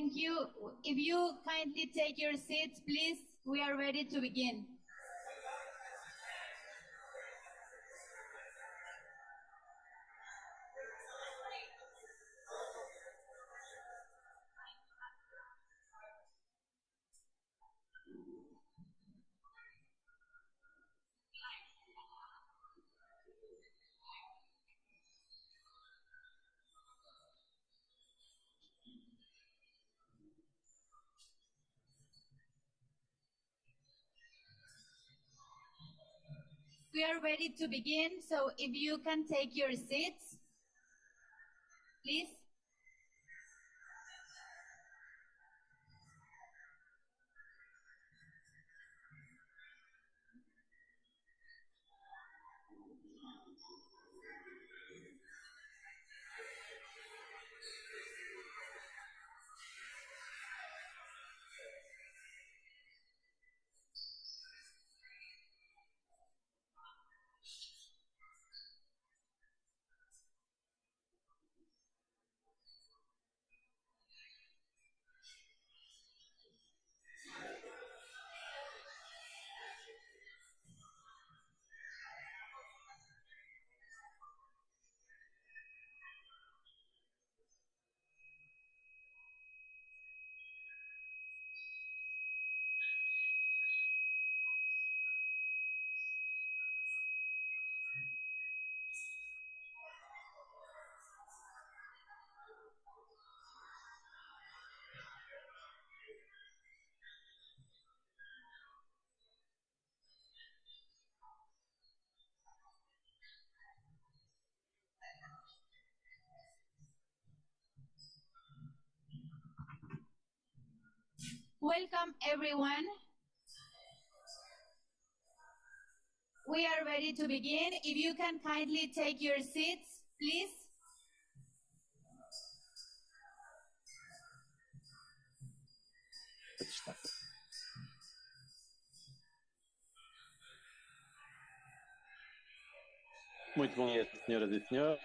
Thank you. If you kindly take your seats, please, we are ready to begin. We are ready to begin, so if you can take your seats, please. Welcome, everyone. We are ready to begin. If you can kindly take your seats, please. Muito bom dia, senhoras e senhores.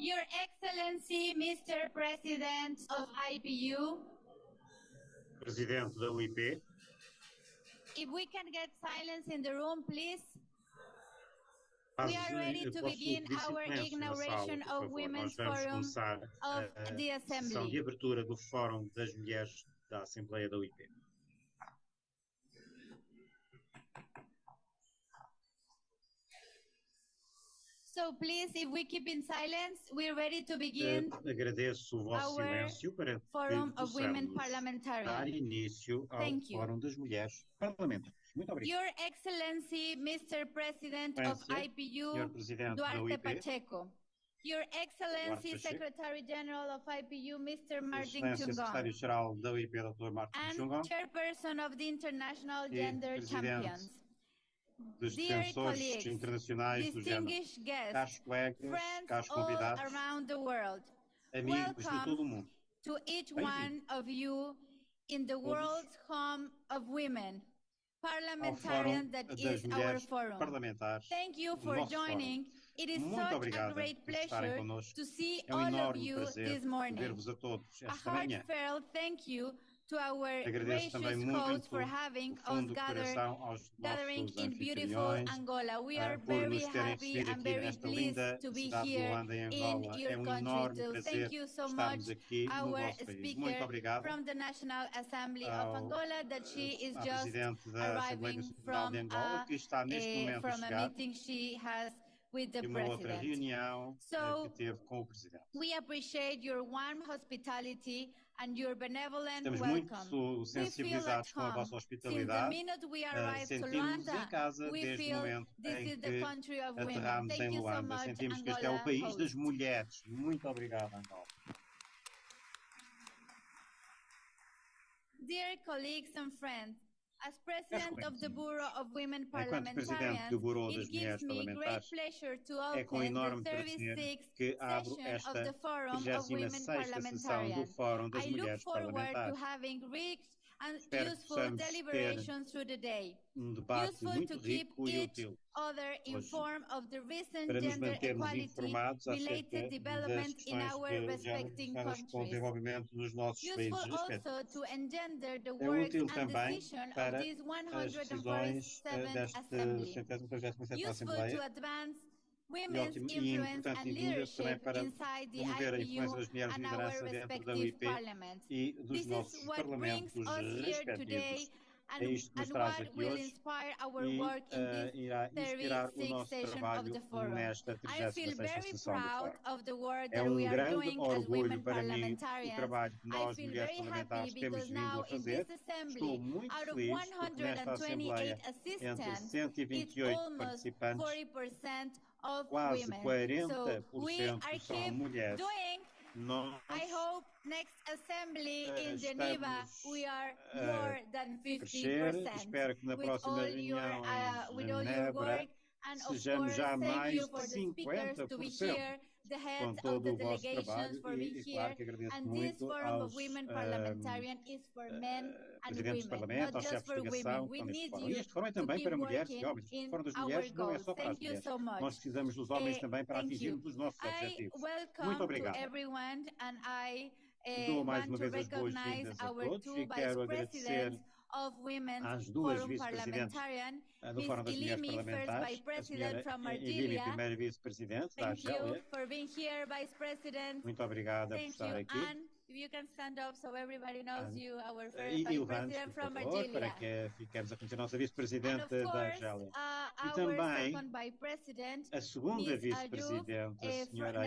Your Excellency, Mr. President of IPU. Presidente da UIP. If we can get silence in the room, please. We are ready to begin our inauguration of Women's Forum of the Assembly. Sessão de abertura do Fórum das Mulheres da Assembleia da UIP. So please, if we keep in silence, we're ready to begin Agradeço o vosso silêncio para Forum of Women dar Parliamentarians. início ao Fórum das Mulheres Parlamentares. Muito obrigado. Your Excellency, Mr. President of IPU, Duarte Pacheco. Your Excellency, Secretary General of IPU, Mr. Martin Secretário-Geral da UIP, Dr. Martin Chungon. And Chairperson of the International Gender Champions. dos dear defensores colleagues, internacionais do género. distinguished guests, Caros colegas, friends caros all convidados, around the world, amigos de todo o welcome mundo, to each bem-vindos one of you in the world's home of women, ao Fórum parliamentarians that das is our Mulheres forum. Parlamentares, Thank you o for nosso fórum. joining. It is Muito such a obrigada great por estarem pleasure connosco. to see É um all of enorme you prazer this morning. ver-vos a todos A esta manhã. heartfelt thank you to our Agradeço também gracious host muito for having do fundo us do coração aos gathering nossos in beautiful anfitriões Angola. We are por very nos terem happy recebido and aqui very nesta pleased linda to be cidade de here Luanda, em in Angola. your É um country. enorme So prazer thank you so estarmos much, aqui no our vosso país. Muito speaker obrigado from the National Assembly of ao, Angola, that she is à just Presidente da Assembleia arriving Nacional de Angola, que está neste momento a from a chegar meeting she has with the de uma outra President. reunião que So teve com o Presidente. we appreciate your warm hospitality and your benevolent Estamos welcome. muito We feel at sensibilizados com a home. vossa Since the hospitalidade. minute we arrived to Sentimos-nos em Luanda, casa we desde o feel momento this em is the que country of women. aterramos Thank em you so Luanda. much, Sentimos que este é o Angola país das host. mulheres. Muito obrigado, Angola. Dear colleagues and friends, as President of the Bureau of Women Enquanto Presidente Parliamentarians, do Bureau das it gives Mulheres me great Parlamentares, pleasure to é com open the enorme prazer 36th que abro session of esta the Forum of Women 36ª sessão do Parliamentarians. Fórum das I look Mulheres forward to Parlamentares. having rich and Espero que useful possamos ter deliberations through the day. debate Useful muito to keep rico e each útil other hoje, informed of the recent para nos gender mantermos equality informados acerca related das development in questões our de género respecting relacionadas com o countries. desenvolvimento nos nossos Useful países also respectivos. to engender the É works útil and também decision of para this as decisões 147th desta Assembly. 147ª Useful Assembleia to advance e, women's ótimo, e influence importante and ainda também leadership para inside the promover a influência IPU das mulheres de and our liderança dentro da respective UIP parliaments. e dos This is nossos what brings parlamentos us here today respectivos. É isto que nos traz what aqui will hoje inspire our e work in this irá inspirar o 36th nosso session of trabalho the forum. nesta I feel 36ª very sessão do proud Fórum. of the work É that we are grande doing as orgulho women para mim o parliamentarians. trabalho que I nós, feel mulheres very happy parlamentares, temos because vindo now a in fazer. this Estou assembly, muito out of feliz porque nesta 128 Assembleia, entre assistants, it's 128 almost participantes, 40% of quase women. 40% So we are são keep mulheres. doing. Nós I hope next assembly in Geneva estamos we are a more than crescer. 50%. Espero que na With próxima all your reunião em with all your Genebra work, and of sejamos course já thank you mais for de the speakers to be 50%. here, the Com heads of todo the o vosso delegations trabalho for being claro here, que agradeço and this muito Forum of aos Women Parliamentarians is for men and presidentes do women, Parlamento, not aos just chefes for de delegação women. que We estão neste need fórum. E you este fórum é to também keep para mulheres e working homens. O in fórum das our mulheres não é goals. só para as Thank you mulheres. so much. Nós precisamos dos homens também para Thank you. atingirmos os nossos I objetivos. Muito welcome to obrigado. everyone, and I Dou mais want uma to vez as recognize boas-vindas a our todos two e quero agradecer vice-presidents of Women's às duas Forum vice-presidentes Parliamentarian, do Ms. Fórum das Mulheres Ilimi, first Parlamentares, Vice a President senhora from Ilimi, Argelia. primeira vice-presidente da Thank you Argélia. for being here, Vice President. Muito obrigada por Thank estar you. aqui. And if you can stand up so everybody knows you, our first E Vice levante, President por from favor, para Argelia. que fiquemos a conhecer a nossa And of vice-presidente da course, Argélia. E our também second Vice President, a segunda Ms. vice-presidente, a senhora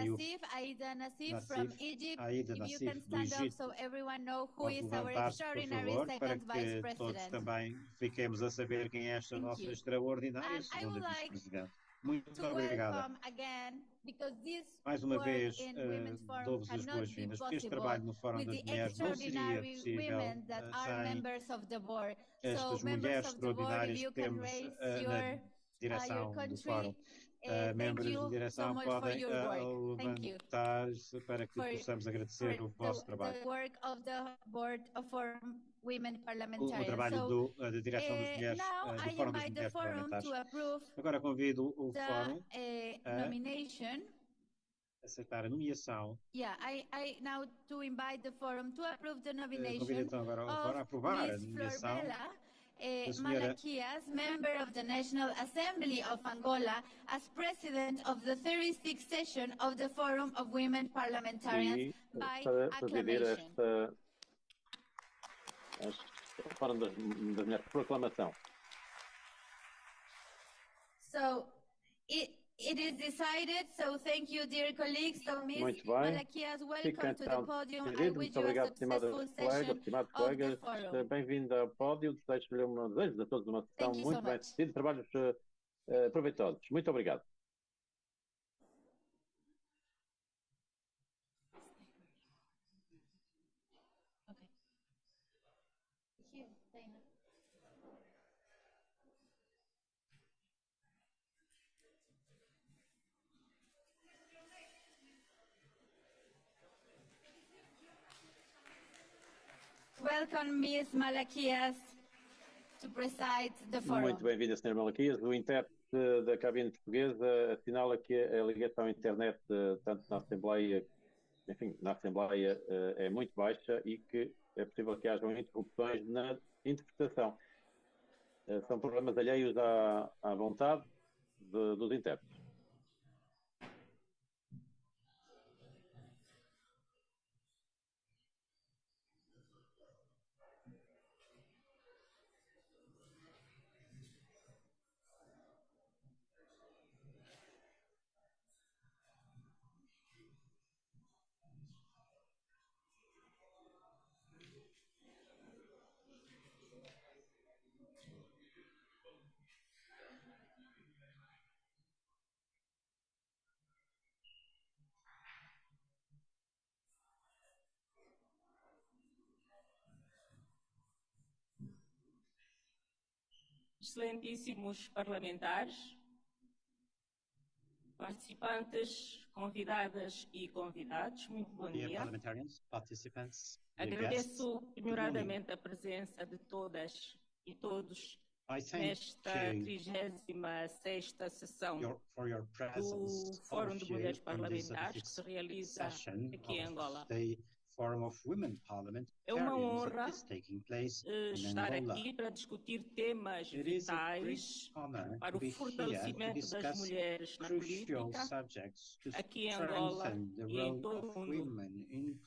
Aida Nassif from Egypt. Aida If you Nassif, can do stand up Egito. so everyone knows who Pode is our levantar-se, por extraordinary favor, para second Vice que todos President. também fiquemos a saber quem é esta Thank nossa you. extraordinária And I segunda would like vice-presidente. Muito to obrigada. welcome again, because this Mais uma work vez, in Women's Forum dou-vos as cannot be boas-vindas, porque este possible trabalho no Fórum with das the Mulheres não seria extraordinary possível women that are sem members of the board. So estas members mulheres of the board, if extraordinárias you que can temos raise na your direção do country, Fórum. thank Membros de you so direção much for podem your work. Thank you levantar-se para que for possamos agradecer o vosso trabalho. the work of the board of Forum Women O Parliamentarians. trabalho So, da direção das mulheres, now do I Fórum das invite the Mulheres forum Parlamentares. to approve Agora convido o Fórum the a nomination. aceitar a nomeação. Yeah, I now to invite the forum to approve the Convido nomination então agora o Fórum a of aprovar a Ms. nomeação Florbella da senhora Malaquias, member of the National Assembly of Angola, as president of the 36th session of the Forum of Women Parliamentarians by para presidir acclamation. esta Fórum das Mulheres, proclamação. So, it is decided, so thank you, dear colleagues. So, Ms. Muito bem. Malaquias, Fica welcome to the então podium. I decidido. wish Muito you a obrigado, successful estimados colegas, session estimados of the colegas. forum. Bem-vindo ao pódio. Desejo-lhe a todos uma sessão Thank you muito so bem much. sucedida, trabalhos proveitosos. Muito obrigado. Okay. Here, Dana. welcome Ms. Malaquias to preside the forum. Muito bem-vinda, Sra. Malaquias. O intérprete da cabine portuguesa assinala que a ligação à internet, tanto na Assembleia, enfim, na Assembleia, é muito baixa e que é possível que hajam interrupções na interpretação. São problemas alheios à vontade dos intérpretes. Excelentíssimos parlamentares, participantes, convidadas e convidados, muito bom dia. Agradeço primoradamente a presença de todas e todos nesta 36ª sessão do Fórum de Mulheres Parlamentares que se realiza aqui em Angola. Forum of Women É uma honra Parliamentarians estar aqui para discutir temas vitais para o fortalecimento das mulheres na política, aqui em Angola e em todo o mundo.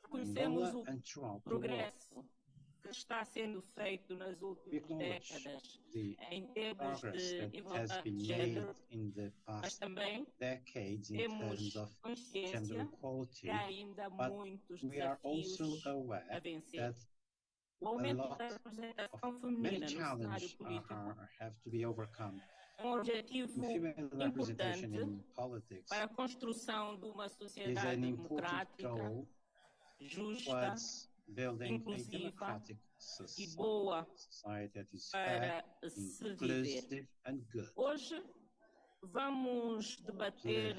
Reconhecemos o progresso que está sendo feito nas últimas décadas em termos de igualdade de género, mas também temos consciência que há ainda muitos desafios a vencer. O aumento da representação feminina no cenário político é um objetivo importante para a construção de uma sociedade democrática, justa, inclusiva e boa para se viver. Hoje vamos debater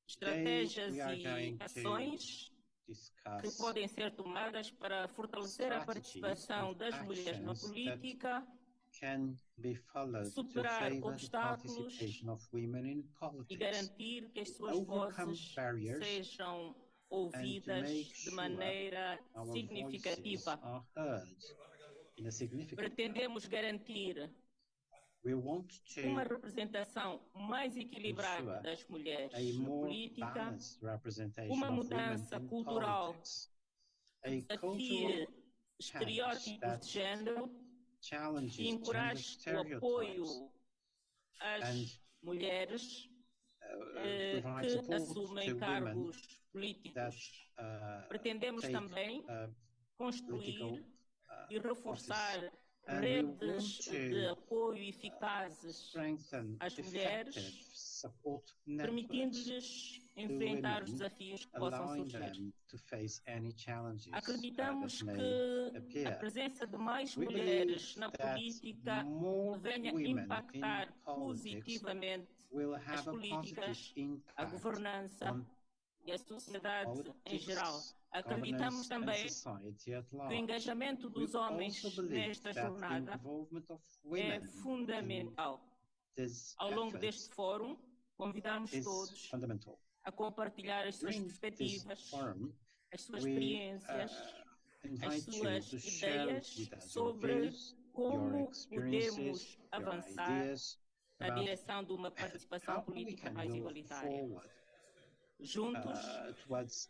estratégias e ações que podem ser tomadas para fortalecer a participação das mulheres na política, superar obstáculos e garantir que as suas vozes sejam ouvidas de maneira significativa. Pretendemos garantir uma representação mais equilibrada das mulheres na política, uma mudança cultural que desafie estereótipos de género e encoraje o apoio às mulheres que assumem cargos políticos. Pretendemos também construir e reforçar redes de apoio eficazes às mulheres, permitindo-lhes enfrentar os desafios que possam surgir. Acreditamos que a presença de mais mulheres na política venha impactar positivamente as políticas, a governança e a sociedade em geral. Acreditamos também que o engajamento dos homens nesta jornada é fundamental. Ao longo deste fórum, convidamos todos a compartilhar as suas perspectivas, as suas experiências, as suas ideias sobre como podemos avançar na direção de uma participação política mais igualitária. Juntos,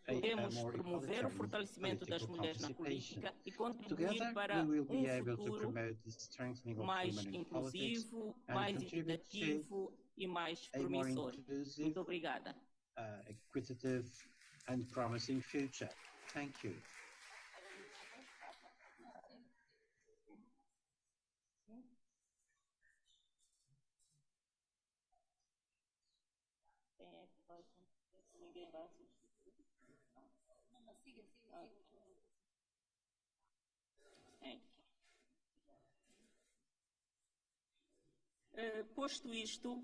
podemos promover o fortalecimento das mulheres na política e contribuir para um futuro mais inclusivo, mais equitativo e mais promissor. Muito obrigada. Equitative and promising future. Thank you. Posto isto,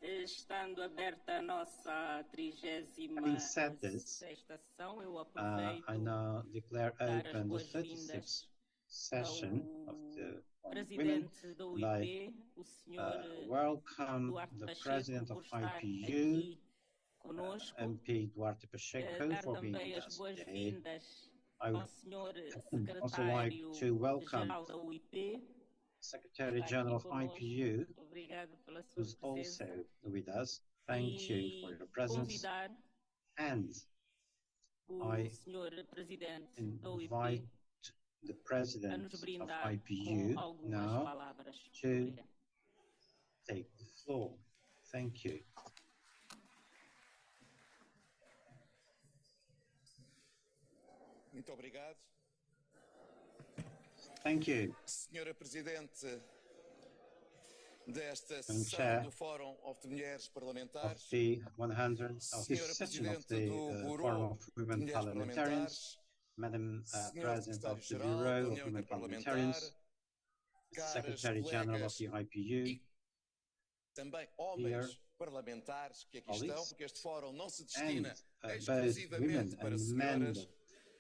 Estando aberta a nossa 36ª sessão, eu aproveito I now declare dar as open the boas-vindas 36th session of the Forum of Women, presidente do and I IP, o senhor welcome Duarte the Pacheco, President por of estar IPU, aqui conosco. MP Duarte Pacheco, Dar for being também with as us today. boas-vindas I ao would senhor also like to welcome secretário-geral da UIP, Secretary General of IPU, muito obrigado pela sua who's also presença, with us. Thank you for your presence. convidar And o I senhor presidente da invite UIP the a President nos of brindar IPU com algumas now palavras. to Obrigado. take the floor. Thank you. Muito obrigado. Thank you. Senhora Presidente desta Chair sessão do Fórum of Mulheres Of Parlamentares, the 100 of this Senhora session of Presidente the do Forum Bureau of de Women Mulheres Parliamentarians, Parlamentares, Madam Senhor President of the Secretário-Geral Bureau da of União Women Inter-Parlamentar, Parliamentarians, caras Secretary General of colegas the IPU, e também homens parlamentares que aqui estão, porque este fórum não se destina and both women exclusivamente para and men senhoras,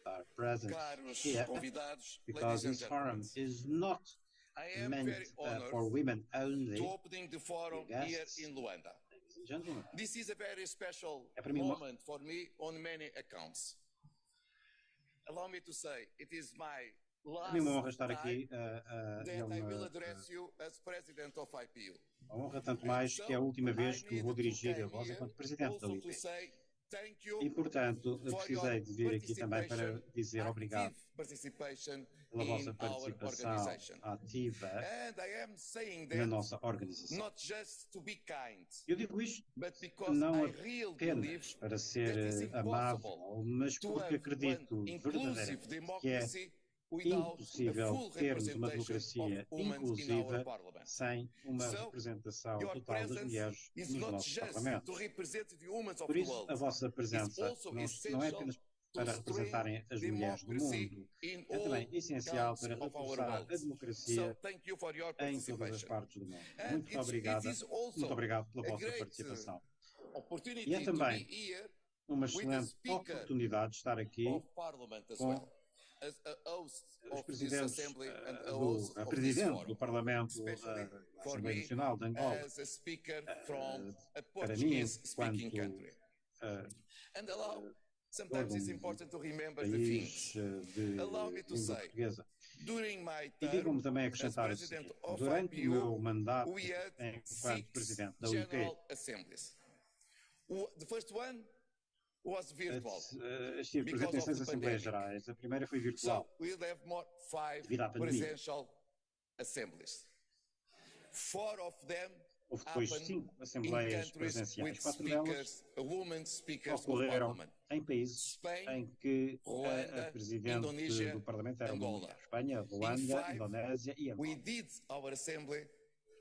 are present caros here, convidados, because ladies and this forum gentlemen. is not I am meant very honored for women only. to opening the forum here Guests, in Luanda. ladies and gentlemen. This is a very special para mim uma- moment for me on many accounts. Allow me to say, it is my É uma honra last estar aqui. time É that I will uma address you as President of IPU. honra, tanto mais que é a última vez que me vou dirigir a vós enquanto Presidente da Also UIP. to say thank you E, portanto, eu for precisei your de vir aqui também para participation, dizer obrigado active participation pela in vossa our participação organization. ativa And I am saying na that nossa organização. not just to be kind, Eu digo isto but because não I really apenas believe para that ser it's amável, impossible mas to porque have acredito one inclusive verdadeiramente que é democracy without a impossível full termos uma representation democracia of women in our inclusiva parliament. sem uma So, representação your total das presence mulheres is nos not nossos just to parlamentos. represent the women of Por the isso, world, a vossa it's presença also não é essential apenas to para strengthen representarem as mulheres do democracy mundo, in é all também essencial counts para of our reforçar a world. So, democracia thank you for your em todas as participation. partes do mundo. And Muito it obrigada, is also muito obrigado pela a vossa great participação. opportunity E é to be também here uma with the excelente Speaker oportunidade de estar aqui of Parliament as com well, as a host os of this presidentes, assembly and a a host of this presidente do forum, Parlamento especially da for Assembleia me Nacional de Angola, as a speaker from a para mim, Portuguese-speaking enquanto country. And allow, sometimes órgão it's important to remember the país things. de Allow me to língua say, portuguesa. during my E term digam-me também as acrescentar o President seguinte: of durante o meu IPU, mandato we had enquanto 6 Presidente da UIP, general assemblies. The first one was virtual. estive presente em 6 Assembleias Gerais. A primeira foi virtual, So we'll have more 5 devido à pandemia. presidential assemblies. 4 of them Houve depois happened 5 in Assembleias countries presenciais. with 4 delas speakers, women speakers of ocorreram parliament. em países Spain, em que a Ruanda, Presidente Indonésia, do Parlamento era uma Angola. mulher. Espanha, In Ruanda, 5, Indonésia e we Angola. did our assembly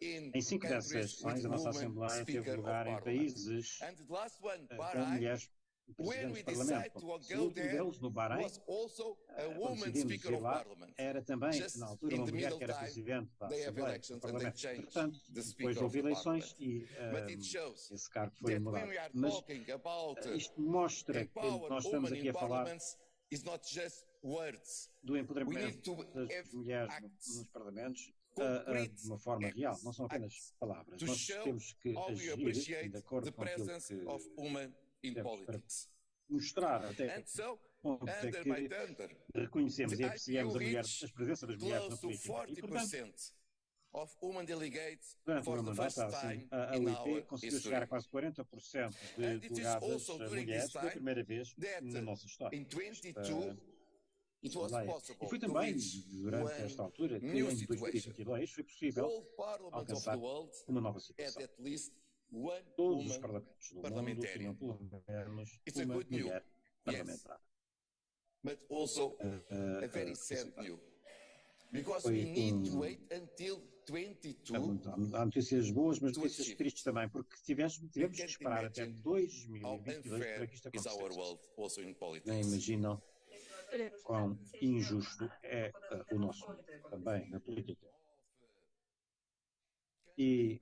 in Em 5 dessas countries sessões, with a nossa women Assembleia teve speaker of lugar em parliament. países And the last one, com Bahrain, mulheres when presidentes we do Parlamento. decided to O go último there, deles, no Bahrein, was also a quando woman decidimos speaker ir of lá, parliament. era também, Just na altura, in uma the mulher middle que era time, Presidente da they have Assembleia do elections and they Parlamento. change Portanto, the depois speaker of houve the eleições parliament. e But it shows esse cargo foi that mudado. when we are Mas talking about isto mostra que empower nós estamos women aqui in a falar parliaments is not just words. do We empoderamento need to das have mulheres acts, nos parlamentos concrete de uma forma real, não são apenas acts, palavras. to Nós show temos que how we agir appreciate de acordo the com aquilo presence que of women in temos para politics. mostrar até And so, ponto é under que my tenure, reconhecemos the e apreciamos IPU a reached presença das mulheres na close to política. E, portanto, 40% of women delegates durante o for meu the mandato, first assim, time a in UIP our conseguiu chegar a history. quase 40% de And it is delegadas also during mulheres this pela time primeira vez that na nossa história. in 22 it was Assembleia. E possible foi to também reach durante esta one altura que new em situation. 2022 foi possível All parliaments of alcançar the world uma nova had situação. at least one Todos os woman parlamentos do mundo parliamentarian. tinham pelo menos It's a uma good news, mulher yes, parlamentar. but also a very sad news. Because Foi we need to wait until 22 há notícias boas, mas to notícias achieve. tristes também, porque tivemos que can't esperar até imagine how 2022 para unfair que isto is our acontecesse. world also in Nem politics. imaginam quão injusto é o nosso mundo também na política. E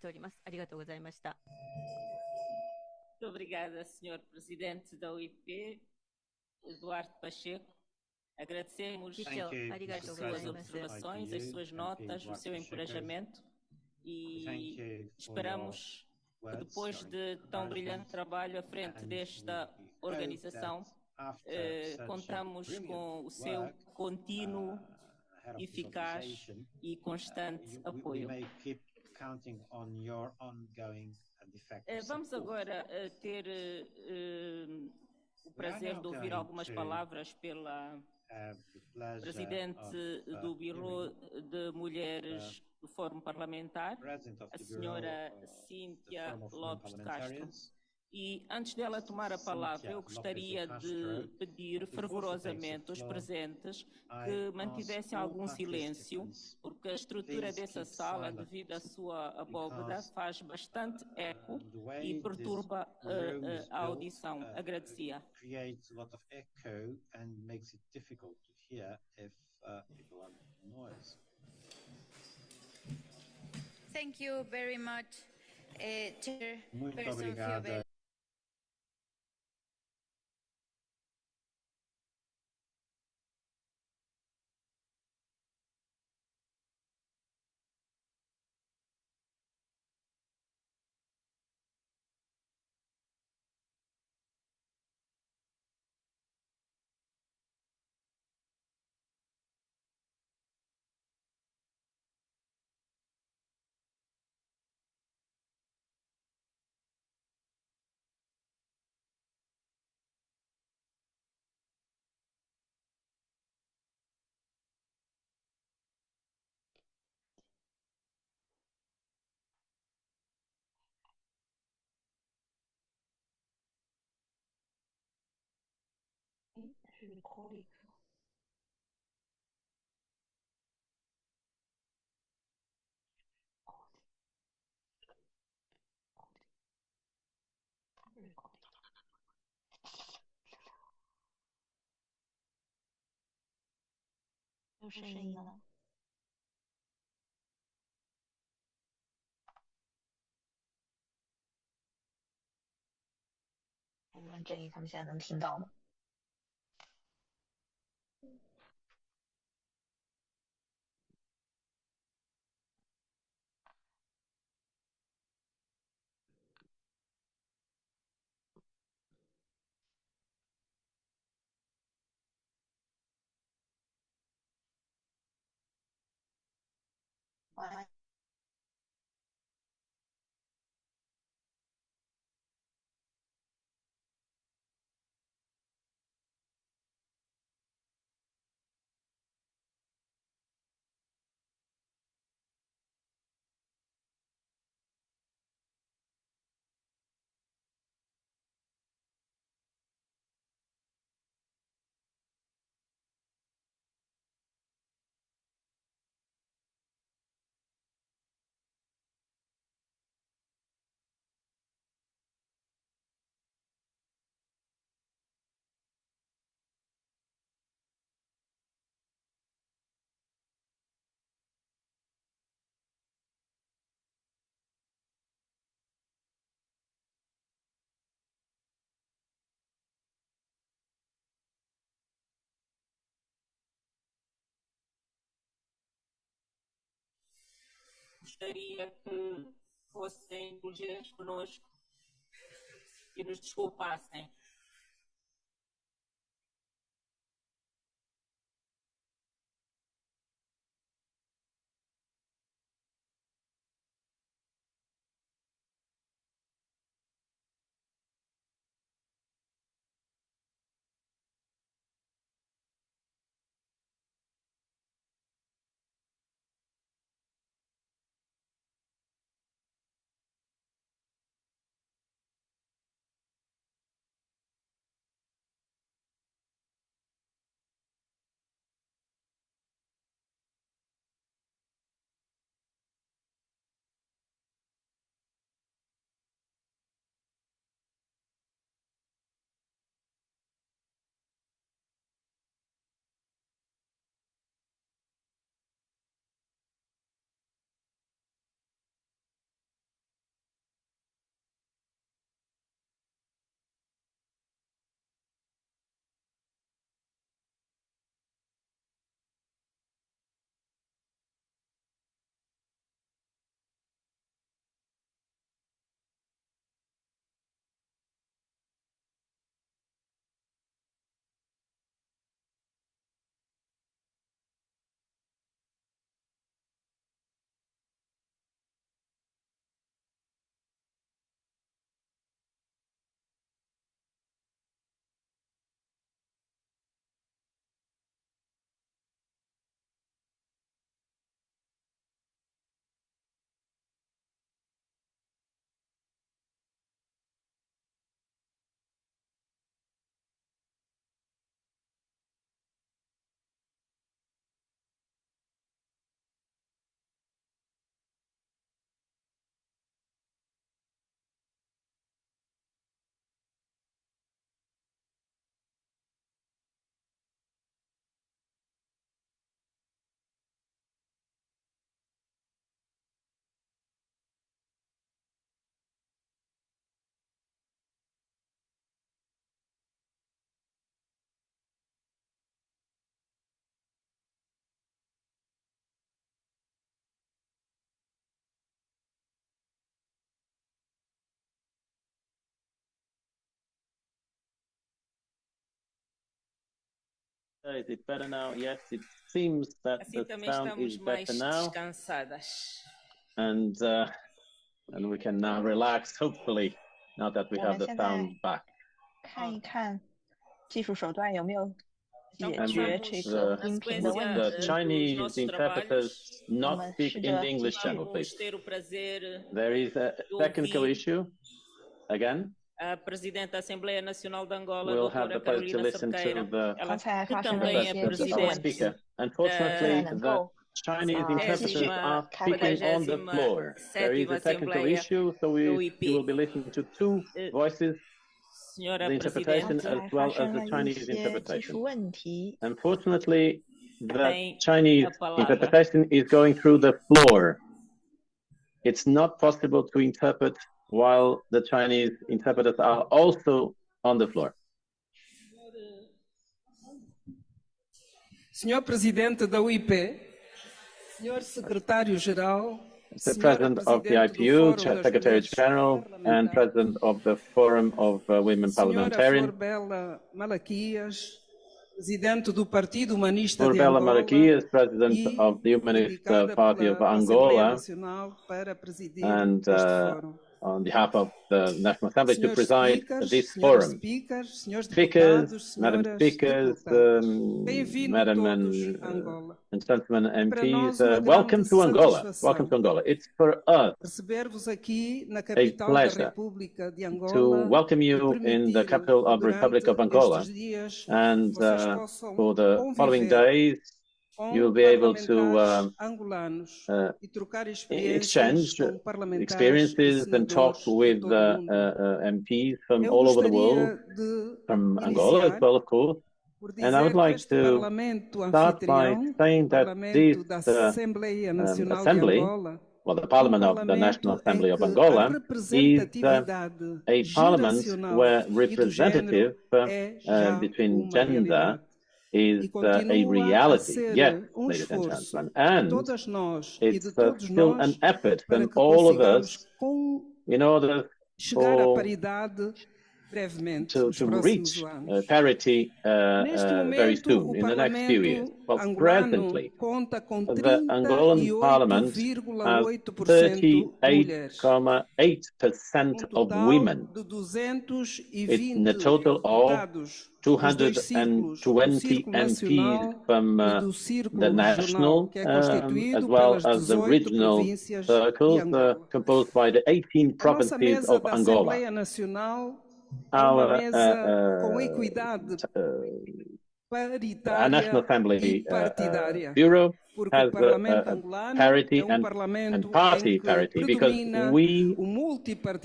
しております。ありがとうございました。Muito obrigada, Sr. Presidente da UIP, Eduardo Pacheco. Agradecemos as suas observações, as suas notas, o seu encorajamento e esperamos que depois de tão brilhante trabalho à frente desta organização, contamos com o seu contínuo, eficaz e constante apoio. Vamos agora ter o prazer de ouvir algumas palavras pela Presidente do Biro de Mulheres do Fórum Parlamentar, a senhora Cíntia Lopes de Castro. E antes dela tomar a palavra, eu gostaria de pedir fervorosamente aos presentes que mantivessem algum silêncio, porque a estrutura dessa sala, devido à sua abóbada, faz bastante eco e perturba a audição. Agradecia. Thank you very much, Muito Chairperson obrigada. Fiobel. Recording.有声音了。我问郑毅他们现在能听到吗？喂。Gostaria que fossem indulgentes conosco e nos desculpassem. Is it better now? Yes, it seems that Assim the também sound is estamos mais better now. descansadas. And we can now relax, hopefully, now that we have the sound back. 看一看技术手段有没有 And the Chinese interpreters not speak in the English channel, please. There is a technical issue. Again, a Presidente da Assembleia Nacional de Angola, we'll have the pleasure to listen to the speaker. Unfortunately, the Chinese interpreters are speaking on the floor. There is a technical issue, so you will be listening to two voices, the interpretation as well as the Chinese interpretation. Unfortunately, the Chinese interpretation is going through the floor. It's not possible to interpret while the Chinese interpreters are also on the floor. Senhor Presidente da UIP, Senhor Secretário-Geral, the President of the IPU, Secretary General, and President of the Forum of Women Parliamentarians, Forbella Malaquias, President of the Humanist Party of Angola, and on behalf of the National Assembly to preside this forum. Speakers, Madam Speakers, Madam and gentlemen MPs, welcome to Angola. Welcome to Angola. It's for us a pleasure to welcome you in the capital of the Republic of Angola. And for the following days, you will be able to exchange experiences and talk with MPs from all over the world, from Angola as well, of course. And I would like to start by saying that this assembly, well, the Parliament of the National Assembly of Angola, is a parliament where representative between gender is a reality. Yes, ladies and gentlemen. And it's still an effort from all of us in order to reach parity very soon, in the next few years. Well, presently, the Angolan Parliament has 38.8% of women in a total of 220 MPs from the national as well as the regional circles composed by the 18 provinces of Angola. Our National Assembly Bureau has parity and party parity because we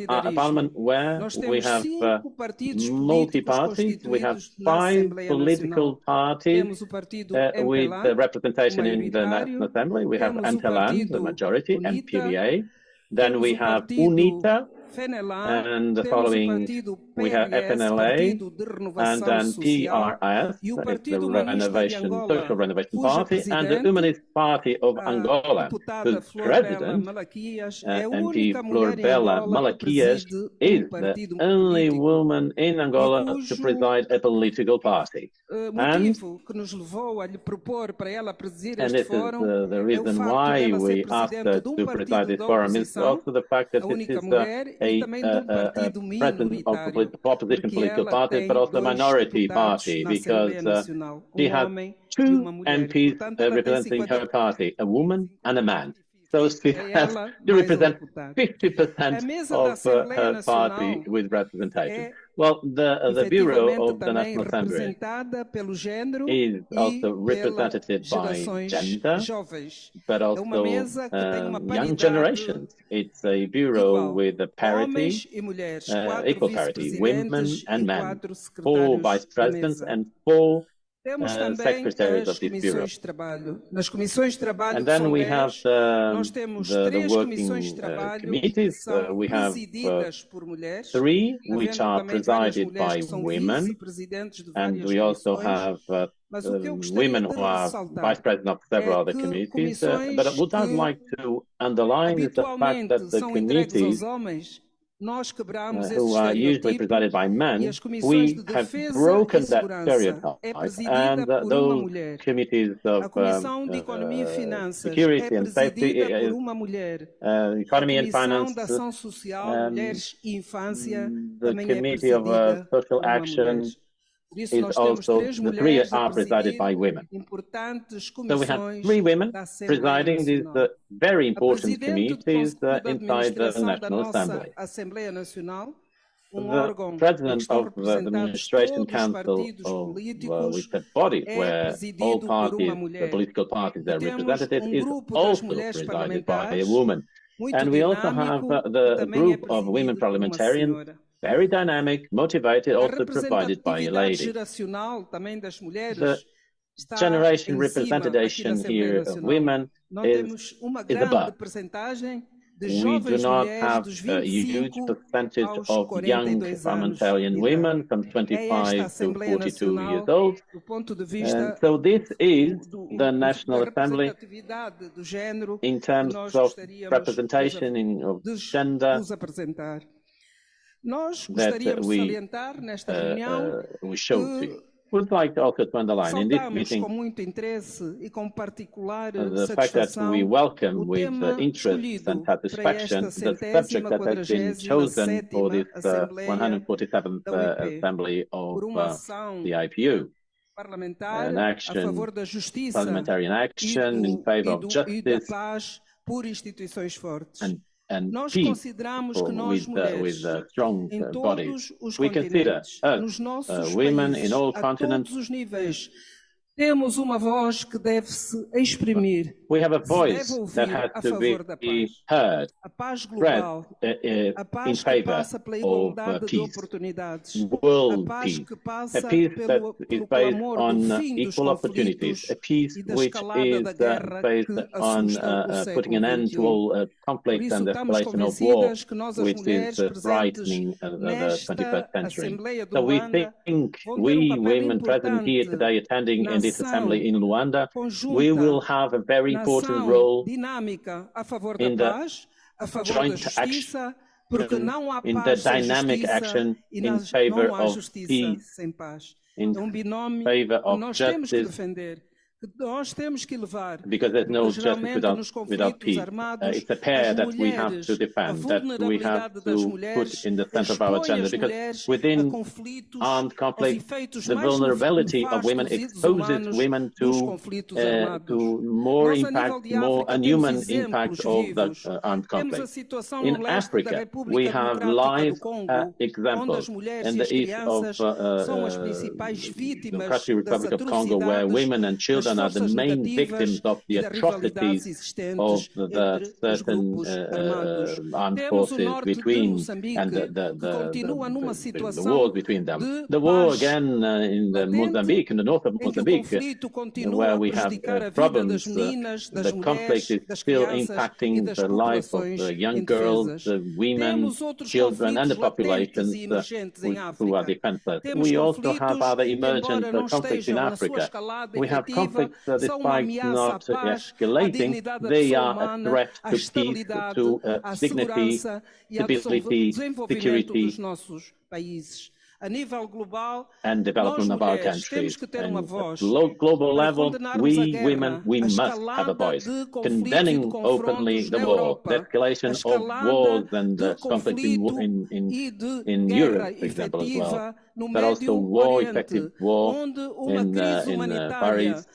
are a parliament where we have multi-parties. We have 5 political parties with representation in the National Assembly. We have Antalan, the majority, MPVA. Then we have UNITA, and the following we have FNLA, and then PRS, it's the Social Renovation Party, and the Humanist Party of Angola, whose president, MP Forbella Malaquias, is the only woman in Angola to preside a political party. And this is the reason why we asked her to preside this forum, is also the fact that it is a president of the opposition political party, but also a minority party, because she has 2 MPs representing her party, a woman and a man. So she has to represent 50% of her party with representation. Well, the Bureau of the National Assembly is also represented by gender, but also young generations. It's a bureau with a parity, equal parity, women and men, 4 vice presidents and 4 secretaries of this bureau. And then we have the working committees. We have 3 which are presided by women, and we also have women who are vice president of several other committees. But what I'd like to underline is the fact that the committees who are usually presided by men, we have broken that stereotype, and those committees of security and safety, economy and finance, the committee of social action is also, the three are presided by women. So we have 3 women presiding these very important committees inside the National Assembly. The President of the Administration Council of with the body where all parties, the political parties are represented, is also presided by a woman. And we also have the group of women parliamentarians, very dynamic, motivated, also provided by a lady. The generation representation here of women is above. We do not have a huge percentage of young parliamentarian women from 25 to 42 years old. And so this is the National Assembly in terms of representation of gender that we show to you. Would like also to underline in this meeting the fact that we welcome with interest and satisfaction the subject that has been chosen for this 147th Assembly of the IPU. An action, parliamentarian action in favor of justice and peace with strong bodies. We consider us, women in all continents, we have a voice that has to be heard, expressed in favor of peace, world peace, a peace that is based on equal opportunities, a peace which is based on putting an end to all conflict and escalation of war, which is frightening the 21st century. So we think, we women present here today attending in this assembly in Luanda, we will have a very important role in the joint action, in the dynamic action in favor of peace, in favor of justice, because there's no justice without peace. It's a pair that we have to defend, that we have to put in the center of our agenda, because within armed conflict, the vulnerability of women exposes women to more impact, more unhuman impact of the armed conflict. In Africa, we have live examples in the east of the Democratic Republic of Congo, where women and children are the main victims of the atrocities of the certain armed forces between and the wars between them. The war again in Mozambique, in the north of Mozambique, where we have problems. The conflict is still impacting the life of young girls, women, children, and the populations who are defenseless. We also have other emergent conflicts in Africa. We have conflicts despite not escalating, they are a threat to peace, to dignity, stability, security, and development of our countries. And at global level, we women, we must have a voice, condemning openly the war, the escalation of wars and conflicts in Europe, for example, as well, but also war, effective war in Far East,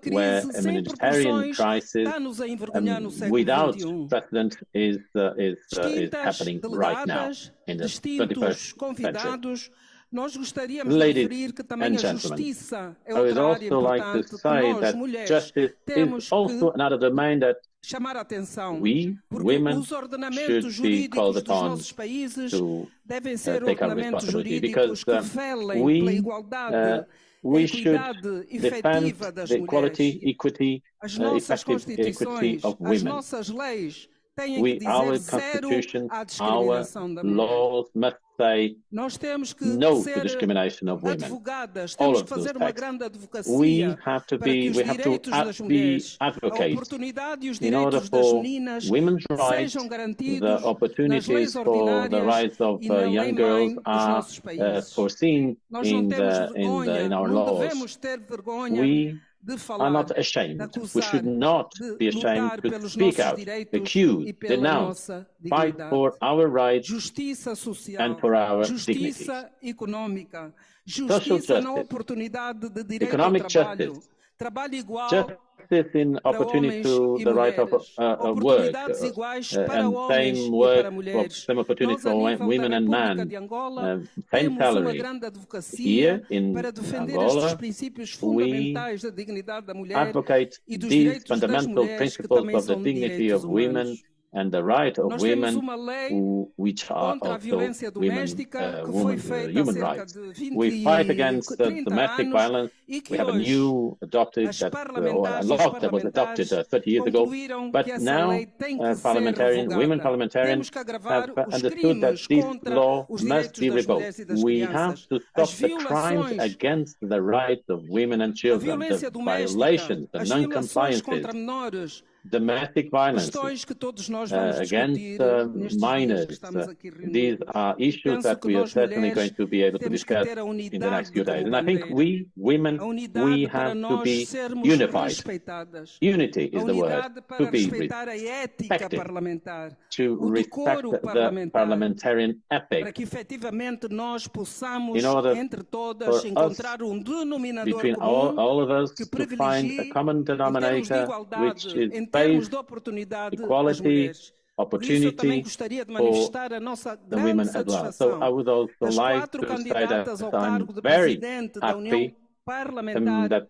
where a humanitarian crisis without precedent is happening right now in the 21st century. Ladies and gentlemen, I would also like to say that justice is also another domain that we, women, should be called upon to take our responsibility, because we should defend the equality, equity, effective equity of women. têm que dizer zero à discriminação da mulher. Laws must say Nós temos que no to ser discrimination of women. advogadas, All temos of que fazer those uma texts. grande We advocacia have to para que os we have to direitos das be mulheres, a advocates oportunidade e os in order direitos das for meninas women's rights, sejam the garantidos nas leis opportunities for the ordinárias rights of e na lei young girls mãe dos are nossos países. foreseen Nós não in temos vergonha, our não laws. devemos ter vergonha We de are falar, not de ashamed. We acusar, should not be de ashamed lutar to pelos speak nossos out, direitos accuse, e pela denounce, nossa fight dignidade. for our rights Justiça social, and for our dignities. justiça econômica, Social justiça na justice, oportunidade de direito economic ao trabalho, justice, trabalho igual justice in para opportunity homens to e the right of mulheres, work, oportunidades iguais para and homens same e work para for mulheres. same opportunity Nós, a for nível women da and República men, de Angola, same temos uma salary. grande advocacia Here in para defender estes Angola, princípios we fundamentais da dignidade da mulher advocate e dos these direitos das fundamental mulheres, que principles também of the são dignity direitos of women humanos. and the right of Nós temos women, uma lei which are contra a also violência doméstica que foi feita há human cerca rights. de 20 We fight e against 30 domestic anos violence. e We que have a hoje new adopted as or a parlamentares e os law that was adopted parlamentares 30 years ago. concluíram But que essa now, lei tem que ser women revogada. parliamentarians Temos que agravar have os understood that crimes this contra law os must direitos be das revoked. mulheres e das We have crianças. to As stop the crimes violações, against the rights of women and a children, violência the doméstica, violations, the as violações contra non-compliances, menores, domestic violence questões que todos nós vamos against discutir nestes dias que minors. estamos aqui These reunidos. are issues Penso that que we are nós certainly going mulheres to be able to temos que discuss ter a in the next unidade few days. como And I think bandeira. we, women, A we unidade para have to nós be sermos unified. respeitadas. Unity A is the word. unidade To para be respeitar a ética respected, parlamentar, to o respect decoro the parlamentar, parliamentarian para ethic, que efetivamente nós possamos, in order entre todas, for us, encontrar denominador between comum all of us, que to find a privilegie, common em termos de denominator igualdade, which is em termos based de oportunidade, as equality, mulheres. Por isso, eu também opportunity gostaria de for manifestar a nossa the grande women as well. So I satisfação would also das like 4 to say candidatas that ao I'm cargo de very presidente da União happy Parlamentar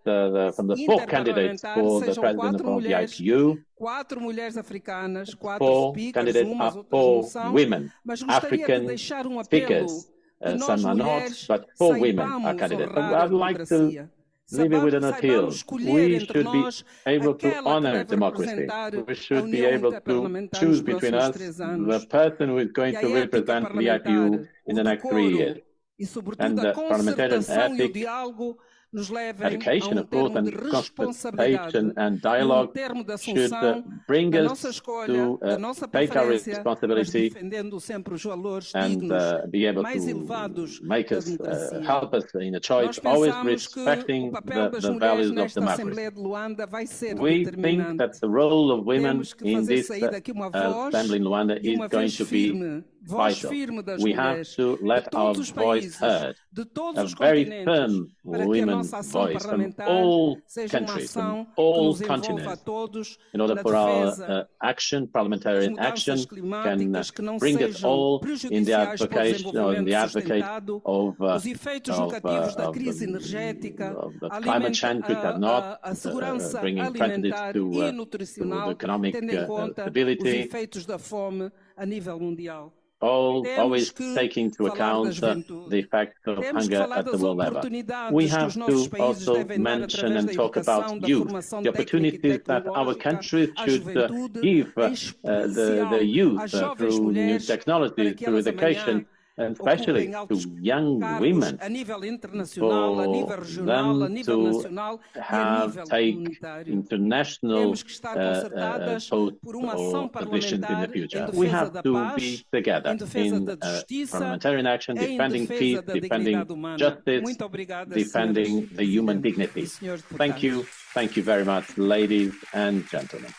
from the 4 candidates Interparlamentar for the sejam president 4 of the mulheres, IPU. 4 mulheres africanas, 4 4 speakers, candidates umas are outras não 4 são, women, mas gostaria de African deixar apelo speakers. que nós Some are not, mulheres but 4 women are saibamos candidates. So honrar a I'd like to democracia. leave it with an appeal. Saibamos escolher We entre should be nós able to aquela que honor deve democracy. representar We a should be União able to Interparlamentar choose nos between próximos us 3 the anos. person who is going E a to ética represent the parlamentar, IPU in o the next 3 decoro years. e, And sobretudo, a the parliamentarian concertação e o ethic, diálogo nos levem a education, of course, termo de and responsabilidade consultation and e dialogue termo de should assunção bring da us nossa escolha, to da nossa take our preferência, mas responsibility defendendo sempre os valores and dignos, be able mais to elevados make da us, democracia. help us in a choice, Nós always pensamos que o respecting papel das the mulheres values of nesta democracy. Assembleia de Luanda vai ser We think determinante. that the role of women Temos que in fazer this sair daqui uma voz assembly in Luanda e is uma going voz to be firme, voz vital. firme das We have mulheres to de let our todos os voice países, heard, de todos a os very continentes, firm para que a women nossa ação voice from parlamentar all seja uma countries, ação from que all nos envolva a continents, todos in order na for our defesa action, das parliamentarian action, mudanças can climáticas que não bring us sejam all in the prejudiciais para o advocation, or in desenvolvimento the advocate sustentado, of os efeitos negativos da crise energética, the climate change, which are not a segurança bringing prejudice alimentar to e the nutricional, economic tendo em conta os stability. efeitos da fome a nível mundial. Always que take into falar da account juventude. the effect of Temos que hunger falar at the das world level. oportunidades We que have os nossos to países also devem dar mention através and da talk educação, about da youth, formação the técnica e opportunities that our tecnológica countries à should juventude, give em especial the youth às jovens through new mulheres, para technologies, que through elas amanhã education, and especially ocupem to altos young cargos women, a nível internacional, a nível for regional, a them nível to nacional e a nível take comunitário. international Temos que estar concertadas posts por uma ação or positions in parlamentar the em future. We defesa have da to paz, be together em defesa in da justiça, parliamentarian action, em defending defesa peace, da defending dignidade humana. justice, Muito obrigada, defending the human dignity. e senhores deputados. Thank you very much, ladies and gentlemen.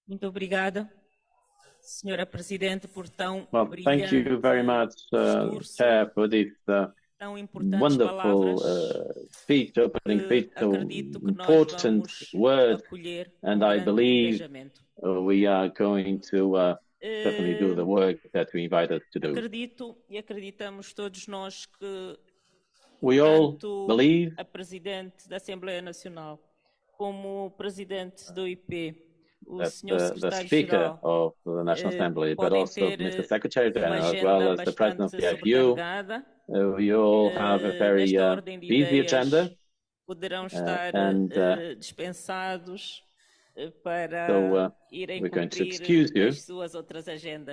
Muito obrigada, Senhora Presidente, por tão Well, thank you very much, Chair, for this tão importantes wonderful speech, opening speech, so important words, and I believe we are going to certainly do the work that we invite us to do. Acredito e acreditamos todos nós que we all tanto believe a Presidente da Assembleia Nacional como o Presidente do IP the Speaker of the National Assembly, but also Mr. Secretary General, as well as the President of the IPU. We all have a very busy agenda, and so we're going to excuse you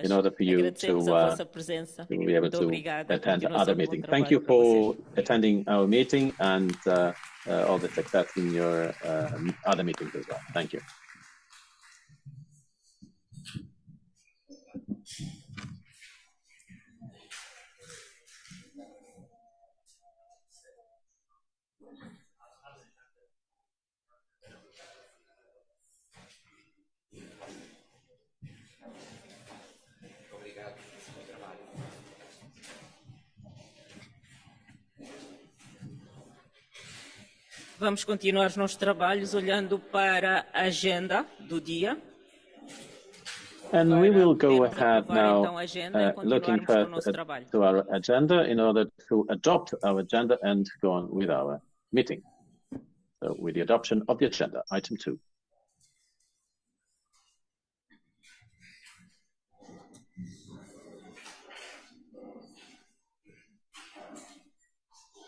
in order for you to be able to attend other meetings. Thank you for attending our meeting and all the success in your other meetings as well. Thank you. Vamos continuar os nossos trabalhos olhando para a agenda do dia. And we will go ahead now looking first to our agenda in order to adopt our agenda and go on with our meeting. So with the adoption of the agenda, item 2.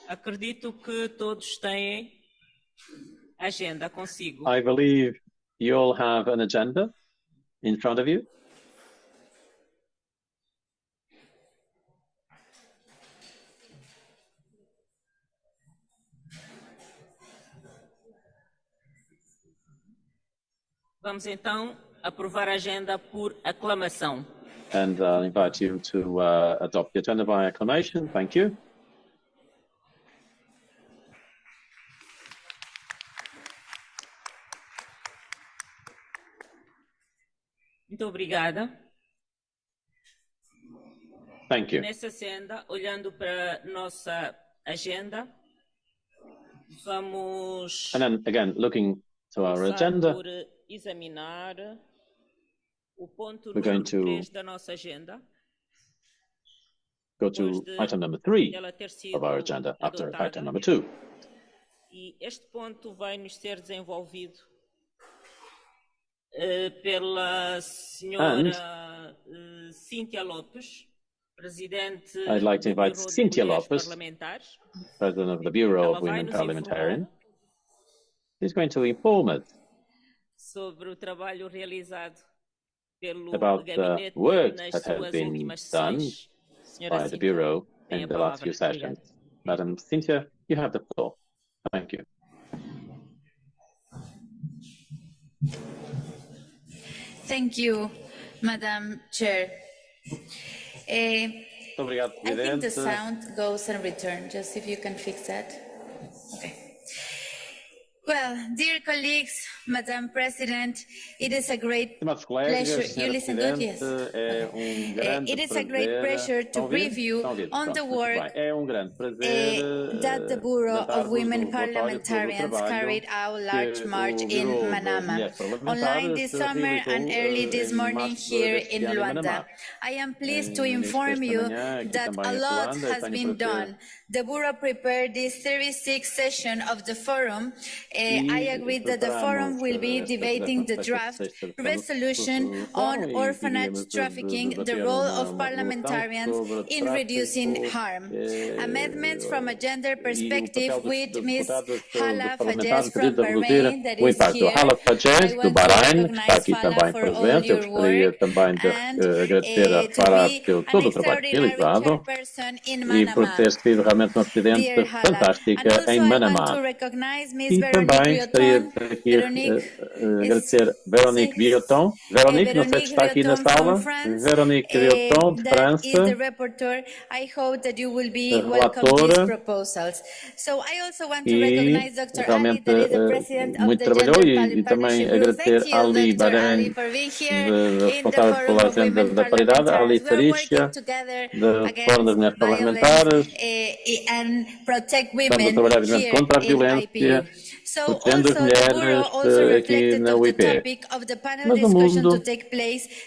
Acredito que todos têm agenda consigo. I believe you all have an agenda in front of you. Vamos então aprovar a agenda por aclamação. And I'll invite you to adopt the agenda by acclamation. Thank you. Muito obrigada. Thank you. Nessa agenda, olhando para a nossa agenda, vamos And then again, looking to our agenda, por examinar o ponto we're going número 3 to da nossa agenda. go to item number 3 of our agenda after item number 2. E este ponto vai nos ser desenvolvido pela senhora Cíntia Lopes, presidente I'd like to invite do Cynthia Bureau de Lopes, Parlamentares. President of the Bureau Ela of vai Women nos Parliamentarians. informar He's going to inform us sobre o trabalho realizado pelo about the gabinete work nas that has suas been últimas done sessões. Senhora by the Cíntia, Bureau tem a in the last palavra. few sessions. Madam Cynthia, you have the floor. Thank you. Thank you, Madam Chair. Obrigado, I think the Presidente. sound goes and returns, just if you can fix that. Okay. Well, dear colleagues, Madam President, it is a great Estimados colegas, pleasure. You Senhora listen good? Presidente, Yes. é grande It is a great prazer. pleasure to Estão a ouvir? brief you Estão a ouvir? on the Pronto, muito work bem. É grande prazer that the Bureau of apresentar-vos Women o relatório sobre o Parliamentarians trabalho carried out large que march o in Bureau de Manama, Mulheres online Parlamentares this summer realizou and early this em morning março here deste in ano em Luanda. Manamá. I am pleased to No início inform desta you manhã, aqui that também a em lot Luanda, has tenho been o prazer done. The Bureau prepared this 36th session of the Forum. I agree that the Forum will be debating the draft resolution on orphanage trafficking, the role of parliamentarians in reducing harm. Amendments from a gender perspective with Ms. Hala Fajes from Bahrain, that is here. Hala Fajes, I do want to Bahrein, está recognize aqui Hala também for all presente. Eu your gostaria work também de agradecer a to Farah be pelo an todo o trabalho extraordinary realizado chairperson in e por Manama. ter sido realmente uma presidente Dear Hala. And fantástica also em I want to Manamá. recognize Ms. E Veronique também gostaria Rioton. de aqui Veronique agradecer Veronique Rioton. Veronique, não sei se está aqui na sala. Veronique Rioton, de that is the França, rapporteur. I hope that you will be a welcome these relatora, proposals. So I also want to e recognize Dr. Ali, realmente that is the president of muito the trabalhou Gender e também Partnership Group. agradecer Thank a you, Ali Dr. Ali, Bahrein, for being here in the responsável Forum pela of agenda Women da paridade, a Ali Parliamentarians. We are working Farisha, together do Fórum das Mulheres against violence Parlamentares. and protect Estamos a women trabalhar evidentemente here contra a in violência IPU. protegendo as mulheres aqui na UIP. Mas o mundo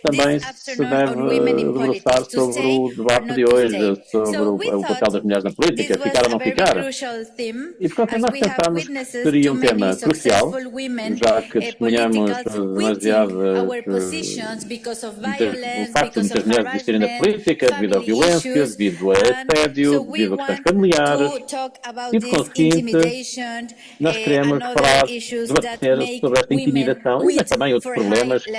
também se deve debruçar sobre o debate de hoje, sobre o papel das mulheres na política, ficar ou não ficar. E, portanto, nós pensamos que seria um tema crucial, já que testemunhamos demasiadas o facto de muitas mulheres desistirem da política devido à violência, devido a assédio, devido a questões familiares, e, por conseguinte, nós queremos falar, debater sobre esta intimidação e também outros problemas que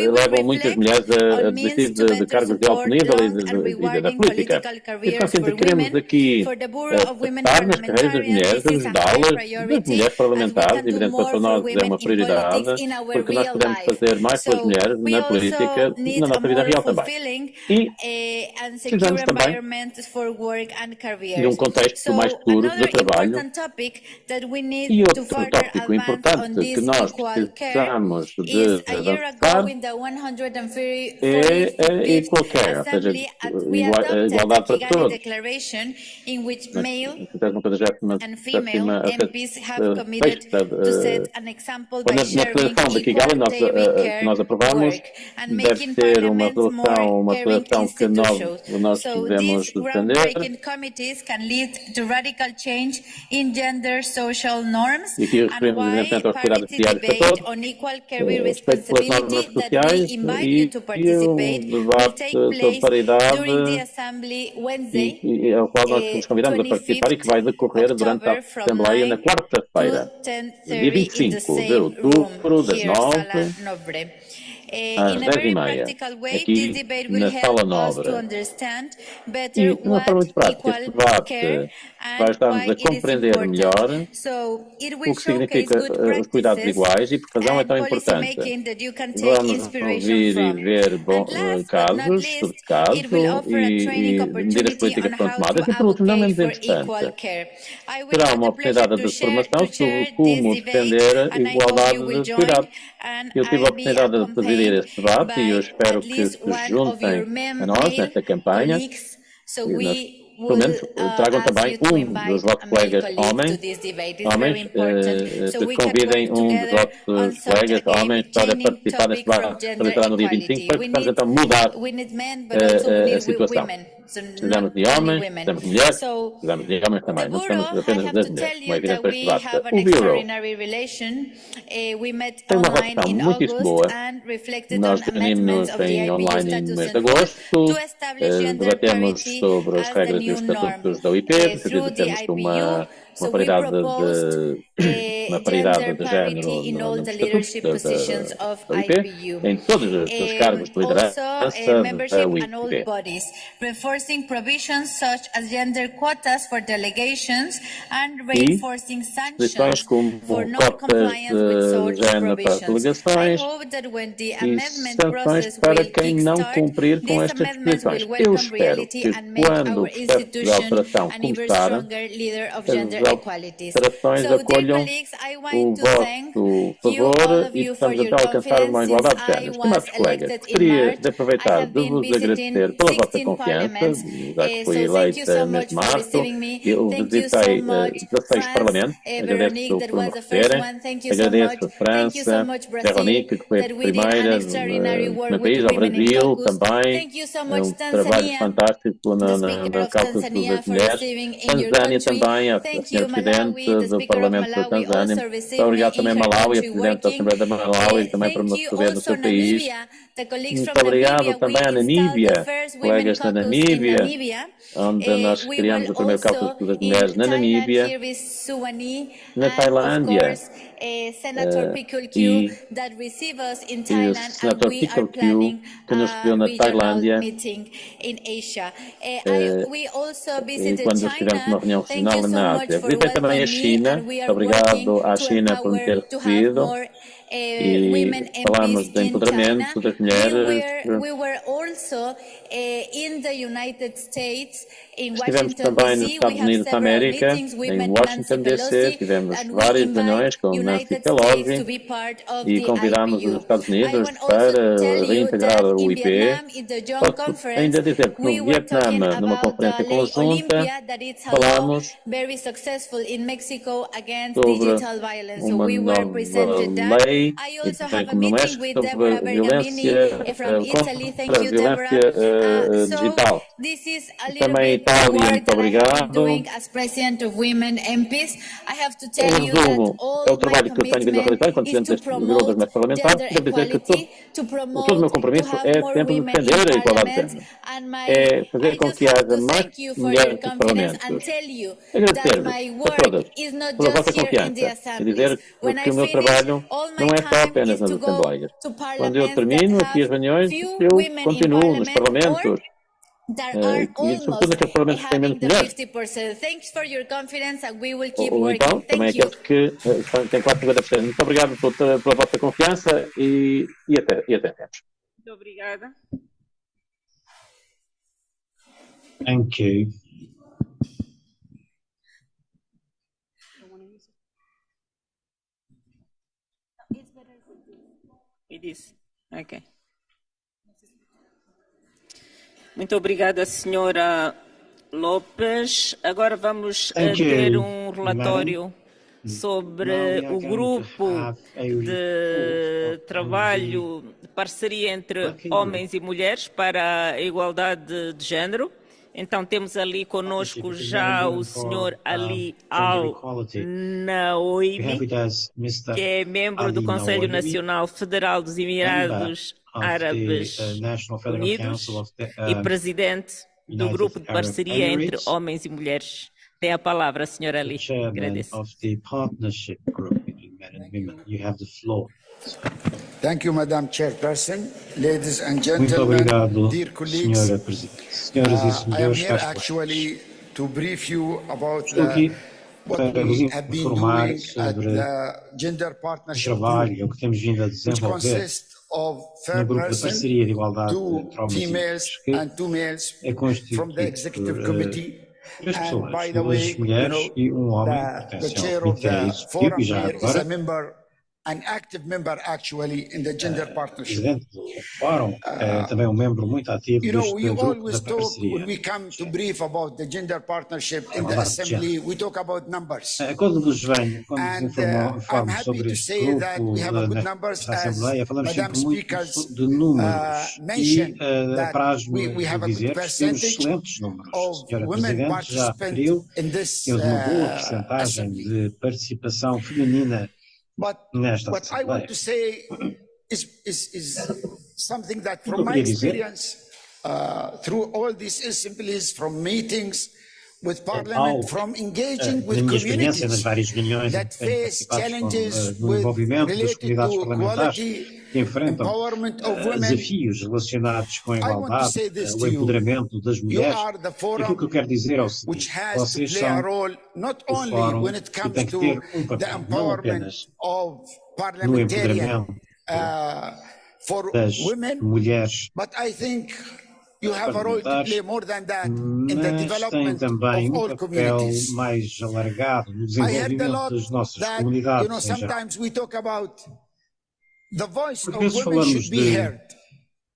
levam muitas mulheres a desistir de cargos de alto nível e da política. E, portanto, queremos aqui apostar nas carreiras das mulheres, ajudá-las, das mulheres parlamentares, evidentemente para nós é uma prioridade, porque nós podemos fazer mais pelas mulheres na política, na nossa vida real também. E precisamos também de um contexto mais seguro de trabalho. E outro tópico importante que nós precisamos de avançar é a equal care, ou seja, a igualdade para todos. Na declaração de Kigali nós aprovamos, deve ser uma declaração que nós devemos defender e que referimos evidentemente aos cuidados diários para todos, respeito pelas normas sociais e um debate sobre paridade ao qual nós nos convidamos a participar e que vai decorrer durante a Assembleia na quarta-feira, dia 25 de outubro, das 9 às 10h30, aqui na Sala Nobre. E, de uma forma muito prática, este debate vai ajudar-nos a compreender melhor o que significa os cuidados iguais e por que razão é tão importante. Vamos ouvir e ver casos, estudos de caso e medidas políticas que foram tomadas e, por último, não menos importante, terá uma oportunidade de formação sobre como defender a igualdade de cuidados. Eu tive a oportunidade de presidir este debate e eu espero que se juntem a nós nesta campanha e pelo menos tragam também dos vossos colegas homens, que convidem dos vossos colegas homens para participar neste debate, para entrar no dia 25, para que possamos então mudar a situação. Precisamos de homens, precisamos de mulheres, precisamos de homens também, não precisamos apenas das mulheres, como é evidente para este debate. O Bureau tem uma relação muitíssimo boa. Nós reunimos-nos online no mês de agosto, debatemos sobre as regras e os estatutos da UIP, temos uma paridade de género nos estatutos da UIP, em todos os cargos de liderança da UIP. Reinforcing provisions such as gender quotas for delegations and reinforcing sanctions for non-compliance with such provisions. I hope that when the amendment process para quem não cumprir com estas disposições. Eu espero que quando o processo de alteração começar, as alterações acolham o vosso favor e possamos então alcançar uma igualdade de géneros. Estimados colegas, gostaria de aproveitar de vos agradecer pela vossa confiança, já que fui eleita mês de março. Eu visitei 16 parlamentos, agradeço por me receberem, agradeço a França, a Veronique, que foi a primeira no meu país, ao Brasil também, um trabalho fantástico na causa das mulheres, Tanzânia também, a senhora Presidente do Parlamento da Tanzânia, muito obrigado também a Malawi, a Presidente da Assembleia da Malawi, também por me receber no seu país. Muito obrigado também à Namíbia, colegas da Namíbia, onde nós criamos o primeiro caucus das mulheres na Namíbia, na Tailândia, e o Senator Pikul Q, que nos recebeu na Tailândia, e quando estivemos numa reunião regional na Ásia. Visitei também a China, obrigado à China por me ter recebido. women falamos MPs de in empoderamento China. das mulheres. We were also in the United States, in Estivemos Washington também nos DC. Estados We have Unidos da several América, meetings. We em met Washington Nancy DC, Pelosi, tivemos and we várias reuniões invite com Nancy United States to Pelosi be part of e the convidámos os IPU. Estados I Unidos want also to tell para you reintegrar that o in IP. Vietnam, in the Young Posso Conference, ainda dizer que we no were talking Vietnã, numa about the conferência lei conjunta, Olympia, that it's a law falámos very successful in Mexico against sobre digital violence. So uma we were nova presented that. lei, I e also também have a como no meeting México, with sobre Deborah Bergamini violência from Italy. Thank contra a you, violência Deborah. So digital. this is a little Também bit the Itália, work muito that I have been obrigado. doing as president of Women MPs. I have to Em tell you that resumo, é o all my trabalho que eu tenho vindo a realizar enquanto commitment is presidente to do grupo das promote mulheres parlamentares. gender Devo dizer que equality, to todo o meu promote to compromisso have é more sempre women in defender a igualdade de parliament, género. and É fazer I com just que have haja to mais thank you for your mulheres nos confidence and parlamentos. tell you that Agradecer-vos my a work todas is not pela vossa just here in the confiança e assemblies. dizer When que I o meu finish, trabalho all my não é só time apenas is nas to go assembleias. to Quando eu parliaments that termino aqui as have reuniões, few eu women in continuo nos parliament or parlamentos that are e sobretudo almost naqueles parlamentos que têm menos having the mulheres. 50%. Thanks for your confidence and we will keep Ou então, working. também Thank you. aqueles que têm quase 50%. Muito obrigado pela vossa confiança e até sempre. Muito obrigada. Thank you. It is. Ok. Muito obrigada, senhora Lopes. Agora vamos ter um relatório sobre o grupo de trabalho de parceria entre homens e mulheres para a igualdade de género. Então temos ali conosco já o senhor Ali Al-Naoimi, que é membro do Conselho Nacional Federal dos Emirados Árabes Unidos e presidente do grupo de parceria entre homens e mulheres. Tem a palavra, senhor Ali. Agradeço. Thank you, Madam Chairperson, ladies and Muito gentlemen, obrigado, dear colleagues. senhora Presidente. Senhoras e I am senhores, here caros actually to brief you about estou aqui what para vos we have been informar doing at sobre the Gender o Partnership Group, trabalho que temos vindo a which desenvolver consists of no third grupo de person, parceria de igualdade two entre homens e females mulheres, que and two males é from the constituído Executive Committee. três And pessoas, by the duas way, mulheres e um homem que the pertencem ao chair of Comitê the Executivo forum e já here is agora a member, an active member actually in the Gender o Partnership. presidente do Fórum é também um membro muito ativo You know, deste we grupo always da talk, parceria. when we come to brief about the gender partnership in the assembly, we talk about numbers. Quando vos venho, quando vos And informo I'm happy sobre to este say that we have a good grupo numbers nesta as Assembleia, falamos Madam sempre muito Speakers de números e mentioned that apraz-me we have a good dizer que temos percentage excelentes números. A of senhora women Presidente já referiu, participants in this temos uma boa percentagem assembly. de participação feminina nesta What I want Assembleia. to say is something that from my queria dizer experience through all these assemblies, from meetings with Parliament, from engaging with minha experiência nas communities várias reuniões that em que tenho face participado challenges no envolvimento das related comunidades to parlamentares equality, que enfrentam empowerment of women. desafios relacionados com a I want to igualdade, say this o to you. empoderamento das You mulheres. are the Aquilo que forum eu quero dizer é o seguinte: which has to vocês play a são role not o only fórum when it que comes tem que to ter the papel não empowerment apenas of no parliamentarian empoderamento for das women, mulheres but I think you have a role to play more than that in the mas tem development também of um all papel communities. mais alargado no I heard a desenvolvimento lot das nossas that, comunidades em geral. sometimes we talk about the voice Por of vezes women falamos should be de heard.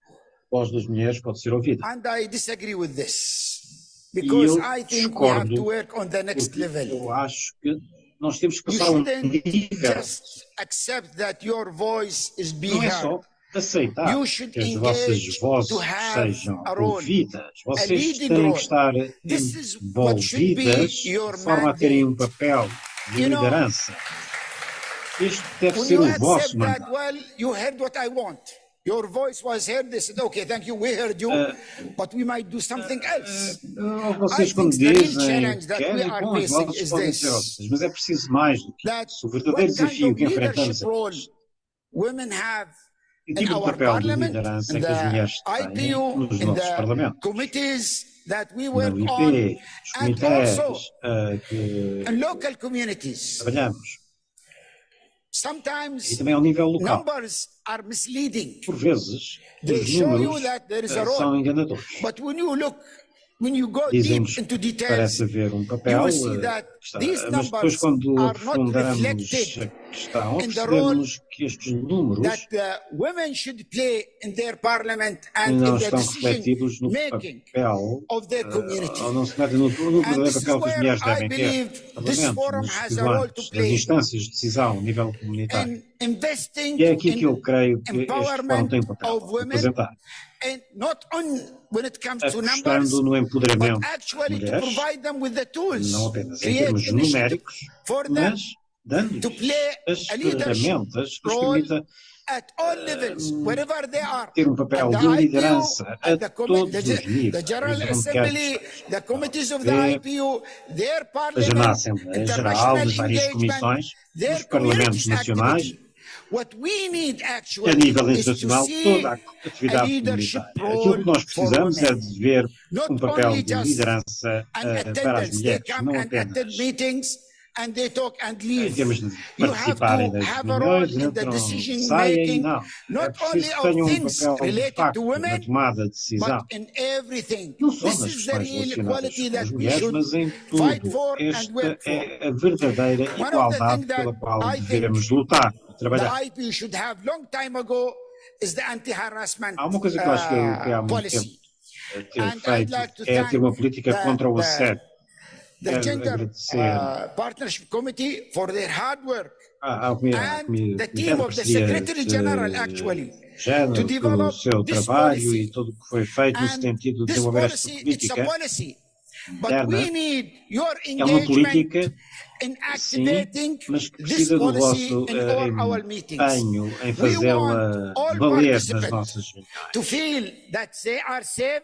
A voz das mulheres pode ser ouvida. And I disagree with this because I think we have to work on the next level. Eu acho que nós temos que You passar shouldn't nível. just accept that your voice is being Não é heard. só aceitar You should que as engage vossas vozes to have sejam a role, ouvidas. a Vocês leading têm role. que estar This is what should be envolvidas your de forma a terem um mandate. papel de You know, liderança. Isto deve when ser you o vosso accept that, mandato. well, you heard what I want. Your voice was heard. They said, okay, thank you, we heard you, but we might do something else. Vocês, I quando think the real dizem challenge that we querem, are bom, as facing vozes is podem ser this, outras, mas é preciso mais do que that isso. O verdadeiro what kind desafio of que enfrentamos leadership é role women have que in tipo de our papel de parliament, liderança in é que as the mulheres têm IPU, nos in nossos the parlamentos. committees that we No work IP, on, os and comitês also que in local communities. trabalhamos. E também ao nível local. numbers are misleading. Por vezes, They os show you números that there is a são role. enganadores. But when you go Dizem-nos deep into que details, parece haver um papel, you will see that these mas depois numbers quando are not aprofundamos reflected a questão, in the role percebemos que estes números that the women should play in their parliament and não in the estão decision refletidos no making papel, of their community. ou não se metem no And verdadeiro this is papel que as where mulheres I devem ter, believe this parlamentos, forum nos has a role to tribunais, nas play instâncias de decisão a nível comunitário. in investing E é aqui que eu in creio que este fórum empowerment tem um papel of a women, representar, and not only when it comes to numbers, apostando no empoderamento but de actually to mulheres, provide them with the tools, não apenas em create termos initiative numéricos, for them mas to dando-lhes play as a leadership ferramentas que lhes role permita at all levels, wherever they are. ter um papel At de the liderança IPU, a at the todos os níveis, the General onde quer que Assembly, esteja, the committees of the seja IPU, their na parliament, Assembleia Geral, international nas várias engagement, comissões, their nos parlamentos communities nacionais, activity. What we need a actually nível is to internacional, see toda a a atividade leadership comunitária. Aquilo que nós role for precisamos é women. de ver Not um papel only de just liderança an para as attendance. They mulheres, come não and attend apenas meetings and they talk and em leave. termos de You have participarem to das have a role reuniões, in the entram, decision saem, making, não. É not only preciso que of tenham um things papel de related to facto na women, tomada de decisão. but in everything. Não só This nas is the questões real relacionadas equality com as that we mulheres, should mas em fight tudo. for and Esta work for. é a verdadeira One of the igualdade things that pela qual I think devemos lutar, trabalhar. the IPU should have long time ago is the anti-harassment Há uma coisa que eu acho que há muito tempo policy. ter And I'd feito like to é ter uma thank política contra o assédio. the Quero Gender agradecer Partnership Committee for their hard work ao and the team of the Secretary General actually to género, pelo develop seu this trabalho e policy. tudo o que foi feito no And sentido de this desenvolver esta policy, it's a política policy, but interna. we need your É uma engagement política, in sim, activating mas que this precisa do policy vosso in all our meetings. empenho em We fazê-la want all valer nas participants nossas reuniões. to feel that they are safe,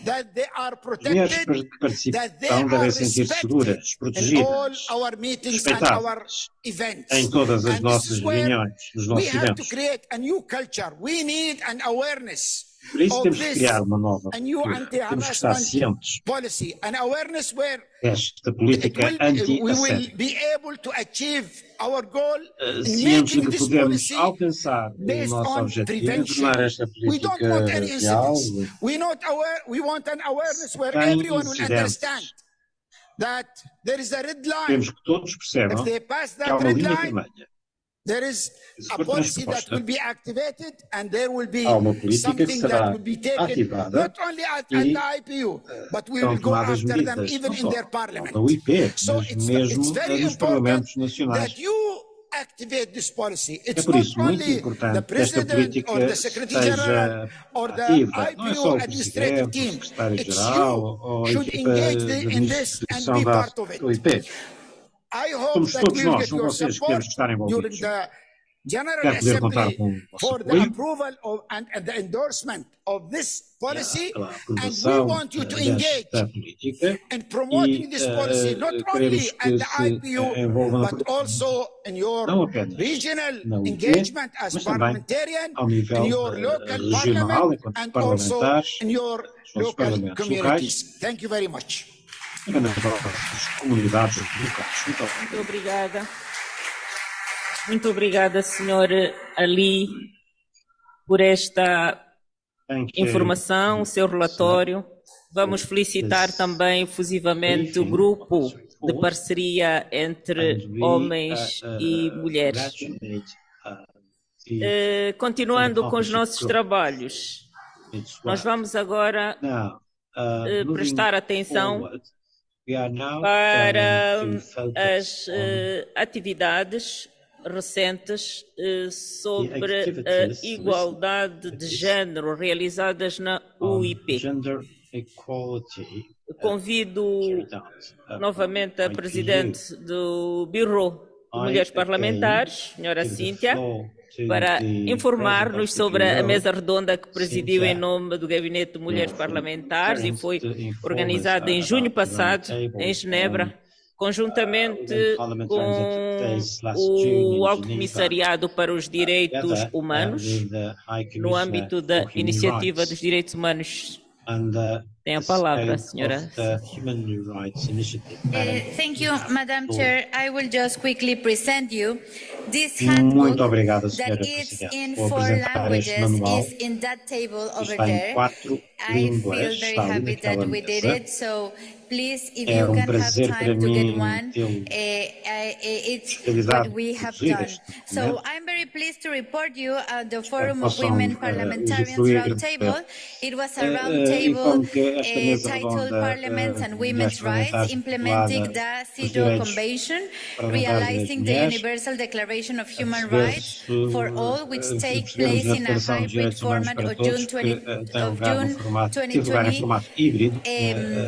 that they are As mulheres protected, que that they participam devem are sentir-se respected seguras, in all protegidas, our meetings and our respeitadas events. em todas as And this nossas is where reuniões, nos we nossos have to eventos. create a new culture. We need an awareness Por isso of temos que this, criar uma nova a new cultura. Temos que estar anti-harassment cientes policy, an awareness where desta política we anti-assédio. will be able to achieve our goal in Cientes de making que this podemos policy alcançar o based nosso on objetivo de prevention. tornar esta We don't política want any real, incidents. We want an awareness where sem everyone will incidentes. understand that there is a red line. Temos que todos percebam If they pass que há that uma red linha line, vermelha. there is Se a for policy that transposta, will be activated and there will be há uma política que something será that will be taken ativada not only at e the IPU, but we serão will go tomadas after them medidas, even não in só their parliament. da UIP, So mas it's mesmo very nos important parlamentos nacionais. that you activate this policy. É It's por not isso muito only the importante que esta President política or the Secretary General esteja or the ativa. Não é só IPU o administrative Presidente, o team. It's Secretário-Geral you ou a should equipa engage de in this and administração be da part of it. UIP. I hope Somos that todos we will nós, get são your vocês que support temos que estar during envolvidos. the General Quero poder contar Assembly com o vosso for the apoio approval of and the endorsement of this policy, pela and we aprovação want you to engage desta política in e promoting this policy not only queremos at que the se IPU envolvam na but also in não your apenas regional na UIP, engagement as mas também parliamentarian, ao nível in your local regional, parliament, enquanto and also parlamentares, in your nos nossos local parlamentos communities. Thank you very much. e nas nossas comunidades locais. Muito obrigado. Muito obrigada. Muito obrigada, Sr. Ali, por esta informação, o seu relatório. Vamos felicitar também efusivamente o grupo de parceria entre homens e mulheres. Continuando com os nossos trabalhos, nós vamos agora prestar atenção para as atividades recentes sobre a igualdade de género realizadas na UIP. Convido novamente a Presidente do Bureau de Mulheres Parlamentares, Sra. Cíntia, para informar-nos sobre a mesa redonda que presidiu em nome do Gabinete de Mulheres Parlamentares e foi organizada em junho passado, em Genebra, conjuntamente com o Alto Comissariado para os Direitos Humanos, no âmbito da Iniciativa dos Direitos Humanos Tem a palavra, senhora. Human Rights Initiative. Thank you, Madam Chair. I will just quickly present you this Muito handbook obrigada, that senhora is Presidente. in Vou 4 apresentar este languages, manual is in that table que over está em there. 4 I línguas, feel very está ali happy that naquela we did mesa. it. So please, if É you can have prazer para time to get mim one, tê-lo it's disponibilizado what we de have produzir done. este So documento. I'm very pleased to report you the Espero que Forum of possam Women Parliamentarians usufruir Roundtable. It was a roundtable informo que esta mesa titled redonda Parliaments and de Women's mulheres Rights, parlamentares implementing intitulada the Os CEDAW Direitos Convention, Parlamentares e das realizing the Mulheres, Universal Declaration of Human perceber Rights for all, which take percebemos place a in a Declaração dos hybrid Direitos Humanos format para of todos June que 20, tem of lugar no June formato, teve lugar em 2020. formato híbrido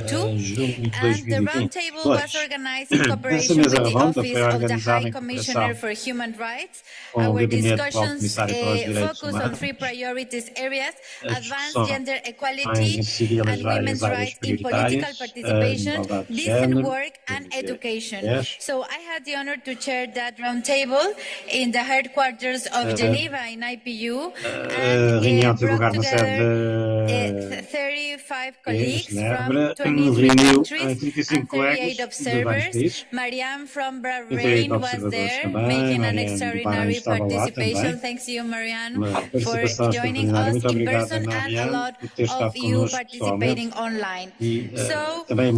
Two, em junho de and the roundtable was 2022. organized in Essa cooperation mesa with the redonda Office foi of the organizada High em Commissioner cooperação for Human Rights. com o Our Gabinete do Alto discussions Comissário para os Direitos focus on Humanos. 3 priorities areas: As advanced discussões gender equality decidiram and women's as áreas rights in political prioritárias, participation, igualdade de decent género, work, and education. mulheres. So I had the honor to chair that roundtable in the headquarters of Geneva in IPU, A reunião and teve lugar brought na sede together 35 colleagues from 23 reuniu countries 35 and 38 colegas de vários observers. países. Marianne from 38 Bahrain was observadores there, também. making an Marianne do Bahrein extraordinary estava lá participation. também. Thanks you, Marianne, Uma for participação joining extraordinária. us Muito in obrigado, person and a Marianne, lot por ter estado of you connosco participating pessoalmente. online. E So, também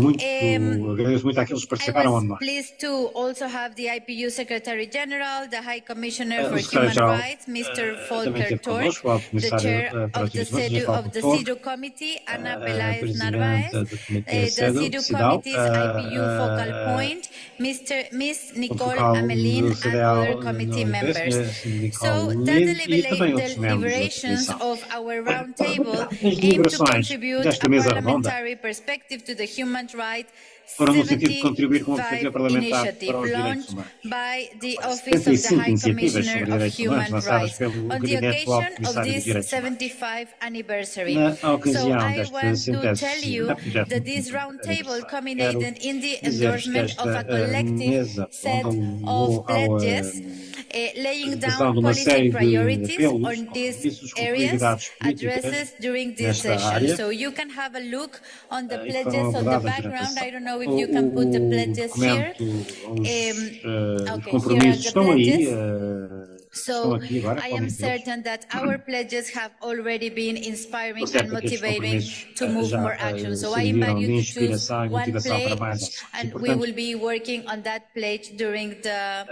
agradeço muito àqueles que I participaram was online. pleased to also have the IPU Secretary General, the High Commissioner for O Secretário Human Geral Rights, Mr. também Volker esteve Turk, connosco, o Alto the Comissário Chair para of os the Direitos Humanos, CEDAW Volker Committee, Ana Peláez Presidente Narváez, do Comitê the CEDAW CIDAW, Committee's IPU Focal Point, Miss Nicole focal Amelin, do and CIDAW other committee no members. sindical So the e também outros membros da deliberations Comissão. of our roundtable As aim to deliberações contribute desta a mesa redonda parliamentary perspective to the human rights foram no sentido de contribuir com a perspectiva 75 parlamentar initiative para os direitos launched humanos. by the Office of the 75 High iniciativas Commissioner sobre of direitos humanos Human lançadas Rights pelo on the Gabinete do Alto occasion of Comissário dos this Direitos Humanos. 75th anniversary. Na So ocasião I desta want to centésima tell you that this roundtable culminated in the endorsement of a collective set of pledges laying down policy priorities on these areas addresses during this session. So you can have a look on the pledges on the background. I don't know if you can put the pledges here. Os compromissos estão aí. So I am certain that our pledges have already been inspiring and motivating to move more action. So I invite you to choose one pledge, and we will be working on that pledge during the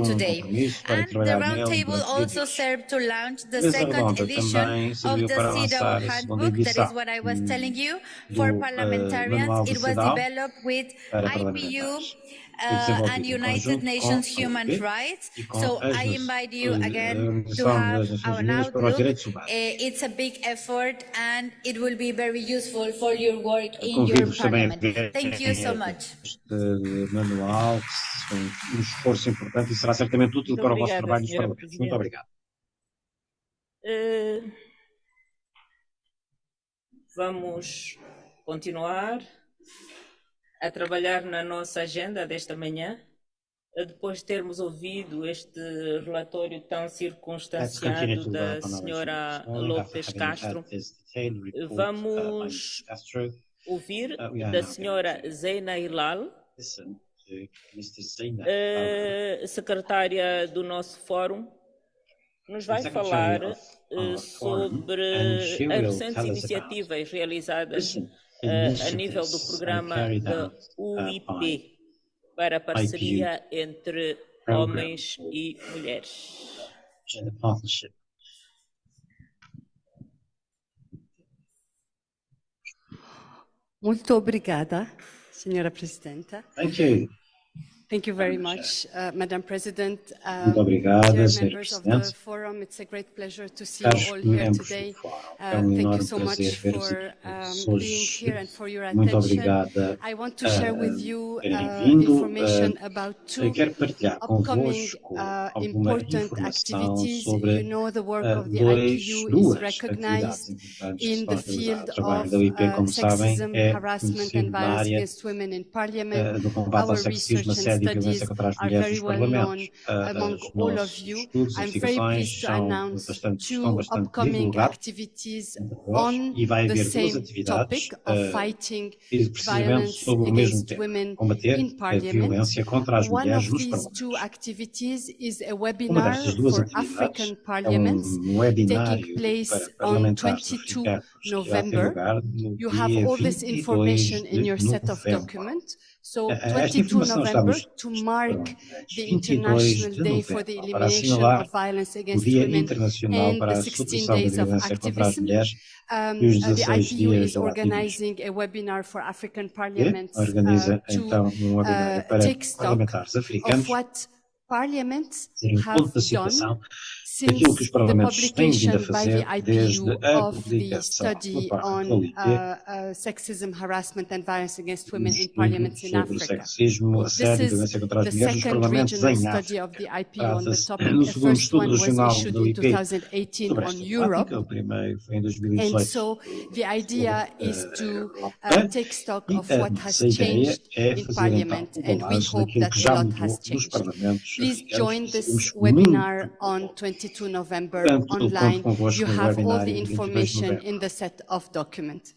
today. And the roundtable also served to launch the second edition of the CEDAW handbook. That is what I was telling you for parliamentarians. It was developed with IPU and United Nations Human Rights. So I invite you again to have an outlook. It's a big effort and it will be very useful for your work in your parliament. Thank you so much. Manual, esforço importante e será certamente útil para o vosso trabalho nos parlamentos. Muito obrigado. Vamos continuar a trabalhar na nossa agenda desta manhã, depois de termos ouvido este relatório tão circunstanciado da senhora Lopes Castro. Vamos ouvir da senhora Zeina Hilal, secretária do nosso fórum, nos vai falar sobre as recentes iniciativas realizadas a nível do programa da UIP para a parceria entre homens e mulheres. Muito obrigada, senhora Presidenta. Thank you very much, Madam President. Muito obrigada, dear members of the Forum, it's a great pleasure to see you all here today. Thank you so much for being here and for your attention. I want to share with you information about two upcoming important activities. You know, the work of the IPU is recognized in the field of sexism, harassment and violence against women in Parliament. Our research and assédio e violência studies contra as are mulheres very nos well known parlamentos. among Os all of nossos you. estudos e I'm very investigações pleased to estão announce bastante upcoming divulgados activities e on vai the haver duas same atividades topic of fighting precisamente violence sobre o mesmo against tema, women combater in a Parliament. violência contra as One mulheres of nos these two parlamentos. activities is a Uma webinar destas duas for atividades African é parliaments webinário taking place para on parlamentares 22 africanos que irá ter November. lugar no You have dia all this 22 information in your de set of novembro. documents. So Esta 22 informação está November nos to mark the 22 International de Day for the novembro para Elimination assinalar of Violence o Against Dia Women Internacional and para the a 16 supressão da Days of violência contra as Activism. mulheres e os The 16 IPU dias is do ativismo. organizing a webinar for African Que parliaments organiza to então webinário para take stock parlamentares of africanos what parliaments terem have conta da done situação daquilo que os since the parlamentos têm vindo a publication by fazer the desde IPU a of the publicação study por parte do on IPU sexism, harassment and violence against women um in estudo parliaments in sobre o Africa. sexismo, This assédio e is violência contra as the mulheres nos second parlamentos regional em study África. of the IPU on the Trata-se topic. do A segundo first estudo one was regional issued do in IP 2018 sobre on esta Europe. temática. O primeiro foi em And 2018 so the idea is to Europa. take stock E of a what has nossa ideia changed é in fazer Parliament, então and o we balanço hope daquilo that que a já lot mudou has nos changed. parlamentos Please africanos. join this Sabemos webinar muito on 22 November Portanto, conto online. convosco You no have all webinário the 22 de information novembro. in the set of documents.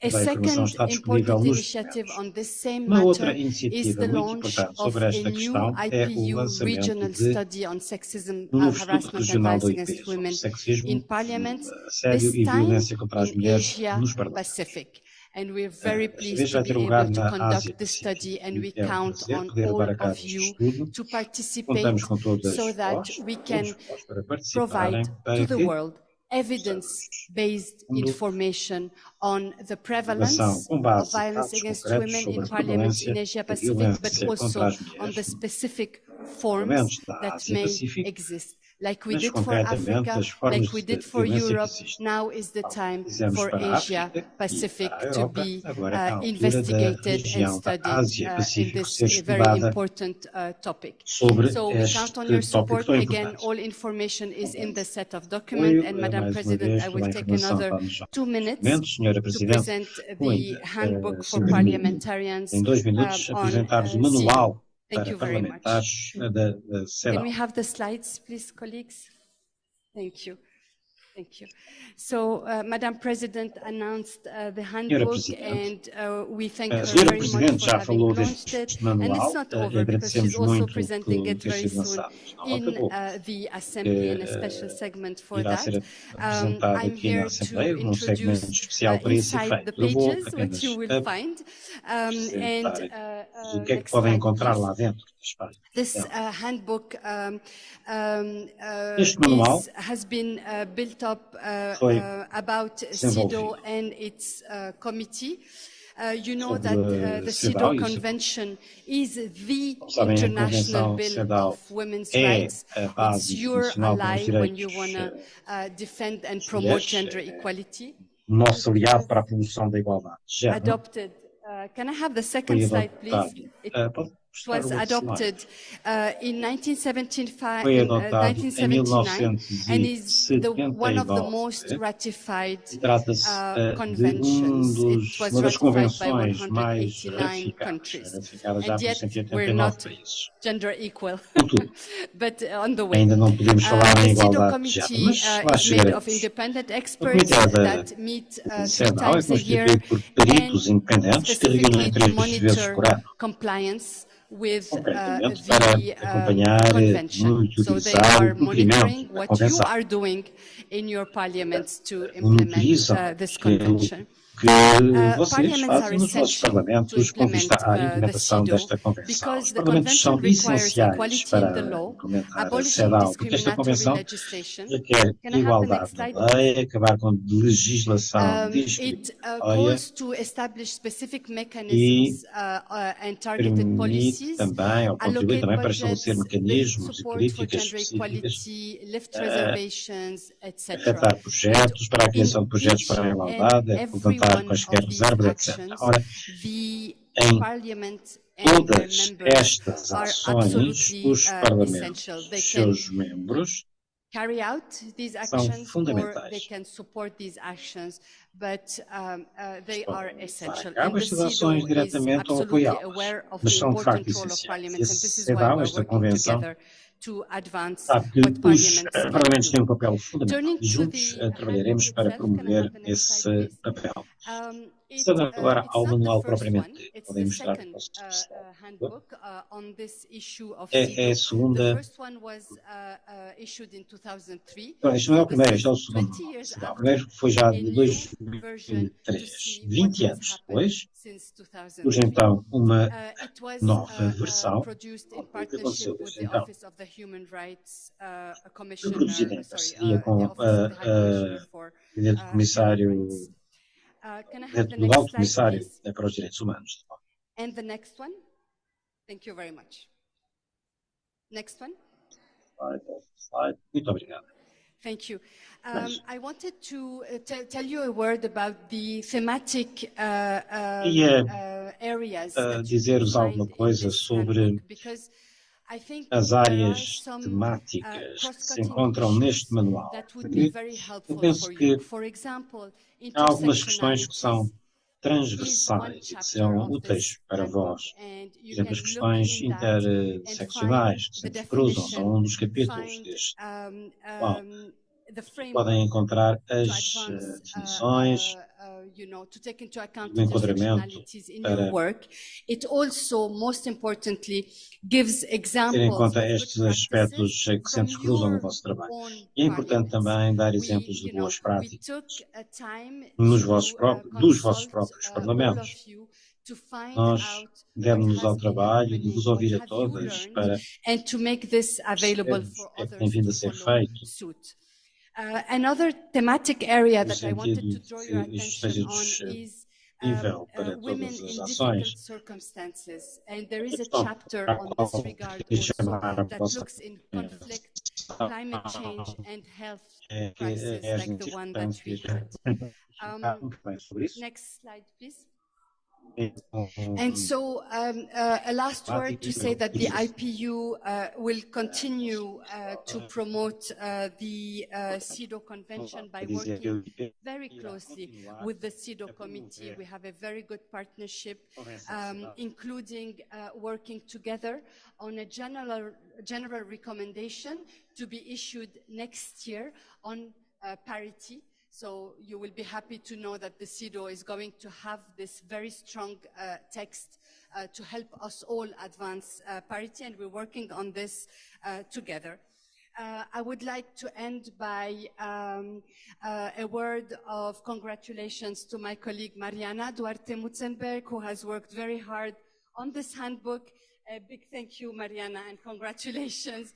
A A informação second está disponível important nos initiative documentos. on this same Uma outra matter is iniciativa the muito launch importante of sobre a esta new questão é o IPU lançamento regional de study on sexism, um novo estudo harassment and regional do violence IP against sobre women sexismo, in parliaments, assédio this e time violência contra as in mulheres Asia nos parlamentos. Pacific. And we're very Desta pleased vez to vai be ter lugar able to na conduct Ásia this Pacífica study, and we e é count prazer on poder all levar a cabo of este you estudo. to participate Contamos com todas so that vós, we todos can vós para participarem, provide para to the que world evidence-based information on the prevalence informação com of base em violence fatos against concretos women sobre in a parliaments in prevalência Asia da Pacific, but violência also contra as on mulheres the specific nos forms parlamentos da that Ásia may Pacífica, exist. Like we mas did for concretamente Africa, as formas like we de did for violência que Europe, existem. now is the time Fizemos for para a Asia África e Pacific para a to Europa, be agora é a altura da investigated and região da studied Ásia in Pacífico this ser very estudada important topic. sobre So we count on este your tópico support. tão Again, importante. all information is in the set of documents. And Madam Mais uma President, vez, I toda will a take informação another está nos 2 minutes documentos. Senhora to Presidente, present vou the ainda handbook for simplesmente parliamentarians em 2 minutos on apresentar-vos o CEDAW. manual Thank para you very much. parlamentares da Can CEDAW. we have the slides, please, colleagues? Thank you. Thank you. So, Madam President announced the handbook, and we thank her Senhora very much Presidente for já having falou launched it. deste And it's manual not e over because she's agradecemos also muito presenting por it ter very sido soon lançado. Não in acabou. the Assembly, in a special segment for Irá that. ser apresentado I'm aqui na here to Assembleia num segmento introduce especial para esse inside the efeito. Eu vou pages, which apenas you will find. apresentar o que é que Next podem slide, encontrar please. lá dentro das páginas. This handbook Este manual has been built up foi about desenvolvido CEDAW and its committee. You know sobre that the CEDAW CEDAW e Convention is the sabem, a international Convenção bill CEDAW of women's é rights. a It's base your internacional dos ally when you direitos want to defend and das promote mulheres, gender equality. nosso aliado para a promoção da igualdade de género. Adopted. Can I have the second Foi slide, please? adotado. Pode It was adopted in 1975, foi adotado em 1979, and is one of the 1979. most ratified Trata-se de conventions. It was uma das ratified by convenções mais 189 ratificadas, countries, ratificada já and por yet we're 189 not países. gender equal. Contudo, But on the way. ainda não podemos falar em The CEDAW igualdade de género, committee mas lá is made of chegaremos. independent O experts comitê that meet 3 CEDAW é times a year constituído por peritos and independentes que reúnem specifically 3 to vezes por monitor ano, compliance with concretamente the para acompanhar, convention. So they monitorizar are o cumprimento monitoring da what you convenção. are doing in your parliaments to implement Monitorizam this aquilo convention. que vocês Parliaments are fazem nos vossos essential to parlamentos com vista à implement the implementação CEDAW desta convenção. because Os the parlamentos são convention requires essenciais equality in para the law, implementar a abolishing CEDAW, porque esta discriminatory convenção legislation. requer Can I have the igualdade next slide, na lei, acabar com legislação It discriminatória calls to establish specific mechanisms and targeted permite policies, também, ou contribui allocate também para budgets, estabelecer build mecanismos e support for políticas gender específicas, equality, lift reservations, etc. afetar projetos para a criação de projetos para a igualdade, levantar quaisquer reservas, etc. Ora, em todas estas ações, os parlamentos, seus membros, carry out these são actions or fundamentais. they can support these actions but they are essential. And the CEDAW is absolutely aware of the important role of parliaments, and this is why we're working together to advance what parliaments can do. Turning to the trabalharemos para promover esse papel. Passando agora ao manual propriamente dito, podem mostrar o nosso handbook on this issue of é a segunda. The first one was issued in 2003. Isto não é o primeiro, este é o segundo. O primeiro foi já de 2003. 20 anos depois, surge então uma nova versão. O que aconteceu desde então? Reproduzida em parceria com o presidente do comissário, do alto comissário para os direitos humanos. And the next one? Thank you very much. Next one. Slide. Muito obrigado. Thank you. I wanted to tell you a word about the thematic areas. Dizer-vos alguma coisa sobre as áreas temáticas que se encontram neste manual. Eu penso que há algumas questões que são transversais e que são úteis para vós. Por exemplo, as questões interseccionais que se cruzam são um dos capítulos deste qual podem encontrar as definições do enquadramento para ter em conta estes aspectos que se entrecruzam no vosso trabalho. E é importante também dar exemplos de boas práticas dos vossos próprios parlamentos. Nós demos-nos ao trabalho de vos ouvir a todas para percebermos o que tem vindo a ser feito. Another thematic area that I wanted to draw your attention on is women in difficult circumstances. And there is a chapter on this regard also that looks in conflict, climate change and health crisis like the one that we had. Next slide, please. And so a last word to say that the IPU will continue to promote the CEDAW Convention by working very closely with the CEDAW Committee. We have a very good partnership, including working together on a general recommendation to be issued next year on parity. So you will be happy to know that the CEDAW is going to have this very strong text to help us all advance parity, and we're working on this together. I would like to end by a word of congratulations to my colleague Mariana Duarte Mutzenberg, who has worked very hard on this handbook. A big thank you, Mariana, and congratulations.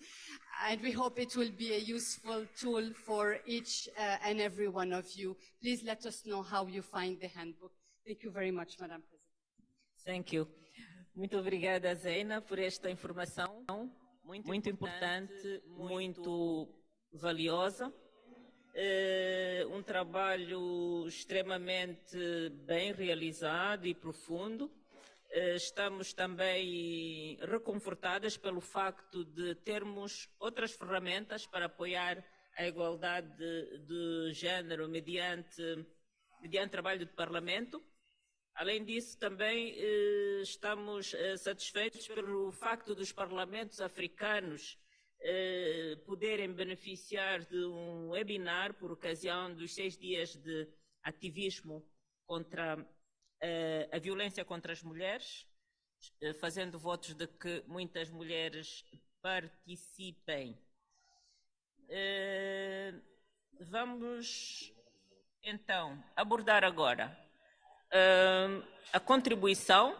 And we hope it will be a useful tool for each and every one of you. Please let us know how you find the handbook. Thank you very much, Madam President. Thank you. Muito obrigada, Zeina, por esta informação muito importante, muito valiosa. Trabalho extremamente bem realizado e profundo. Estamos também reconfortadas pelo facto de termos outras ferramentas para apoiar a igualdade de género mediante trabalho do Parlamento. Além disso, também estamos satisfeitos pelo facto dos parlamentos africanos poderem beneficiar de um webinar por ocasião dos 6 dias de ativismo contra a violência contra as mulheres, fazendo votos de que muitas mulheres participem. Vamos, então, abordar agora a contribuição.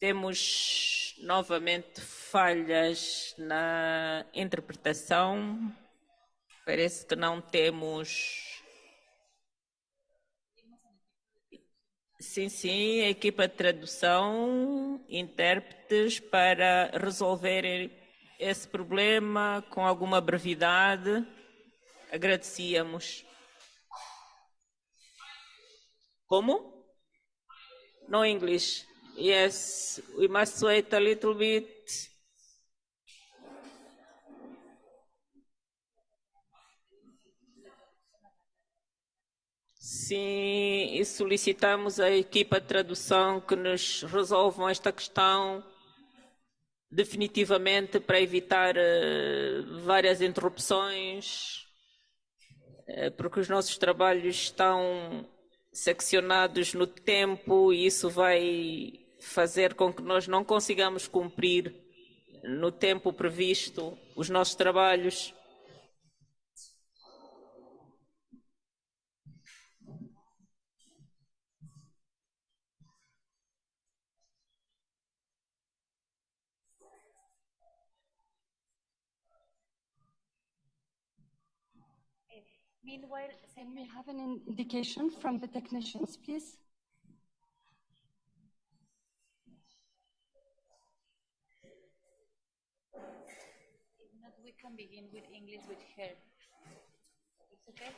Temos novamente falhas na interpretação. Parece que não temos. Sim, a equipa de tradução, intérpretes, para resolverem esse problema com alguma brevidade. Agradecíamos. Como? No English. Yes, we must wait a little bit. Sim, e solicitamos à equipa de tradução que nos resolvam esta questão definitivamente para evitar várias interrupções, porque os nossos trabalhos estão seccionados no tempo e isso vai fazer com que nós não consigamos cumprir no tempo previsto os nossos trabalhos. Meanwhile, can we have an indication from the technicians, please? If not, we can begin with English with her. It's okay?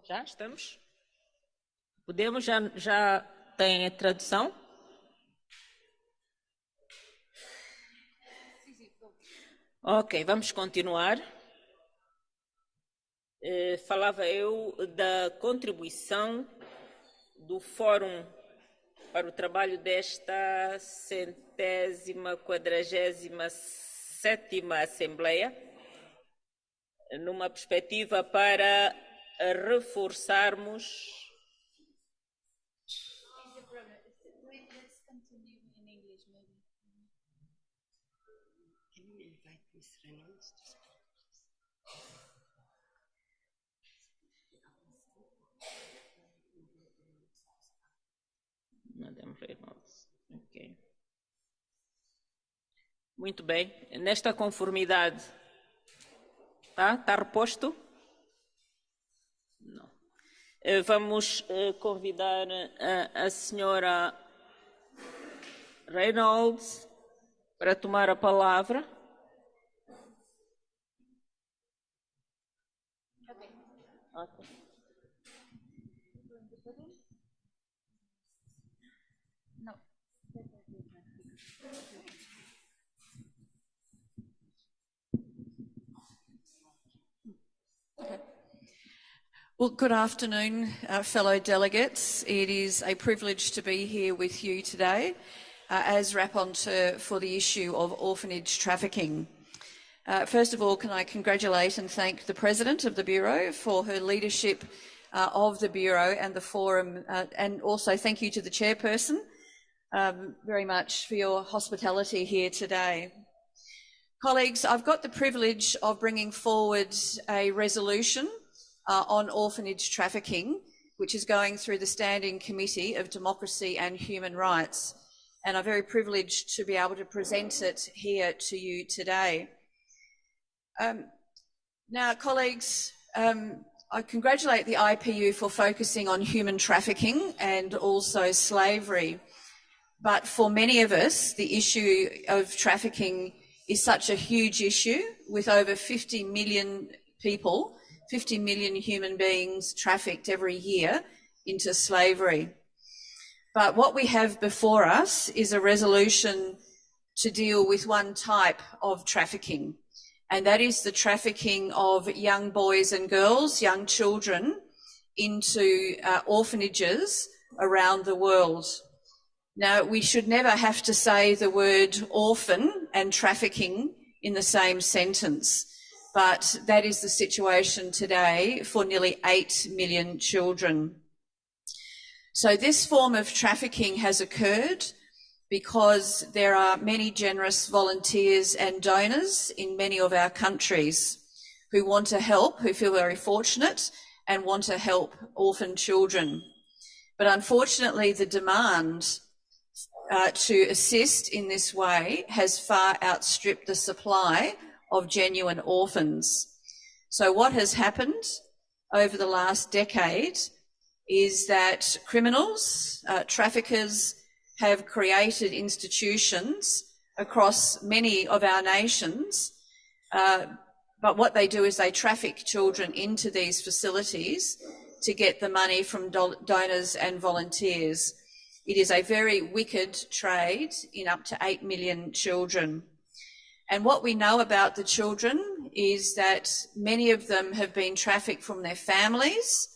Já estamos? Podemos? Já tem a tradução? Ok, vamos continuar. Falava eu da contribuição do Fórum para o trabalho desta 147ª Assembleia, numa perspectiva para reforçarmos Okay. Muito bem. Nesta conformidade, está reposto? Não. Vamos convidar a senhora Reynolds para tomar a palavra. Okay. Well, good afternoon, fellow delegates. It is a privilege to be here with you today as rapporteur for the issue of orphanage trafficking. First of all, can I congratulate and thank the President of the Bureau for her leadership of the Bureau and the Forum, and also thank you to the Chairperson very much for your hospitality here today. Colleagues, I've got the privilege of bringing forward a resolution on orphanage trafficking, which is going through the Standing Committee of Democracy and Human Rights, and I'm very privileged to be able to present it here to you today. Now, colleagues, I congratulate the IPU for focusing on human trafficking and also slavery, but for many of us, the issue of trafficking is such a huge issue, with over 50 million people, 50 million human beings trafficked every year into slavery. But what we have before us is a resolution to deal with one type of trafficking, and that is the trafficking of young boys and girls, young children, into orphanages around the world. Now, we should never have to say the word orphan and trafficking in the same sentence, but that is the situation today for nearly 8 million children. So this form of trafficking has occurred because there are many generous volunteers and donors in many of our countries who want to help, who feel very fortunate and want to help orphan children. But unfortunately, the demand to assist in this way has far outstripped the supply of genuine orphans. So what has happened over the last decade is that criminals, traffickers, have created institutions across many of our nations, but what they do is they traffic children into these facilities to get the money from donors and volunteers. It is a very wicked trade in up to 8 million children. And what we know about the children is that many of them have been trafficked from their families.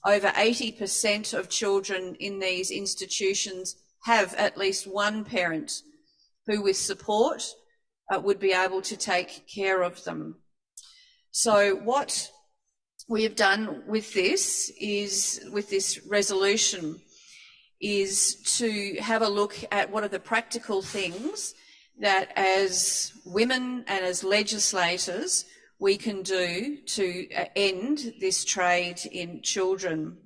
Over 80% of children in these institutions have at least one parent who, with support, would be able to take care of them. So what we have done with this resolution is to have a look at what are the practical things that as women and as legislators we can do to end this trade in children.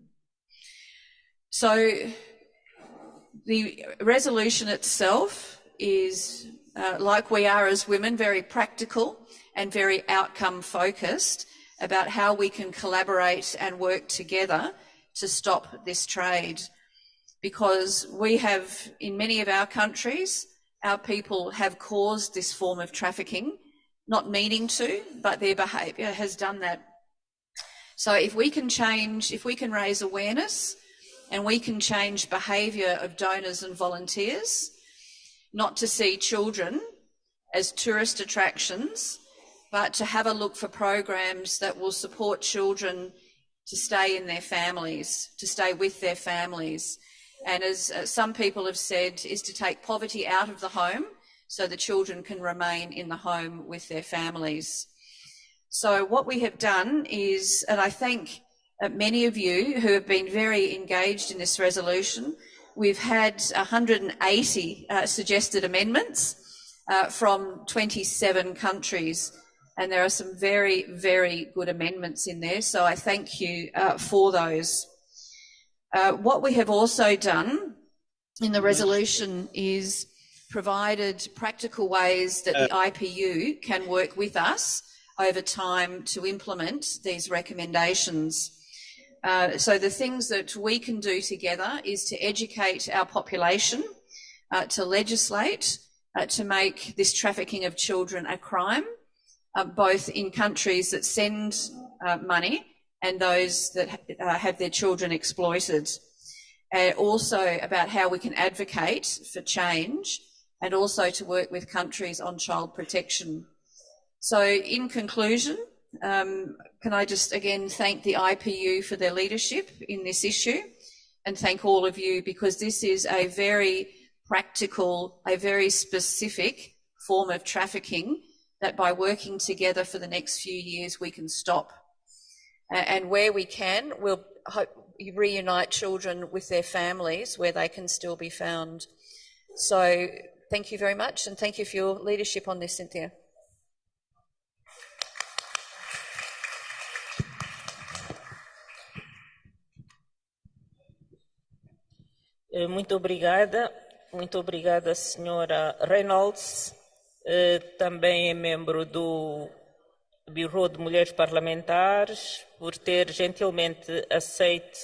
So the resolution itself is, like we are as women, very practical and very outcome focused about how we can collaborate and work together to stop this trade. Because we have, in many of our countries, our people have caused this form of trafficking, not meaning to, but their behaviour has done that. So if we can raise awareness and we can change behaviour of donors and volunteers, not to see children as tourist attractions, but to have a look for programs that will support children to stay in their families, to stay with their families. And as some people have said, is to take poverty out of the home so the children can remain in the home with their families. So what we have done is, and I thank many of you who have been very engaged in this resolution, we've had 180 suggested amendments from 27 countries. And there are some very, very good amendments in there. So I thank you for those. What we have also done in the resolution is provided practical ways that the IPU can work with us over time to implement these recommendations. So the things that we can do together is to educate our population, to legislate, to make this trafficking of children a crime, both in countries that send money and those that have their children exploited. Also about how we can advocate for change and also to work with countries on child protection. So in conclusion, can I just again thank the IPU for their leadership in this issue and thank all of you, because this is a very practical, a very specific form of trafficking that by working together for the next few years we can stop. And where we can, we'll reunite children with their families where they can still be found. So thank you very much, and thank you for your leadership on this, Cynthia. Muito obrigada, senhora Reynolds. Também é membro do Bureau de Mulheres Parlamentares, por ter gentilmente aceito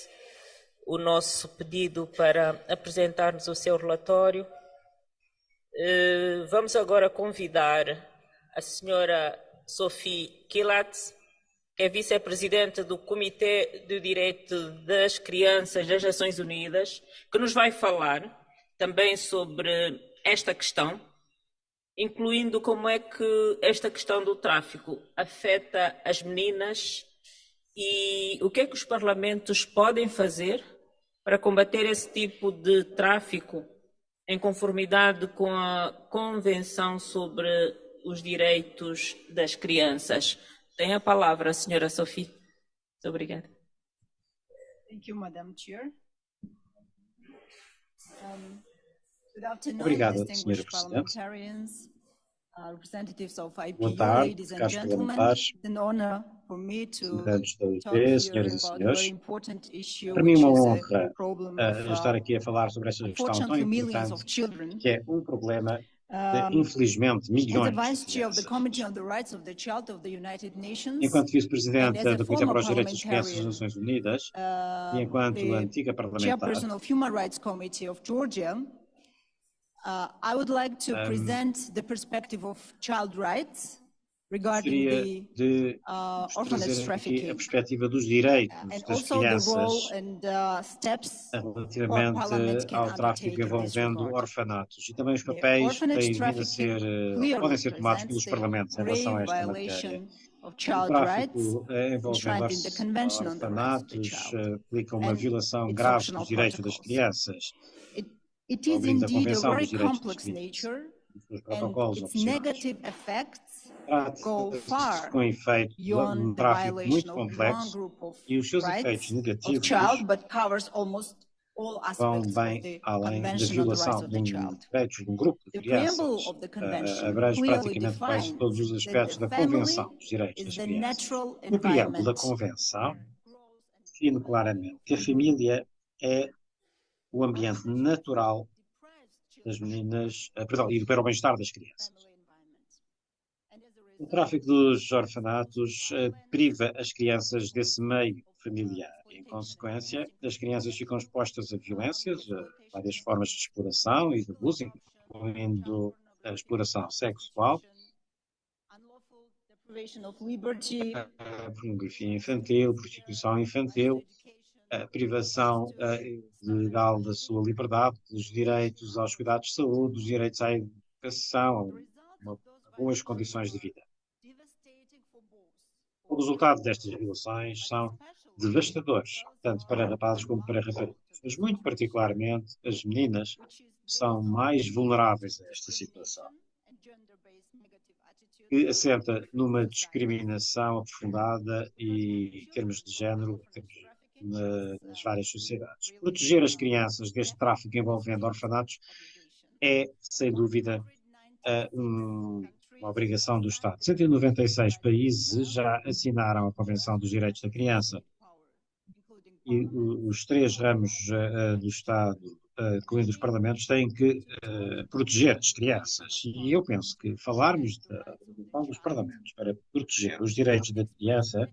o nosso pedido para apresentarmos o seu relatório. Vamos agora convidar a senhora Sophie Killat, que é vice-presidente do Comitê do Direito das Crianças das Nações Unidas, que nos vai falar também sobre esta questão, incluindo como é que esta questão do tráfico afeta as meninas e o que é que os parlamentos podem fazer para combater esse tipo de tráfico em conformidade com a Convenção sobre os Direitos das Crianças. Tem a palavra a senhora Sophie. Muito obrigada. Thank you, Madam Chair. Good afternoon, Obrigado, distinguished Sra. parliamentarians, representatives of IPU, Boa tarde, ladies and caros gentlemen. parlamentares, It's an honor for me to integrantes da talk OIP, here senhoras e about a senhores. very important issue, Para mim é which uma is honra a problem estar aqui a falar sobre esta questão tão unfortunately millions importante, of children. que é problema de, infelizmente, milhões As the Vice de Chair of the crianças. Committee on the Rights of the Child of the United Nations, Enquanto vice-presidente and as a do Comitê former para os Direitos das Crianças das parliamentarian, Nações Unidas e enquanto the antiga parlamentar, Chairperson of Human Rights Committee of Georgia, I would like to present the perspective of child rights regarding the orphanage trafficking, a perspectiva dos direitos and das also the role crianças and steps relativamente Parliament can ao tráfico undertake in this envolvendo regard. orfanatos e também os The papéis que orphanage têm vindo a ser, clearly podem ser tomados pelos represents the parlamentos em relação a grave esta matéria. violation of O child rights tráfico envolvendo enshrined in the Convention on the Rights of the orfanatos Child. implica uma And violação its grave optional dos direitos das protocols. crianças. It is Obriga a indeed a Convenção very dos Direitos das complex Crianças, nature, os and protocolos its opcionais. negative effects go Trata-se far com efeito de beyond the tráfico muito violation of one complexo group of e os seus efeitos rights of negativos child, but covers almost all vão aspects of bem the além da Convention on the Rights violação of de the Child. direitos de um grupo de The crianças. preamble of the Convention Abrange clearly praticamente quase defines todos os that aspectos the da family Convenção dos Direitos is das the Crianças. natural No preâmbulo da environment Convenção, define claramente que a família é o ambiente natural das meninas, perdão, e para o bem-estar das crianças. O tráfico dos orfanatos priva as crianças desse meio familiar. Em consequência, as crianças ficam expostas a violências, a várias formas de exploração e de abuso, incluindo a exploração sexual, a pornografia infantil, prostituição infantil, a privação ilegal da sua liberdade, dos direitos aos cuidados de saúde, dos direitos à educação, a boas condições de vida. O resultado destas violações são devastadores, tanto para rapazes como para raparigas, mas muito particularmente as meninas são mais vulneráveis a esta situação, que assenta numa discriminação aprofundada e em termos de género, nas várias sociedades. Proteger as crianças deste tráfico envolvendo orfanatos é, sem dúvida, uma obrigação do Estado. 196 países já assinaram a Convenção dos Direitos da Criança e os três ramos do Estado, incluindo os parlamentos, têm que proteger as crianças. E eu penso que falarmos dos parlamentos para proteger os direitos da criança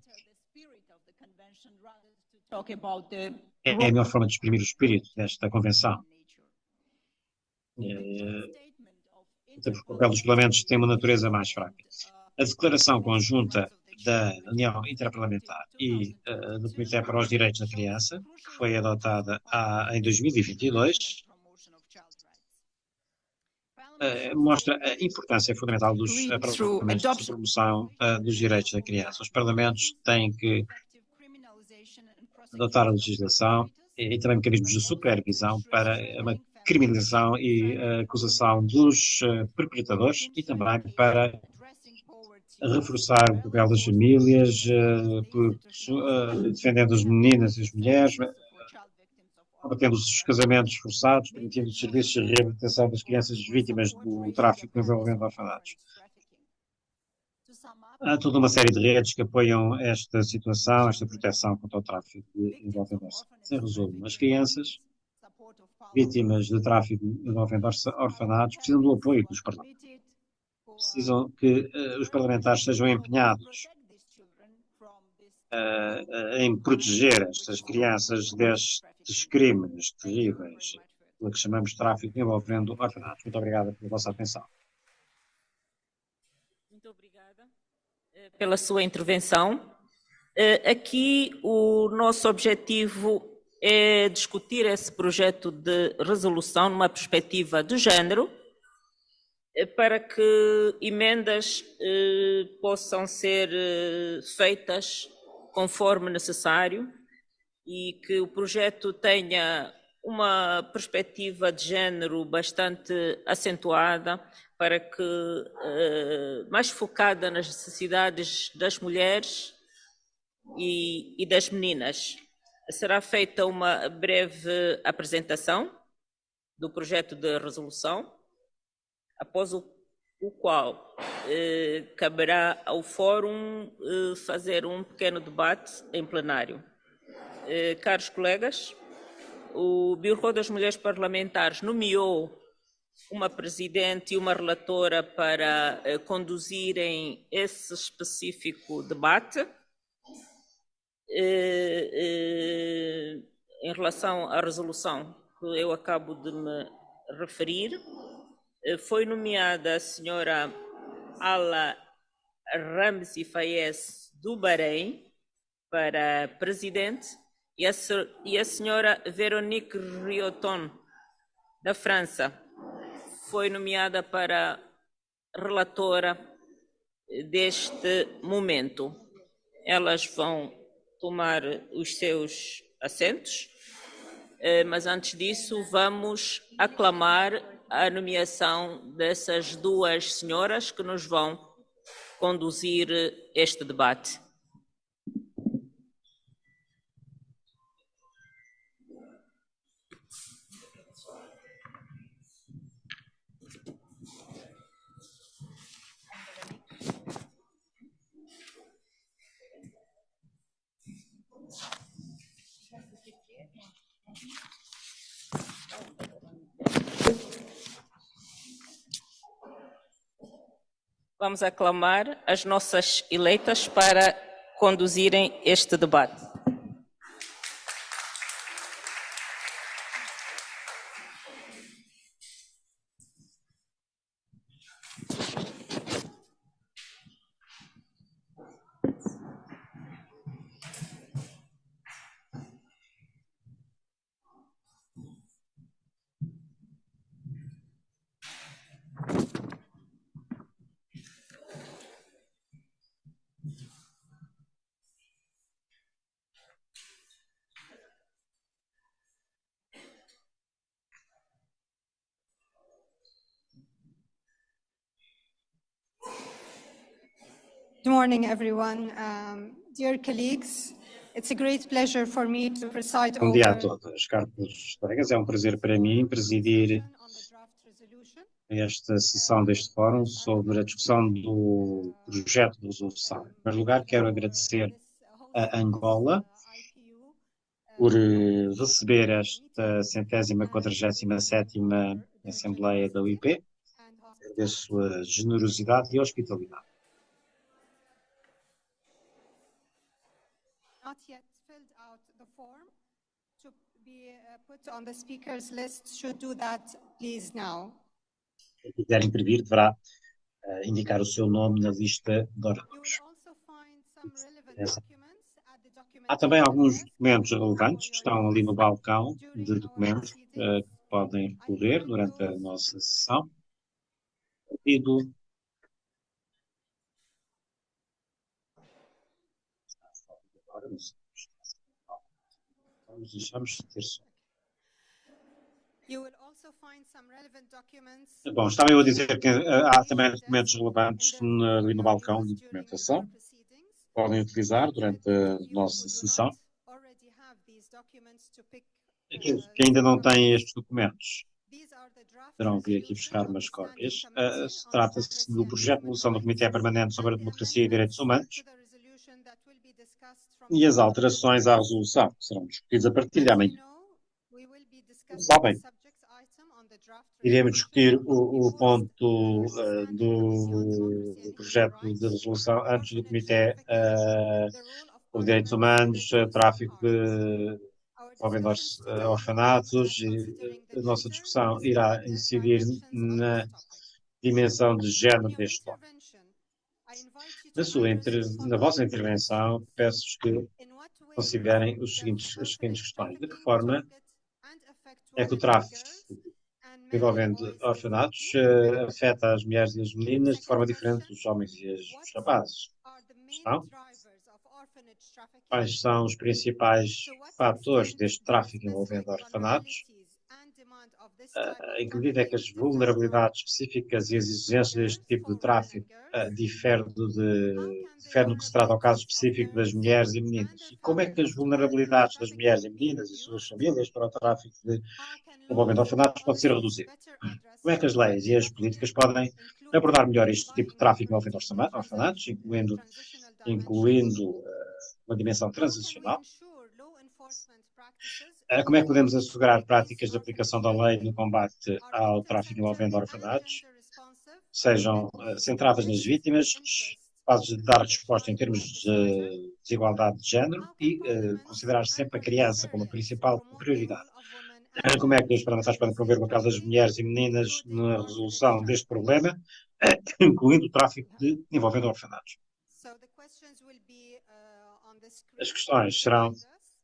é a melhor forma de exprimir o espírito desta Convenção. O papel dos parlamentos tem uma natureza mais fraca. A declaração conjunta da União Inter-Parliamentar e do Comitê para os Direitos da Criança, que foi adotada em 2022, mostra a importância fundamental dos parlamentos de promoção dos direitos da criança. Os parlamentos têm que adotar a legislação e também mecanismos de supervisão para uma criminalização e acusação dos perpetradores e também para reforçar o papel das famílias, defendendo as meninas e as mulheres, combatendo os casamentos forçados, permitindo os serviços de reabilitação das crianças vítimas do tráfico envolvendo orfanatos. Há toda uma série de redes que apoiam esta situação, esta proteção contra o tráfico envolvendo orfanatos. Em resumo, as crianças vítimas de tráfico envolvendo orfanatos precisam do apoio dos parlamentos. Precisam que os parlamentares sejam empenhados em proteger estas crianças destes crimes terríveis, o que chamamos de tráfico envolvendo orfanatos. Muito obrigado pela vossa atenção. Muito obrigada pela sua intervenção. Aqui o nosso objetivo é discutir esse projeto de resolução numa perspectiva de género, para que emendas possam ser feitas conforme necessário e que o projeto tenha uma perspectiva de género bastante acentuada, para que mais focada nas necessidades das mulheres e das meninas. Será feita uma breve apresentação do projeto de resolução, após o qual caberá ao Fórum fazer um pequeno debate em plenário. Caros colegas, o Bureau das Mulheres Parlamentares nomeou uma presidente e uma relatora para conduzirem esse específico debate. Em relação à resolução que eu acabo de me referir, foi nomeada a senhora Ala Ramzi Fayez do Bahrein para presidente e a senhora Véronique Rioton da França foi nomeada para relatora deste momento. Elas vão tomar os seus assentos, mas antes disso vamos aclamar a nomeação dessas duas senhoras que nos vão conduzir este debate. Vamos aclamar as nossas eleitas para conduzirem este debate. Good morning, everyone. Dear colleagues, it's a great pleasure for me to preside Bom dia a over todos, caros colegas. É um prazer para mim presidir esta sessão deste fórum sobre a discussão do projeto de resolução. Em primeiro lugar, quero agradecer a Angola por receber esta 147ª Assembleia da UIP. Agradeço a sua generosidade e hospitalidade. not yet filled out the form to be put on the speakers list should do that, please, now. Quem quiser intervir deverá indicar o seu nome na lista de oradores. Há também alguns documentos relevantes que estão ali no balcão de documentos que podem recorrer durante a nossa sessão. Vamos deixamos de ter som. Bom, estava eu a dizer que há também documentos relevantes ali no balcão de documentação que podem utilizar durante a nossa sessão. Aqueles que ainda não têm estes documentos terão vir aqui buscar umas cópias. Trata-se do projeto de resolução do Comitê Permanente sobre a Democracia e Direitos Humanos e as alterações à resolução serão discutidas a partir de amanhã. Como sabem, iremos discutir o ponto do projeto de resolução antes do Comitê sobre Direitos Humanos, tráfico envolvendo orfanatos, e a nossa discussão irá incidir na dimensão de género deste ponto. Na vossa intervenção, peço-vos que considerem as seguintes questões. De que forma é que o tráfico envolvendo orfanatos afeta as mulheres e as meninas de forma diferente dos homens e os rapazes? Quais são os principais fatores deste tráfico envolvendo orfanatos? Em que medida é que as vulnerabilidades específicas e as exigências deste tipo de tráfico diferem no que se trata ao caso específico das mulheres e meninas? E como é que as vulnerabilidades das mulheres e meninas e suas famílias para o tráfico envolvendo orfanatos pode ser reduzido? Como é que as leis e as políticas podem abordar melhor este tipo de tráfico envolvendo orfanatos, incluindo uma dimensão transicional? Como é que podemos assegurar práticas de aplicação da lei no combate ao tráfico envolvendo orfanatos sejam centradas nas vítimas, capazes de dar resposta em termos de desigualdade de género e considerar sempre a criança como a principal prioridade? Como é que os parlamentares podem promover o papel das mulheres e meninas na resolução deste problema, incluindo o tráfico envolvendo orfanatos? As questões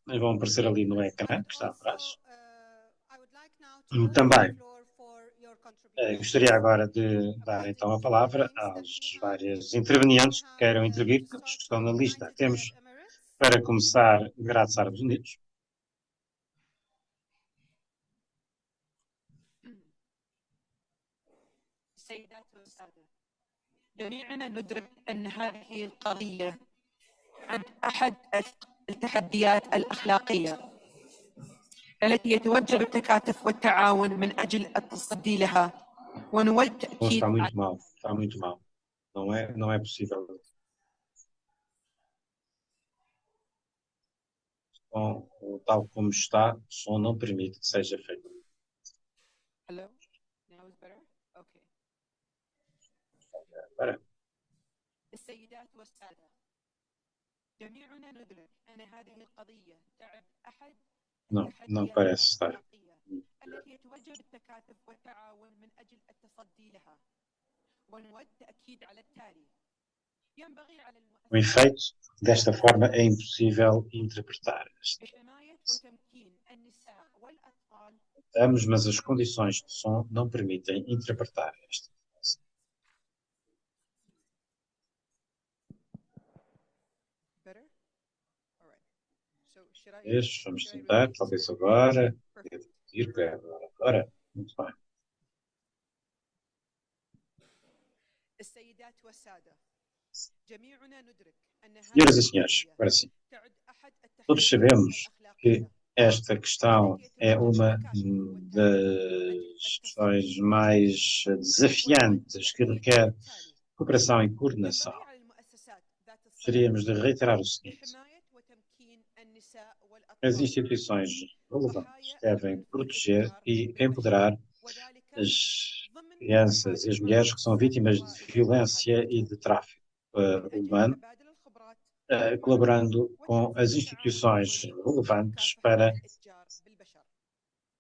vão aparecer ali no ecrã, que está atrás. Também gostaria agora de dar então a palavra aos vários intervenientes que queiram intervir, que estão na lista. Temos, para começar, Emirados Árabes Unidos. جميعنا ندرك أن هذه القضية أحد التحديات الأخلاقية التي يتوجب التكاتف والتعاون من أجل التصدي لها ونود تأكيد. Está muito mal. Não é possível. Tal como está, o som não permite que seja feito. Hello? Now is better? Okay. Para. السيدات والسادة جميعنا ندرك أن هذه القضية تعد أحد não parece estar. التي يتوجب التكاتف والتعاون من أجل التصدي لها ونود تأكيد على التالي. ينبغي على O efeito desta forma é impossível interpretar. Mas as condições de som não permitem interpretar esta informação. Vamos tentar, talvez agora. Agora. Muito bem. Senhoras e senhores, agora sim. Todos sabemos que esta questão é uma das questões mais desafiantes que requer cooperação e coordenação. Gostaríamos de reiterar o seguinte. As instituições relevantes devem proteger e empoderar as crianças e as mulheres que são vítimas de violência e de tráfico humano, colaborando com as instituições relevantes para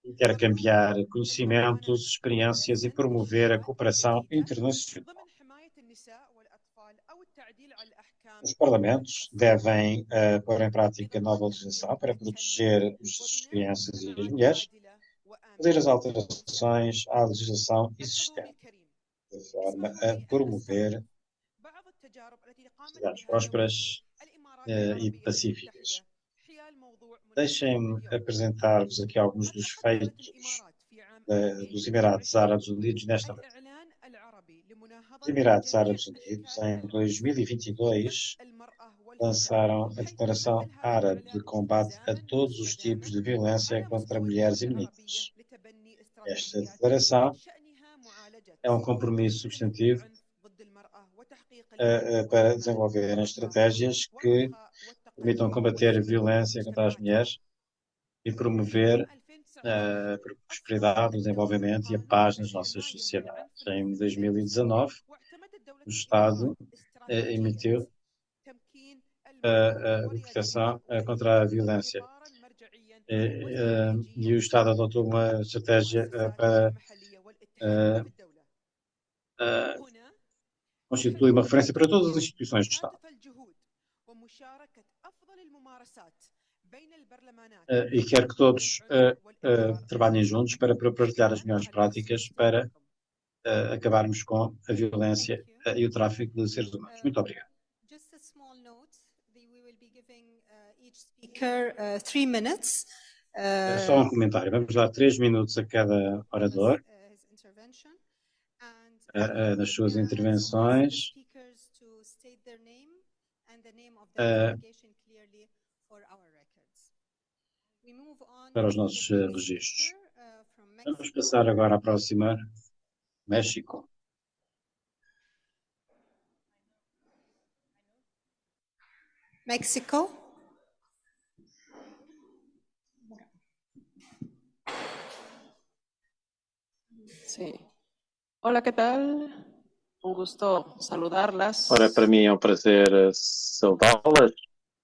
intercambiar conhecimentos, experiências e promover a cooperação internacional. Os parlamentos devem pôr em prática nova legislação para proteger as crianças e as mulheres, fazer as alterações à legislação existente, de forma a promover sociedades prósperas e pacíficas. Deixem-me apresentar-vos aqui alguns dos feitos dos Emirados Árabes Unidos nesta letra. Os Emirados Árabes Unidos, em 2022, lançaram a Declaração Árabe de Combate a Todos os Tipos de Violência contra Mulheres e Meninas. Esta declaração é um compromisso substantivo para desenvolver estratégias que permitam combater a violência contra as mulheres e promover a prosperidade, o desenvolvimento e a paz nas nossas sociedades. Em 2019, o Estado emitiu a proteção contra a violência e o Estado adotou uma estratégia para constituir uma referência para todas as instituições do Estado. E quero que todos trabalhem juntos para partilhar as melhores práticas para acabarmos com a violência e o tráfico de seres humanos. Muito obrigado. Só um comentário. Vamos dar 3 minutos a cada orador nas suas intervenções. Para os nossos registros. Vamos passar agora à próxima, México. México. Sí. Hola, ¿qué tal? Un gusto saludarlas. Ora, para mim é um prazer saudá-las.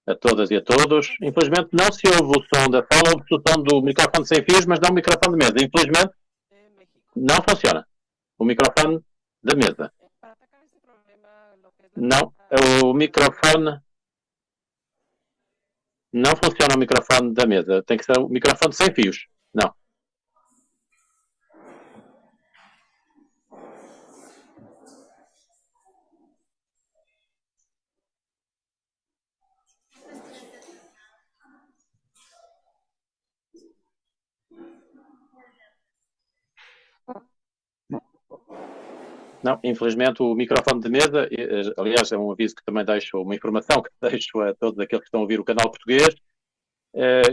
a todas e a todos. Infelizmente não se ouve o som da fala, ouve o som do microfone sem fios, mas não o microfone de mesa. Infelizmente não funciona o microfone da mesa. Não, o microfone não funciona o microfone da mesa. Tem que ser o microfone sem fios. Não. Não, infelizmente o microfone de mesa, aliás, é um aviso que também deixo, uma informação que deixo a todos aqueles que estão a ouvir o canal português,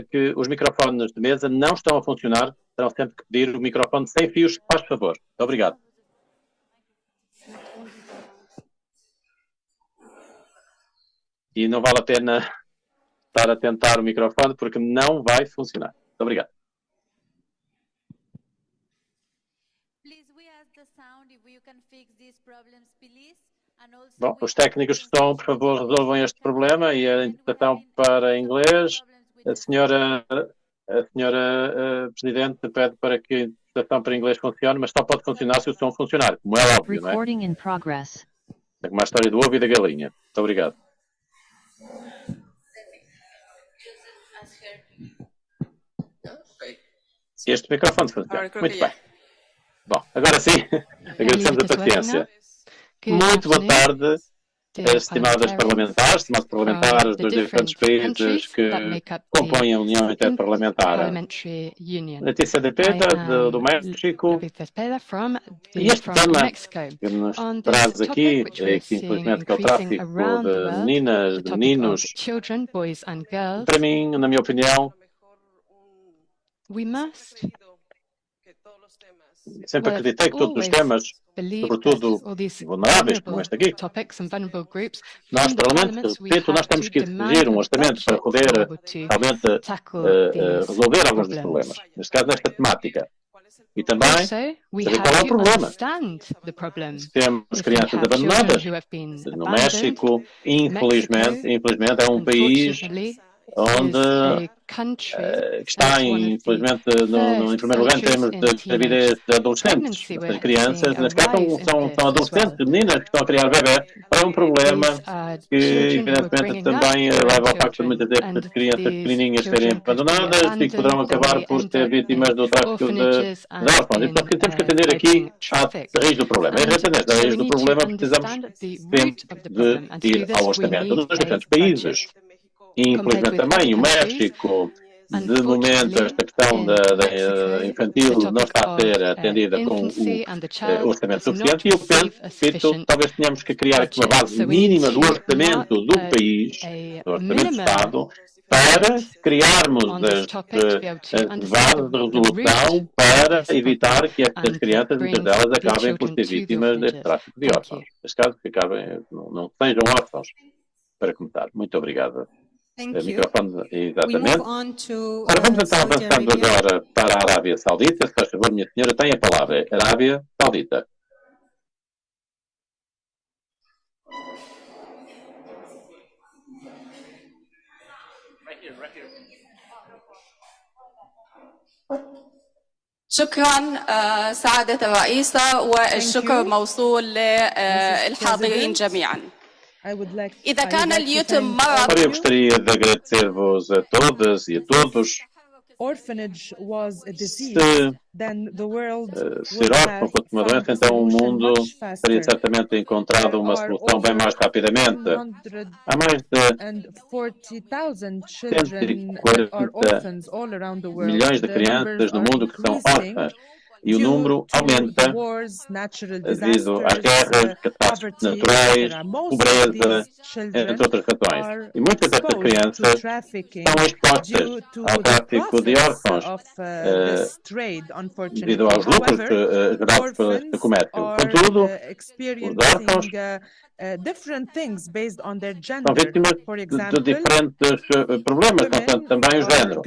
que os microfones de mesa não estão a funcionar, terão sempre que pedir o microfone sem fios, faz favor. Muito obrigado. E não vale a pena estar a tentar o microfone porque não vai funcionar. Muito obrigado. Bom, os técnicos que estão, por favor, resolvam este problema e a interpretação para inglês. A senhora Presidente pede para que a interpretação para inglês funcione, mas só pode funcionar se o som funcionar, como é óbvio, não é? É como a história do ovo e da galinha. Muito obrigado. Este microfone funciona. Muito bem. Bom, agora sim, agradecemos a paciência. Muito boa tarde, estimadas parlamentares, estimados parlamentares dos diferentes países que compõem a União Interparlamentar. Letícia de Peda, do México. E este tema que nos traz aqui, que infelizmente que é o tráfico de meninas, de meninos, para mim, na minha opinião, sempre acreditei que todos os temas, sobretudo vulneráveis, como este aqui, nós, Parlamento, repito, nós temos que exigir um orçamento para poder realmente resolver alguns dos problemas. Neste caso, nesta temática. E também, saber qual é o problema. Temos crianças abandonadas no México, infelizmente é um país onde está, infelizmente, em primeiro lugar em termos de gravidez de adolescentes. As crianças, neste caso, são adolescentes, meninas que estão a criar bebê. É um problema que, evidentemente, também leva ao facto de muitas destas crianças pequenininhas serem abandonadas e que poderão acabar por ser vítimas do tráfico de órfãos. E, portanto, temos que atender aqui à raiz do problema. E, atender à raiz do problema, precisamos sempre de ir ao orçamento dos diferentes países. Infelizmente também o México, de momento, esta questão da infantil não está a ser atendida com o orçamento suficiente e eu penso que talvez tenhamos que criar aqui uma base mínima do orçamento do país, do orçamento do Estado, para criarmos as bases de resolução para evitar que estas crianças, muitas delas, acabem por ser vítimas deste tráfico de órfãos. Neste caso, que acabem, não sejam órfãos, para começar. Muito obrigado. Microfone, exatamente. Ora, vamos então avançando agora para a Arábia Saudita. Se faz favor, minha senhora, tem a palavra. Arábia Saudita. شكرا سعادة الرئيسة والشكر موصول للحاضرين جميعا. إذا كان اليتم مرض Eu gostaria de agradecer-vos a todas e a todos. Orphanage was a disease, then the world ser órfão fosse uma doença, então o mundo teria certamente encontrado uma solução bem mais rapidamente. Há mais de 140 milhões de crianças no mundo que são órfãs. E o número aumenta devido às guerras, catástrofes naturais, pobreza, entre outras razões. E muitas destas crianças são expostas ao tráfico de órfãos devido aos lucros gerados por este comércio. Contudo, os órfãos são vítimas de diferentes problemas, constante também o género.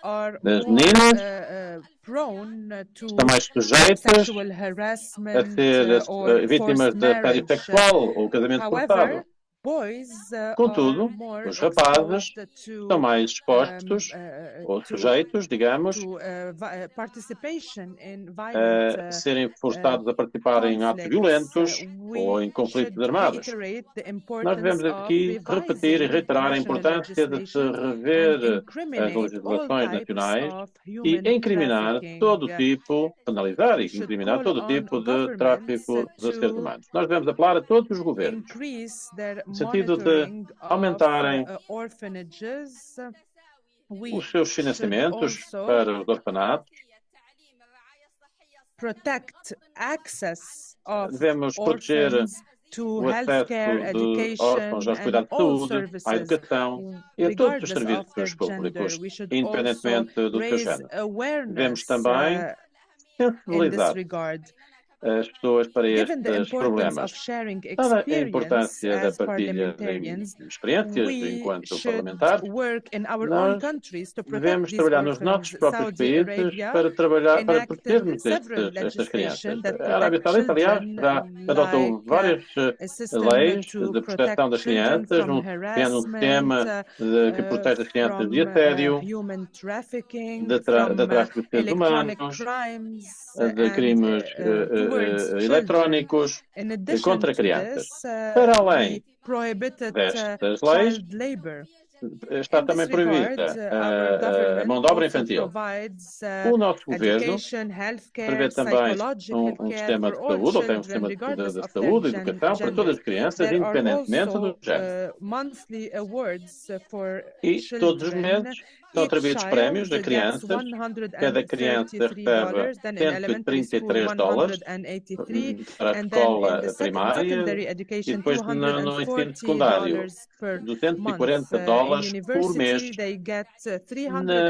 As meninas estão mais sujeitas a ser vítimas de assédio sexual ou casamento forçado. Contudo, os rapazes estão mais expostos, ou sujeitos, digamos, a serem forçados a participar em atos violentos ou em conflitos armados. Nós devemos aqui repetir e reiterar a importância de se rever as legislações nacionais e incriminar todo tipo, penalizar e incriminar todo tipo de tráfico de seres humanos. Nós devemos apelar a todos os governos, no sentido de aumentarem os seus financiamentos para os orfanatos. Devemos proteger o acesso de órfãos aos cuidados de saúde, à educação e a todos os serviços públicos, independentemente do seu género. Devemos também sensibilizar as pessoas para estes problemas. Dada a importância da partilha de experiências enquanto parlamentares, nós devemos trabalhar nos nossos próprios países para protegermos estas crianças. A Arábia Saudita, aliás, já adotou várias leis de proteção das crianças, criando um sistema que protege as crianças de assédio, de tráfico de seres humanos, de crimes eletrónicos contra crianças. Para além destas leis, está também proibida a mão de obra infantil. O nosso governo prevê também um sistema de saúde, ou tem um sistema de saúde e educação para todas as crianças, independentemente do género. E todos os meses são atribuídos prémios a crianças. Cada criança recebe $133 para a escola primária e depois no ensino secundário, $240 por mês.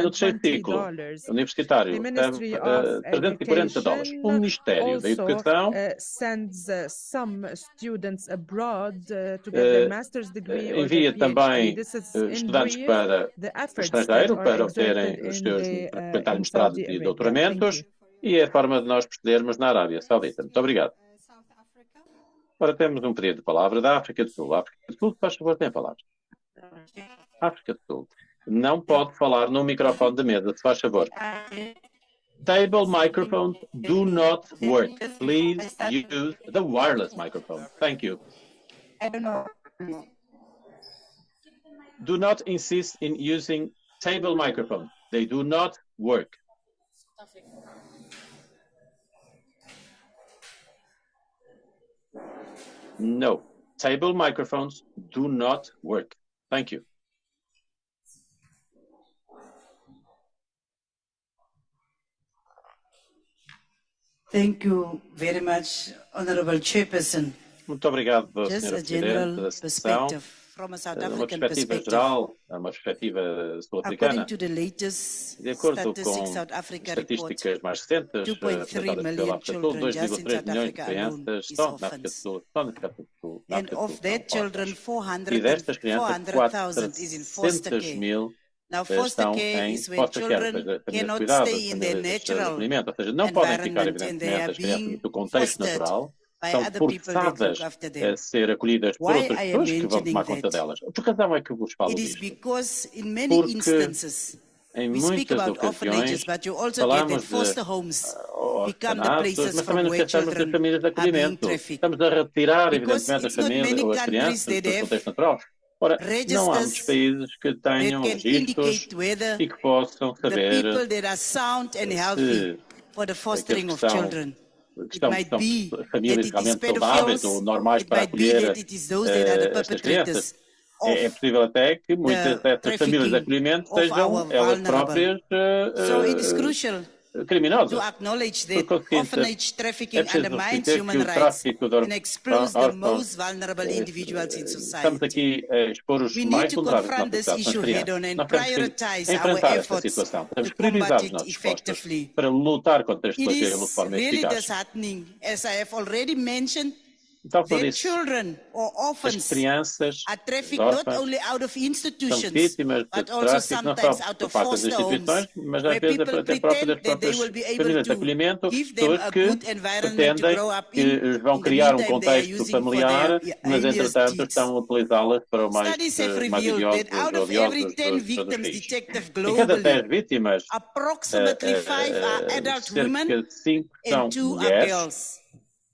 No terceiro ciclo universitário, $340. O Ministério da Educação envia também estudantes para o estrangeiro para obterem os seus mestrados e doutoramentos, e é a forma de nós procedermos na Arábia Saudita. Muito obrigado. Agora temos um pedido de palavra da África do Sul. A África do Sul, faz favor, tem a palavra. África do Sul. Não pode falar no microfone da mesa, se faz favor. Table microphones do not work. Please use the wireless microphone. Thank you. I don't know. Do not insist in using table microphones. They do not work. No. Table microphones do not work. Thank you. Thank you very much, Honorable Chairperson. Muito obrigado, Sr. Presidente da sessão. Uma perspectiva geral, uma perspectiva sul-africana. De acordo com estatísticas mais recentes, apresentadas pela África do Sul, 2,3 milhões de crianças estão na África do Sul. E destas crianças, 400 mil estão em foster care, famílias de cuidado, famílias de acolhimento. Ou seja, não podem ficar, evidentemente, as crianças no contexto natural. São forçadas a ser acolhidas por outras pessoas que vão tomar conta delas. Por que razão é que eu vos falo disto? Porque em muitas ocasiões falamos de orfanatos, mas também nos esquecemos das famílias de acolhimento. Estamos a retirar, evidentemente, as famílias ou as crianças do contexto natural. Ora, não há muitos países que tenham registros e que possam saber se são famílias realmente saudáveis ou normais para acolher estas crianças. É possível até que muitas dessas famílias de acolhimento sejam elas próprias criminosas. Por conseguinte, é preciso reconhecer que o tráfico de órfãos, estamos aqui a expor os mais vulneráveis da nossa sociedade, as crianças. Nós temos que enfrentar esta situação, temos que priorizar os nossos esforços para lutar contra este bloqueio de forma eficaz. Their children or orphans are trafficked not only out of institutions, but also sometimes out of foster homes, where people pretend that they will be able to give them a good environment to grow up in. Que vão criar contexto familiar, mas entretanto estão a utilizá-las para o mais odiosos dos filhos. Em cada 10 vítimas, approximately 5 are adult women and 2 are girls.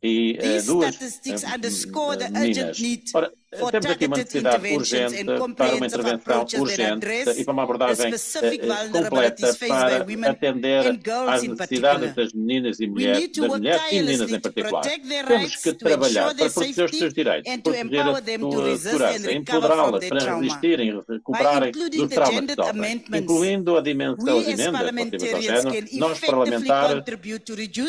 E duas meninas. Ora, temos aqui uma necessidade urgente para uma intervenção urgente e para uma abordagem completa para atender às necessidades das meninas e mulheres, das mulheres e meninas em particular. Temos que trabalhar para proteger os seus direitos, proteger a sua segurança, empoderá-las para resistirem e recuperarem dos traumas que sofrem, incluindo a dimensão das emendas relativas ao género. Nós, parlamentares,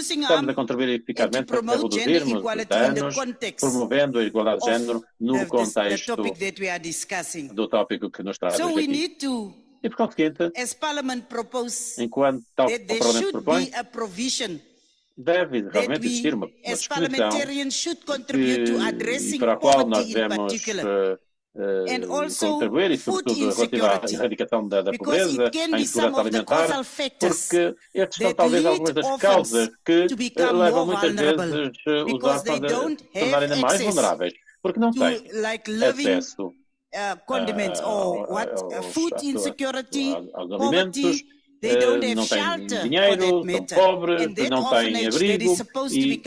estamos a contribuir eficazmente para reduzirmos os danos, promovendo a igualdade de género no contexto do tópico que nos traz aqui. E por conseguinte, enquanto tal o Parlamento propõe, deve realmente existir uma disposição para a qual nós devemos contribuir, e sobretudo relativa à erradicação da pobreza, à insegurança alimentar, porque estas são talvez algumas das causas que levam muitas vezes os órfãos a tornarem ainda mais vulneráveis, porque não têm acesso aos alimentos, não têm dinheiro, são pobres, não têm abrigo, e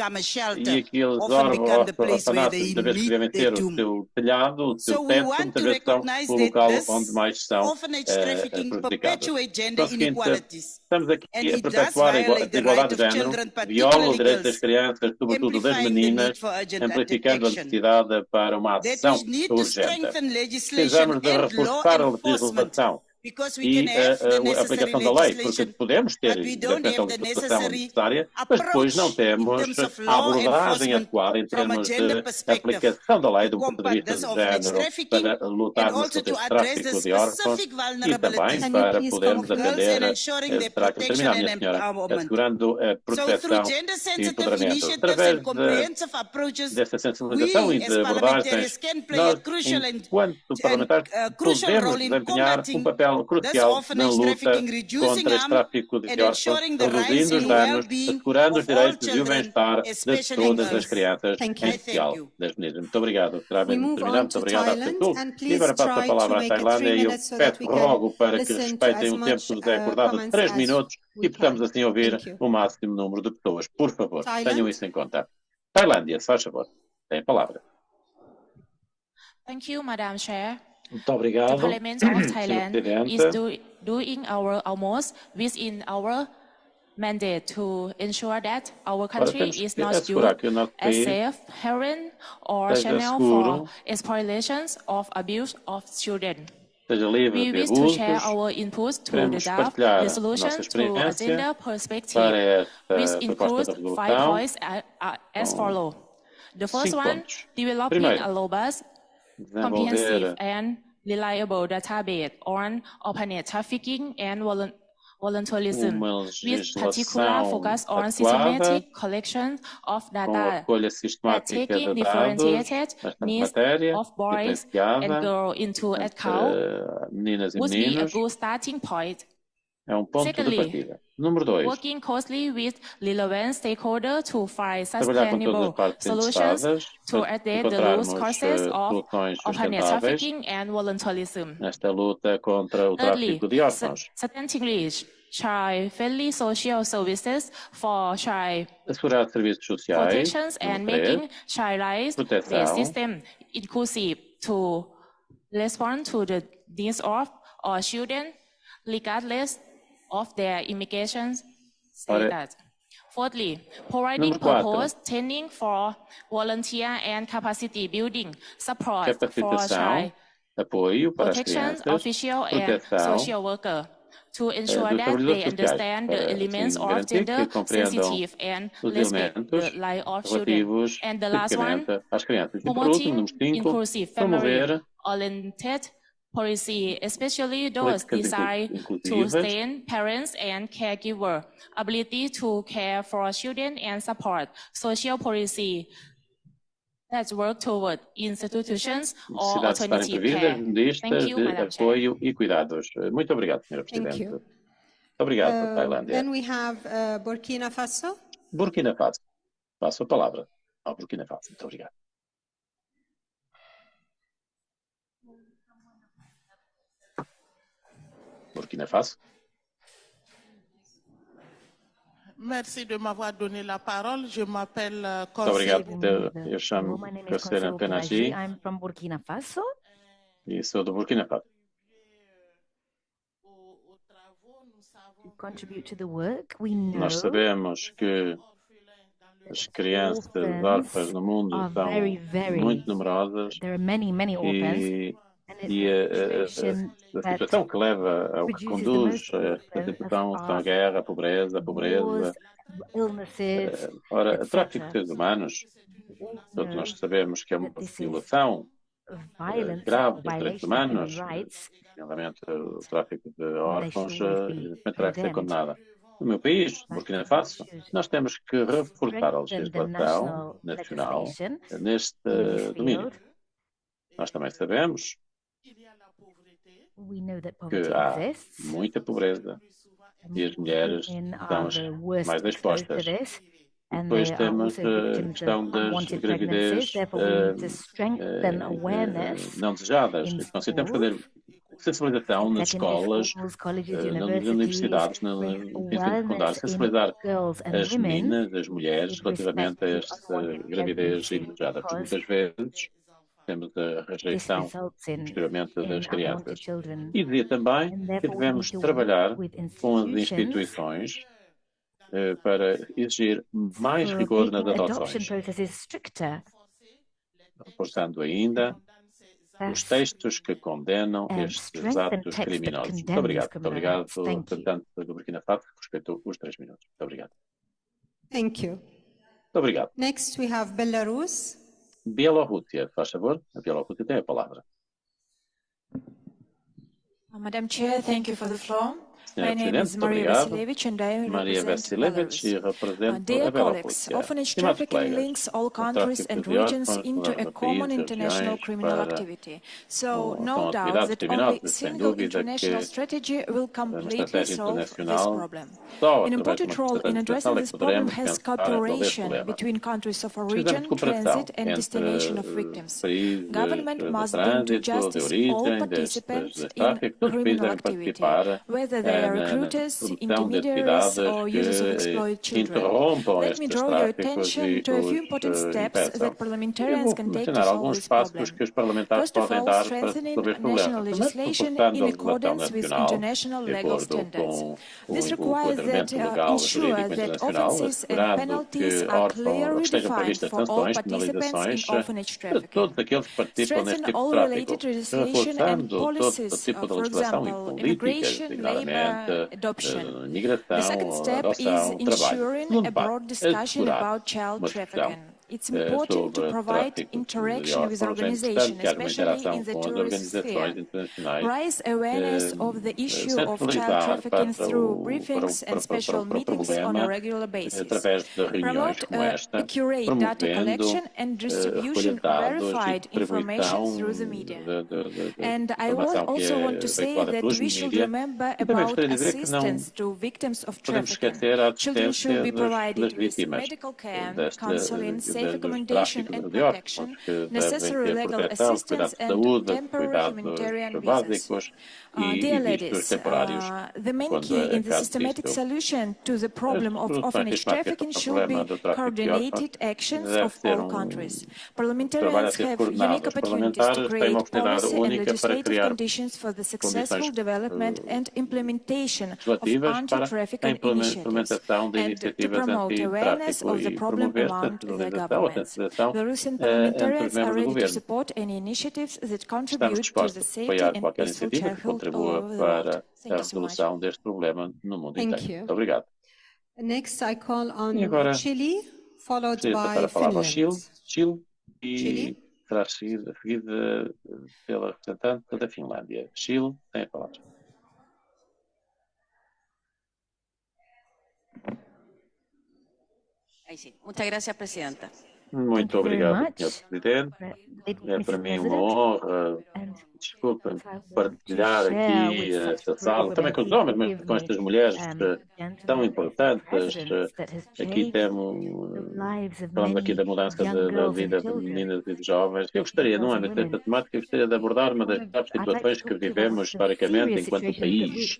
aqueles orfanatos, muitas vezes que devem ter o seu telhado, o seu teto, muitas vezes são o local onde mais são prejudicados. Conseguinte, estamos aqui a perpetuar a igualdade de género, viola os direitos das crianças, sobretudo das meninas, amplificando a necessidade para uma ação urgente. Precisamos de reforçar a legislação e a aplicação da lei, porque podemos ter a legislação necessária, mas depois não temos a abordagem adequada em termos de aplicação da lei do ponto de vista de género para lutarmos contra esse tráfico de órfãos e também para podermos atender, terá que terminar, minha senhora, assegurando a proteção e empoderamento. Através dessa sensibilização e de abordagens, nós, enquanto parlamentares, podemos desempenhar um papel crucial na luta contra este tráfico de órfãos, reduzindo os danos, assegurando os direitos e o bem-estar de todas as crianças, em especial das meninas. Muito obrigado. Terá bem terminado. Muito obrigado a todos. E agora passo a palavra à Tailândia e eu rogo para que respeitem o tempo que nos é acordado de 3 minutos e possamos assim ouvir o máximo número de pessoas. Por favor, tenham isso em conta. Tailândia, se faz favor, tem a palavra. Thank you, Madam Chair. Muito obrigado. The Parliament of Thailand is doing our utmost within our mandate to ensure that our country is not used as safe haven or channel for exploitations of abuse of children. We wish to share our input to the draft resolution to agenda perspective, which includes 5 points as follows. The first one, developing a robust, comprehensive and reliable database on orphanage trafficking and voluntarism, with particular focus on systematic collection of data that taking differentiated needs of boys and girls into account would be a good starting point. Secondly, working closely with relevant stakeholders to find sustainable solutions to address the root causes of orphanage trafficking and voluntarism. Thirdly, strengthening child-friendly social services for child protections and making child rights-based system inclusive to respond to the needs of all children, regardless of their immigration status. Fourthly, providing proposed training for volunteer and capacity building support for child protection official and social worker to ensure that they understand the elements of gender sensitive and respect the life of children. And the last one, promoting inclusive family-oriented policy, especially those designed to strengthen parents and caregiver ability to care for children and support social policy Let's work toward institutions or Necessidade de estarem alternative previstas care. listas Thank you, de Madam Chair. apoio e cuidados. Muito obrigado, Sra. Presidente. Muito obrigado, Tailândia. Then we have Burkina Faso. Burkina Faso. Passo a palavra ao Burkina Faso. Muito obrigado. Burkina Faso. Merci de m'avoir donné la parole. Je m'appelle Muito obrigado. Eu chamo-me Conselheiro Penagi. I'm from Burkina Faso. E sou do Burkina Faso. Contribute to the work. We know Nós sabemos que as crianças órfãs no mundo são muito numerosas e a situação que leva ao que conduz a esta situação são a guerra, a pobreza, ora, o tráfico de seres humanos. Todos nós sabemos que é uma violação grave dos direitos humanos, nomeadamente o tráfico de órfãos, terá que ser condenada. No meu país, Burkina Faso, nós temos que reforçar a legislação nacional neste domínio. Nós também sabemos que há muita pobreza e as mulheres são as mais expostas. Depois temos a questão das gravidez não desejadas. Então, se temos que fazer sensibilização nas escolas, nas universidades, no ensino secundário, sensibilizar as meninas, as mulheres, relativamente a esta gravidez indesejada. Porque muitas vezes temos a rejeição, posteriormente, das crianças. E dizia também que devemos trabalhar com as instituições para exigir mais rigor nas adoções, reforçando ainda os textos que condenam estes atos criminosos. Muito obrigado. Muito obrigado, representante do Burkina Faso, que respeitou os 3 minutos. Muito obrigado. Thank you. Muito obrigado. Next we have Belarus. Bielorrússia, faz favor. A Bielorrússia tem a palavra. Madam Chair, thank you for the floor. My name is Maria Vasilevich and I represent Dear colleagues, orphanage trafficking links all countries and regions into a common international criminal activity. So no doubt that only a single international strategy will completely solve this problem. An important role in addressing this problem has cooperation between countries of origin, transit and destination of victims. Government must bring to justice all participants in criminal activity, whether they are recruiters, intermediaries or users of exploited children. Let me draw your attention to a few important steps that parliamentarians can take to solve this problem. First of all, strengthening national legislation in accordance with international legal standards. This requires that ensure that offences and penalties are clearly defined for all participants in orphanage trafficking. Strengthen all related legislation and policies, for example, immigration, labour, adoption. The second step is ensuring a broad discussion about child trafficking. It's important to provide interaction with organizations, especially in the tourist sphere. Raise awareness of the issue of child trafficking through briefings and special meetings on a regular basis. Promote accurate data collection and distribution of verified information through the media. And I also want to say that we should remember about assistance to victims of trafficking. Children should be provided with medical care, counseling, safe accommodation and protection, necessary legal assistance and temporary humanitarian visas. Dear ladies, the main key in the systematic solution to the problem of orphanage trafficking should be coordinated actions of all countries. Parliamentarians have unique opportunities to create policy and legislative conditions for the successful development and implementation of anti-trafficking initiatives and to promote awareness of the problem among the governments. Belarusian parliamentarians are ready to support any initiatives that contribute to the safety and peaceful childhood para a resolução deste problema no mundo inteiro. Muito obrigado. Next, I call on Chile, followed by Finland. Chile e será seguida pela representante da Finlândia. Chile tem a palavra. Muchas gracias, Presidenta. Muito obrigado, Sr. Presidente. É para mim uma honra, desculpem, partilhar aqui esta sala, também com os homens, mas com estas mulheres tão importantes. Aqui temos, falando aqui da mudança da vida de meninas e de jovens. Eu gostaria, no âmbito desta temática, eu gostaria de abordar uma das graves situações que vivemos historicamente enquanto país.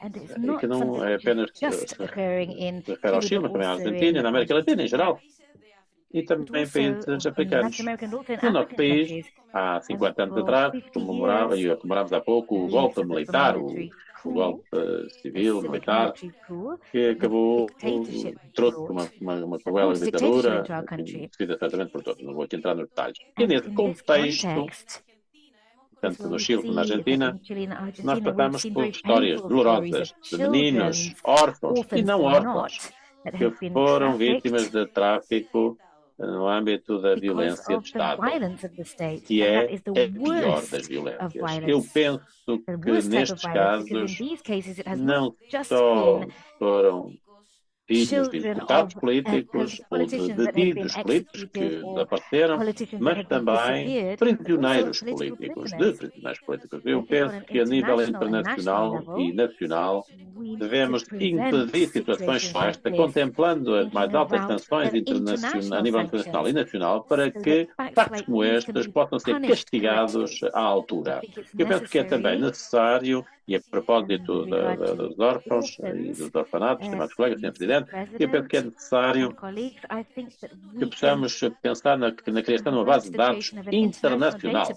E que não é apenas se refere ao Chile, mas também à Argentina e na América Latina em geral. E também países africanos. No nosso país, há 50 anos atrás, comemorámos há pouco o golpe militar, o golpe civil, militar, que acabou, trouxe uma cruel ditadura, conhecida certamente por todos, não vou aqui entrar nos detalhes. E nesse contexto, tanto no Chile como na Argentina, nós passamos por histórias dolorosas de meninos órfãos e não órfãos que foram vítimas de tráfico no âmbito da violência de Estado, que é a pior das violências. Eu penso que nestes casos não só foram filhos de deputados políticos ou de detidos políticos que desapareceram, mas também prisioneiros políticos, Eu penso que a nível internacional e nacional devemos impedir situações como esta, contemplando as mais altas sanções a nível internacional e nacional, para que factos como estes possam ser castigados à altura. Eu penso que é também necessário, e a propósito dos órfãos e dos orfanatos, estimados colegas, Sr. Presidente, eu penso que é necessário que possamos pensar na criação de uma base de dados internacional.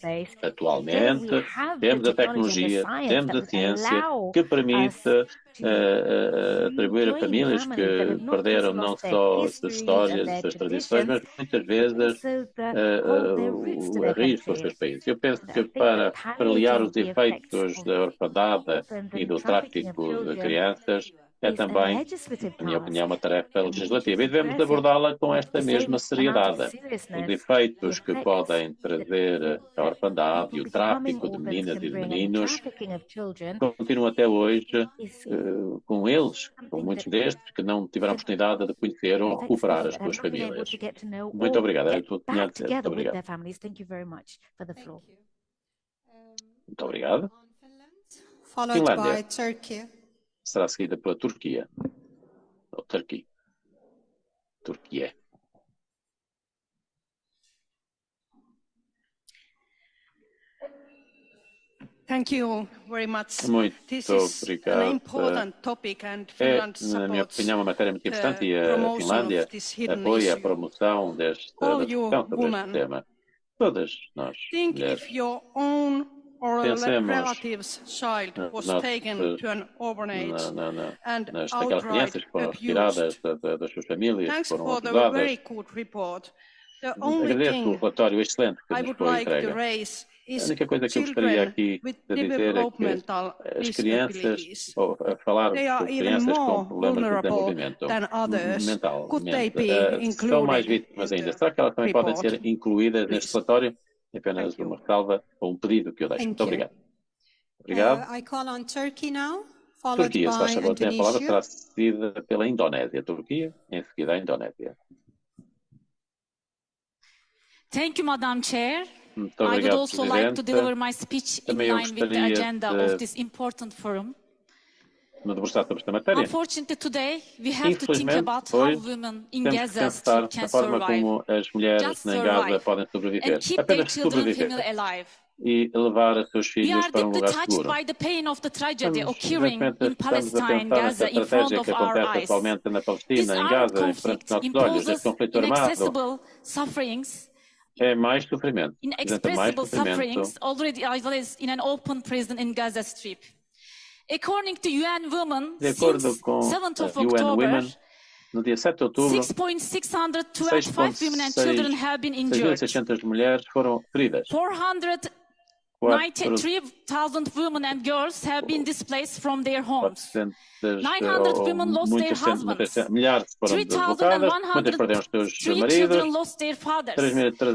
Atualmente, temos a tecnologia, temos a ciência que permite atribuir a famílias que perderam não só as suas histórias, as suas tradições, mas muitas vezes o risco aos seus países. Eu penso que para aliar os efeitos da orfandade e do tráfico de crianças é também, na minha opinião, uma tarefa legislativa e devemos abordá-la com esta mesma seriedade. Os efeitos que podem trazer a orfandade e o tráfico de meninas e de meninos continuam até hoje com eles, com muitos destes que não tiveram a oportunidade de conhecer ou recuperar as suas famílias. Muito obrigado. Era tudo que tinha a dizer. Muito obrigado. Muito obrigado. Finlândia será seguida pela Turquia. Ou Turquia. Thank you very much. Muito This obrigado. Is an important topic and Finland na minha opinião, uma matéria muito importante e a Finlândia apoia a promoção desta discussão sobre este tema. Todas nós, mulheres, relative's child was taken to an orphanage and crianças que foram retiradas das suas famílias, thanks foram for the acusadas. very good report. The only Agradeço o relatório excelente que nos foi entregue. A única coisa que eu gostaria aqui de dizer é que as crianças, ou a falar sobre crianças com problemas de desenvolvimento mental, são mais vítimas ainda. Será que elas também podem ser incluídas neste relatório? Apenas uma ressalva ou um pedido que eu deixo. Muito obrigado. Obrigado. I call on Turkey now, Turquia, se faz favor, tem a palavra, será seguida pela Indonésia. Turquia, em seguida a Indonésia. Thank you, Madam Chair. Muito obrigado, I would also like to deliver my speech in line with the agenda of this important forum. Unfortunately, today we have to think about how women in Gaza Strip can survive, just survive, and keep their children and family alive. E levar os seus filhos para deeply touched by the pain of the tragedy occurring in Palestine, Gaza, in front of our eyes. This armed conflict imposes inaccessible sufferings, inexpressible sufferings already isolated in an open prison in Gaza Strip. According to UN Women, since 7th of October, no dia 7 de outubro, 6.625 women and children have been injured. 6.600 mulheres foram feridas. 493,000 women and girls have been displaced from their homes. 900 women lost their husbands. 3,103 children lost their fathers.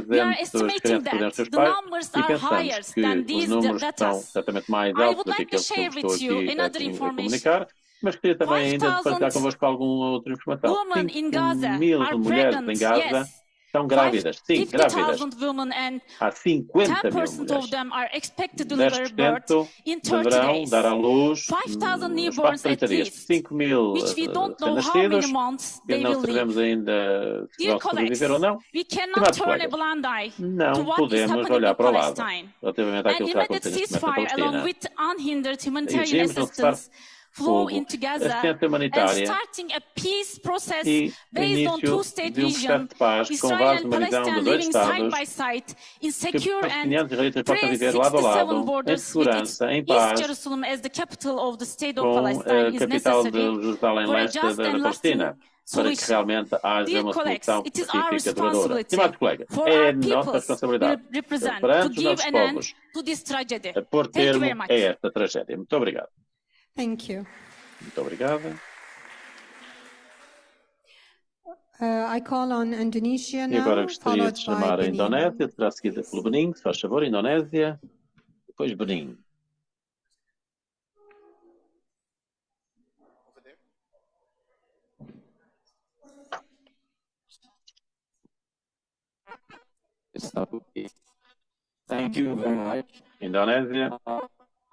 We are estimating that the numbers are higher than these data. I would like to share with you another information. Mas queria também ainda partilhar convosco alguma outra informação. 5.000 mulheres em Gaza estão grávidas. Sim, grávidas. Há 50.000 mulheres. 10% deverão dar à luz no espaço de 30 dias. 5.000 recém-nascidos, que não sabemos ainda se vão sobreviver ou não. Estimados colegas, não podemos olhar para o lado relativamente àquilo que está acontecendo neste momento na Palestina. Exigimos um cessar fogo, assistência humanitária e o início de um processo de paz com base numa visão de dois Estados que os palestinianos e israelitas possam viver lado a lado, em segurança, em paz, com a capital de Jerusalém Leste da Palestina, para que realmente haja uma solução pacífica duradoura. Estimados colegas, é nossa responsabilidade perante os nossos povos a pôr termo a esta tragédia. Muito obrigado. Thank you. Muito obrigada. I call on Indonesia now, E agora gostaria de chamar a Indonésia, será seguida pelo Benin, se faz favor, Indonésia, depois Benin. Thank you very much. Indonésia.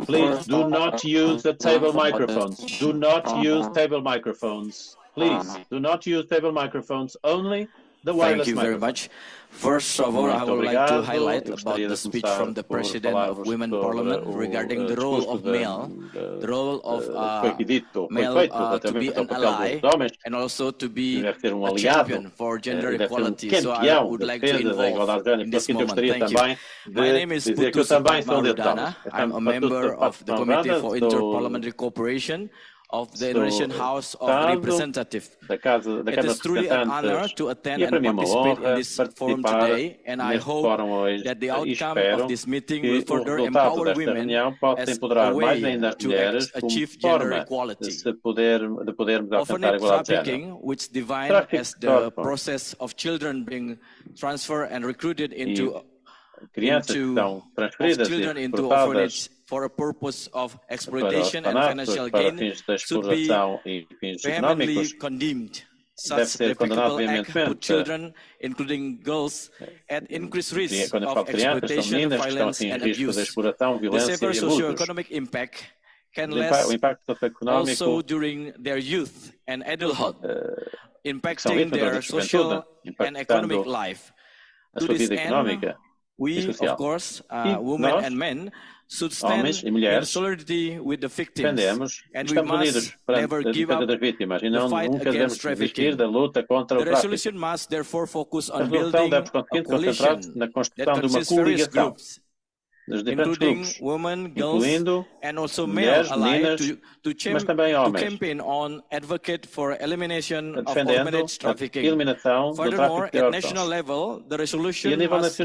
Please do not use the table microphones. Do not use table microphones. Please do not use table microphones. Only the wireless microphones. Thank you very much. First of all, I would like to highlight about the speech from the President of Women Parliament regarding the role of male, the role of male to be an ally and also to be a champion for gender equality. So I would like to involve in this moment. Thank you. My name is Putu Marudana. I'm a member of the Committee for Inter-Parliamentary Cooperation of the Indonesian House of Representatives. It is truly an honor to attend and participate in this forum today, and I hope that the outcome of this meeting will further empower women as a way to achieve gender equality. Orphanage trafficking, which defined as the process of children being transferred and recruited into children into orphanage for a purpose of exploitation and financial gain, should be vehemently condemned. Such despicable act put children, including girls, at increased risk of exploitation, violence, and abuse. The severe socio-economic impact can last also during their youth and adulthood, impacting their social and economic life. To this end, we, of course, women and men, should stand in solidarity with the victims, and we must never give up the fight against trafficking. The resolution must therefore focus on building a coalition that consists of various groups, including women, girls, and also male allies, to campaign on, advocate for elimination of orphanage trafficking. Furthermore, at national level, the resolution must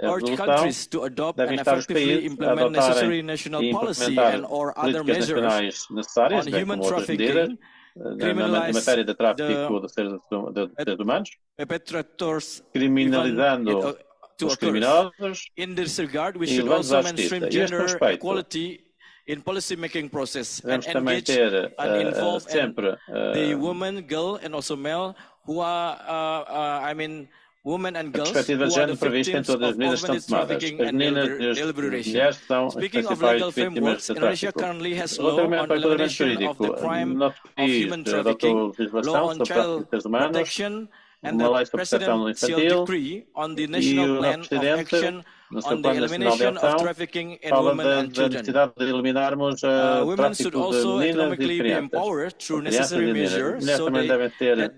urge countries to adopt and effectively implement necessary national policy and or other measures on human trafficking, criminalize the perpetrators, criminalizando os criminosos. In this regard, we should also mainstream gender equality in policy-making process and engage and involve the woman, girl, and also male who are, women and girls who are the victims of orphanage trafficking and deliberation. Speaking of legal frameworks, Indonesia currently has law on elimination of the crime of human trafficking, law on child protection, and the presidential decree on the national plan of action on the elimination of trafficking in women and children. Women should also economically be empowered through necessary measures so that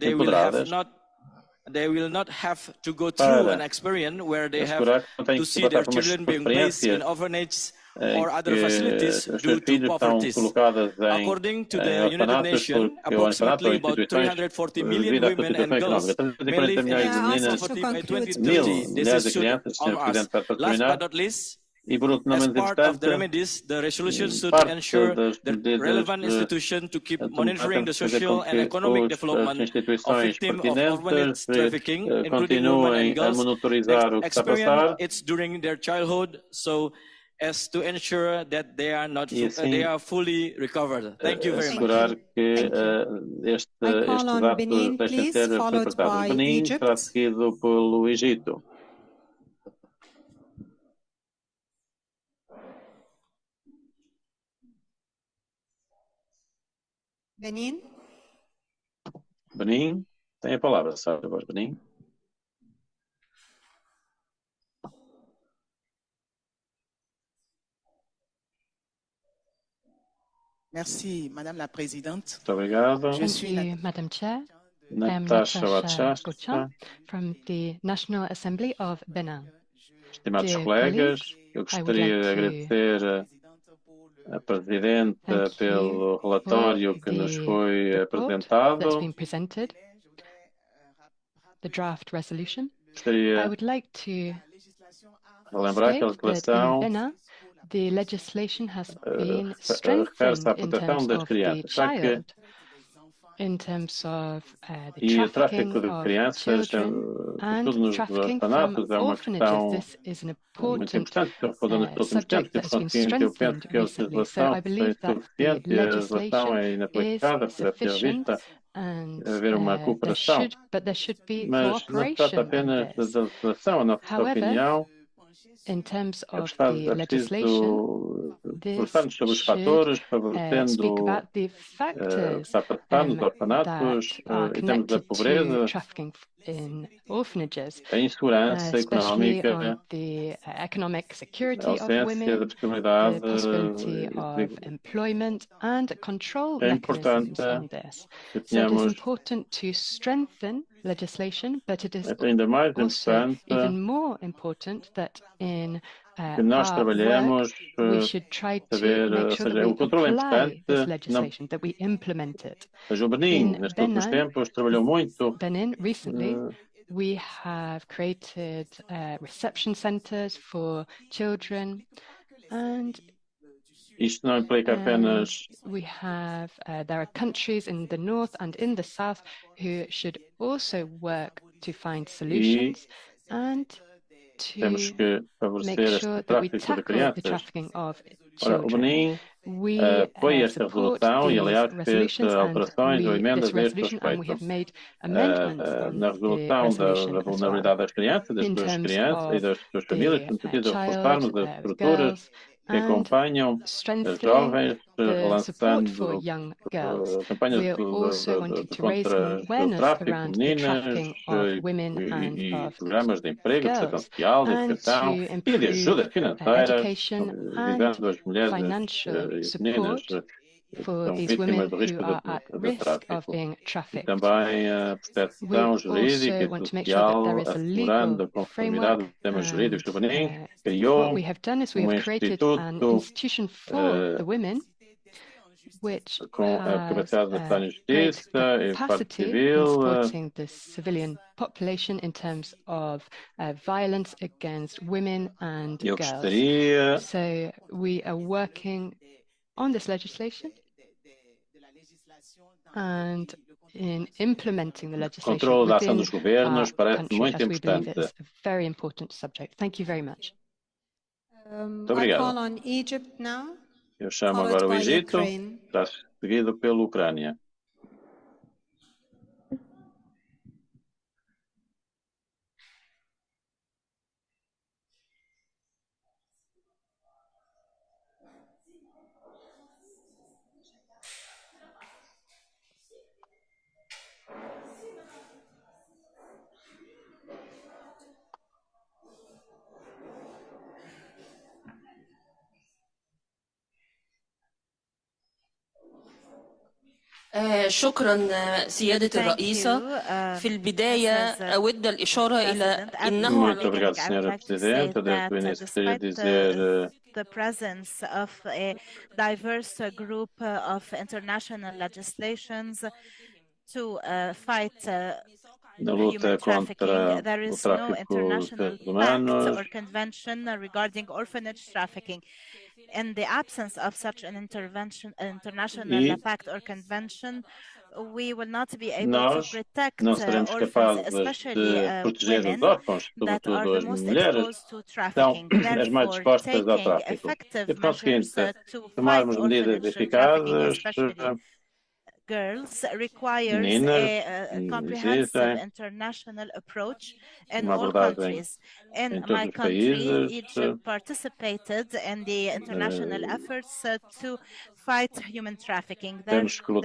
they will not have to go through an experience where they have to see their children being placed in orphanages or other facilities due to poverty. According to the United Nations, approximately about 340 million women and girls may live in extreme poverty by 2030. This should harm us. Last but not least, as part of the remedies, the resolution should ensure the relevant institution to keep monitoring the social and economic development of victims of orphanage trafficking, including women and girls, that experience it during their childhood, so as to ensure that they are not they are fully recovered. Thank you very much. Assegurar que estes atos Benin, deixem ser libertados. Benin será seguido pelo Egito. Benin. Benin, tem a palavra, sabe, Benin. Merci, Madame la Présidente. Muito obrigado. Thank you, Madam Chair. I am Natasha Natasha Wachasta. Gochan from the National Assembly of Benin. Estimados Dear colegas, colleagues, eu I would gostaria like de agradecer a Presidente pelo relatório que nos foi that's apresentado. been presented, the draft resolution. Gostaria I would like to lembrar que a state that in legislação Benin, the legislation has been strengthened in terms of the child, in terms of the trafficking of children and trafficking from orphanages. This is an important subject that has been strengthened recently. So I believe that the legislation is sufficient and there should be cooperation on this. However, in terms of the legislation, this should speak about the factors that are connected to trafficking in orphanages, especially on the economic security of women, the possibility of employment, and control mechanisms on this. So it is important to strengthen legislation, but it is also even more important that in our work, we should try to make sure that we apply this legislation, that we implement it. In Benin, recently, we have created reception centers for children, and isto não implica apenas we have there are countries in the north and in the south who should also work to find solutions and to make sure that we tackle the trafficking of children. We support these resolutions and this resolution, and we have made amendments on the resolution as well. In terms of the child, girls, and strengthening the support for young girls. We are also wanting to raise awareness around the trafficking of women and of girls, and to improve education and financial support for these women who are at risk of being trafficked. We also want to make sure that there is a legal framework. What we have done is we have created an institution for the women, which has great capacity in supporting the civilian population in terms of violence against women and girls. So we are working on this legislation and in implementing the legislation within our country, as we believe it is a very important subject. Thank you very much. I call on Egypt now. Eu chamo agora o Egito, está seguido pela Ucrânia. شكرا سيادة الرئيسة. في البداية أود الإشارة إلى أنه the presence of a diverse group of international legislations to fight human trafficking. There is no international pact or convention regarding orphanage trafficking. In the absence of such an international pact or convention, we will not be able to protect orphans, especially women that are the most exposed to trafficking. Therefore, taking effective measures to fight orphanage trafficking, especially girls, requires a comprehensive international approach in all countries. In my country, Egypt participated in the international efforts to fight human trafficking. Therefore,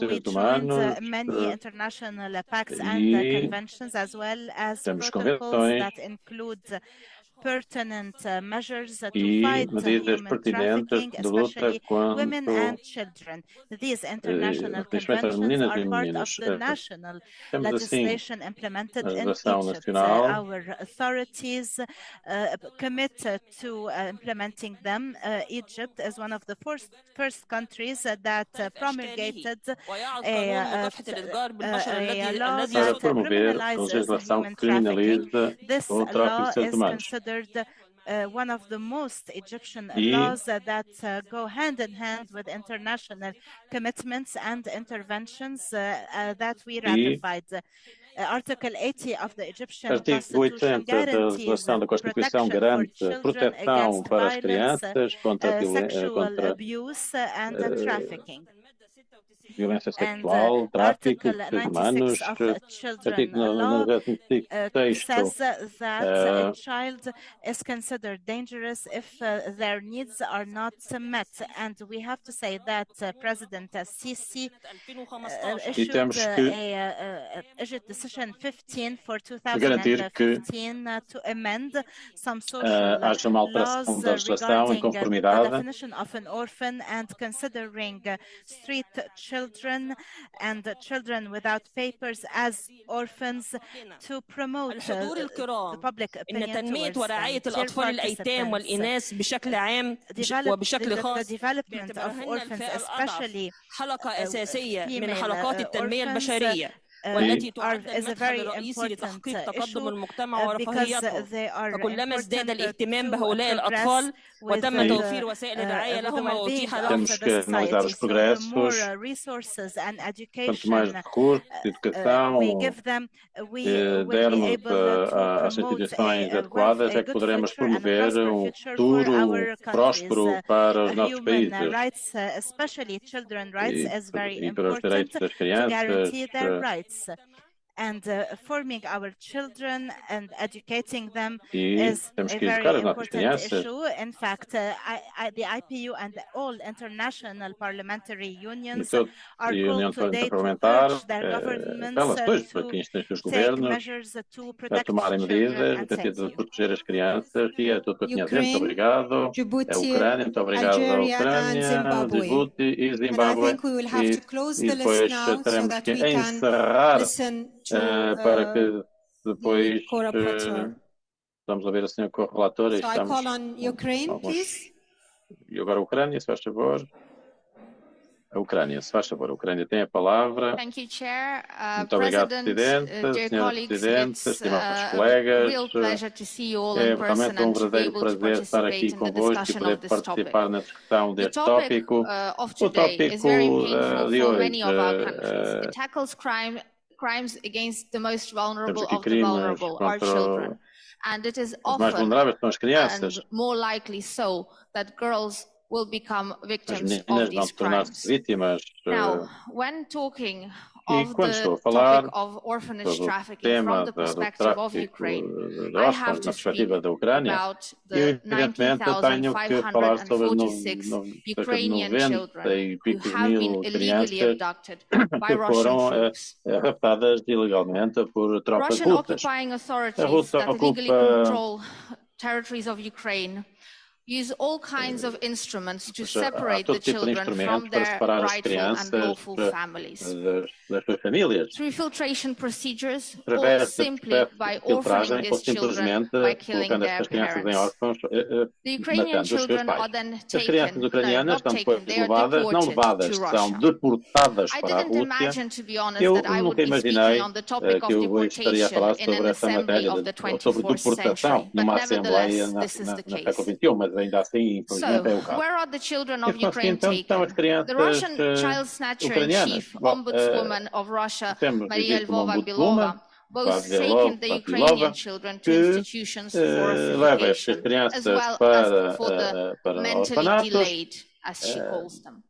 we joined many international pacts and conventions, as well as protocols that include pertinent measures to fight human trafficking, especially women and children. These international conventions are part of the national legislation implemented in Egypt. Our authorities committed to implementing them. Egypt is one of the first countries that promulgated a law that criminalizes human trafficking. This law is considered one of the most Egyptian laws that go hand in hand with international commitments and interventions that we ratified. Article 80 of the Egyptian Constitution guarantees protection for children against violence, sexual abuse, and trafficking. Violência sexual, tráfico de humanos. Article law says that a child is considered dangerous if their needs are not met, and we have to say that President Sisi issued decision 15 for 2015 to amend some social laws regarding the definition of an orphan and considering street children and children without papers as orphans to promote the public opinion towards them. The development of orphans, especially female orphans, is a very important issue because they are important to progress with the well-being of the society. So more resources and education we give them, we will be able to promote a good future and a prosperous future for our countries. Human rights, especially children's rights, is very important to guarantee their rights. And forming our children and educating them is a very important issue. In fact, the IPU and all international parliamentary unions are called today to urge their governments to take measures to protect children and safety. Ukraine, Djibouti, Algeria, and Zimbabwe. And I think we will have to close the list now so that we can listen para que depois vamos a ver a senhora correlatora. So I call on Ukraine, please. E agora a Ucrânia, se faz favor. A Ucrânia, se faz favor. A Ucrânia tem a palavra. Thank you, Chair. Muito obrigado, Presidente, Sr. Presidente, estimados colegas. É realmente um verdadeiro prazer estar aqui convosco e poder participar na discussão deste tópico. O tópico de hoje crimes against the most vulnerable of the vulnerable, our children. And it is often and more likely so that girls will become victims of these crimes. Now, when talking of the topic of orphanage trafficking from the perspective of Ukraine, I have to speak about the 19,546 Ukrainian children who have been illegally abducted by Russian troops. Russian occupying authorities that illegally control territories of Ukraine use all kinds of instruments to separate the children from their rightful and lawful families. Through filtration procedures or simply by orphaning these children by killing their parents. The Ukrainian children are then taken, not taken, they are deported to Russia. I didn't imagine, to be honest, that I would be speaking on the topic of deportation in an assembly of the 24th century, but nevertheless, this is the case. ainda assim, infelizmente, é o caso. Where are the children of Então, Ukraine então estão as taken? crianças The Russian child snatcher in ucranianas. chief, ombudswoman of Russia, Temos Maria existe uma Lvova ombudswoman, Belova, both taken the Ukrainian children to institutions for leva estas verification, crianças as well as for the para mentally orfanatos. delayed, as she calls them.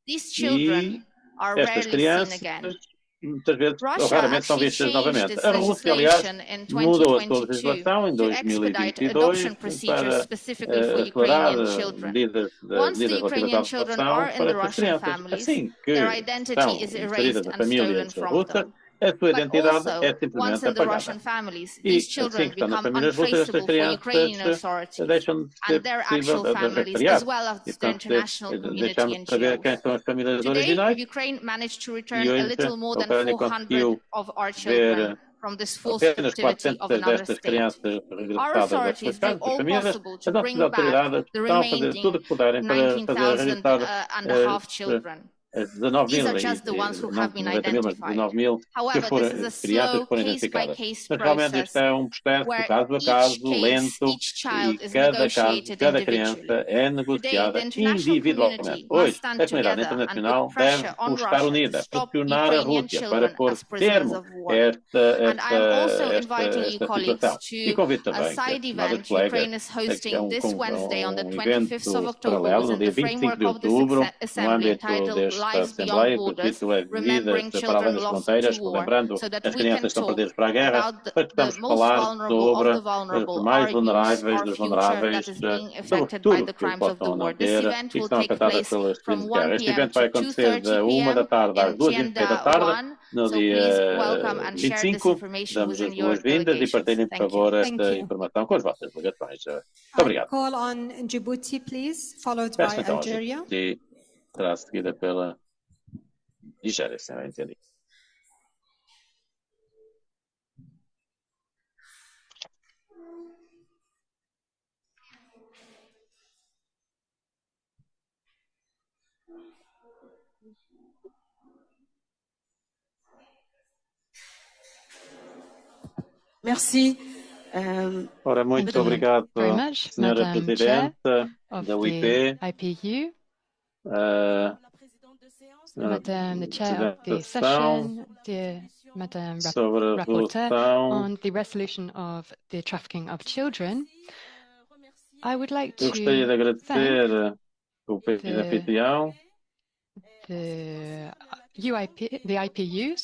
These children are Estas rarely crianças, seen again. muitas vezes, ou Russia raramente são actually vistas changed novamente. its A Rússia, aliás, legislation in mudou a sua 2022 legislação em to expedite 2022 adoption procedures para specifically for acelerar Ukrainian children. medidas Once the relativas Ukrainian à children adoção are in para the estas Russian crianças. families, Assim que their estão identity is inseridas erased na and família stolen from russa, them. a sua But identidade also, é once simplesmente in the apagada. Russian families, E these assim children que estão nas become famílias russas, estas untraceable for Ukrainian crianças authorities deixam de ser and their possível actual families, rastrear. as well as E, the portanto, international community deixamos de saber quem NGOs. são as famílias Today, originais. Ukraine managed to return E a hoje little more a than Ucrânia 400 conseguiu of our children ver from this forced apenas captivity of 400 another destas state. crianças Our regressadas das authorities suas do casas, das all famílias. possible to As nossas bring back autoridades the estão a fazer tudo o que puderem para fazer 19,000 regressar and a half children. as 19 These mil, are just the ones who não have been 90 mil, mas identified. 19 mil que However, foram, this is a crianças slow que foram identificadas. case-by-case Mas realmente process este é um processo where caso a each caso, case, lento, each child e is cada caso, negotiated cada individually. criança é Today, negociada the international individualmente. community must Hoje, stand a comunidade together and internacional put pressure deve on estar Russia to unida, stop pressionar a Ukrainian Rússia para children pôr as prisoners termo of war. And I am also inviting you, esta colleagues, situação. E to convido a também side que event colegas, Ukraine is hosting this Wednesday on the evento 25th of October paralelo, no within dia the 25 framework de of this outubro, no assembly âmbito entitled desta Lives Beyond Assembleia, que o Borders, título é Remembering Vidas para além Children das Lost Fronteiras, to War, lembrando so that as we crianças can que estão talk perdidas para a guerra, about para que the possamos most falar vulnerable sobre of the vulnerable, os mais our youth, vulneráveis our dos future vulneráveis, that is being sobre affected by tudo the que crimes of the possam não war. This ter event e que will estão take afetadas place pelos crimes from de 1 guerra. Este p.m. evento to vai acontecer da 2:30 1 da p.m. tarde às in 2h30 da Tienda tarde, 1. no So please welcome dia and share this 25. information Damos within as your boas-vindas e delegations. partilhem, por Thank you. favor, esta informação com as vossas delegações. Muito obrigado. Call on Djibouti, please, followed by Peço então a Algeria. Djibouti, será seguida pela Nigéria, se não entendi. Merci. Ora, muito obrigado, Senhora Presidenta da IPU, Madam the Chair of the session, dear Madam sobre a Rapporteur, on the resolution of the trafficking of children, I would like to gostaria de agradecer o país anfitrião, the IPU,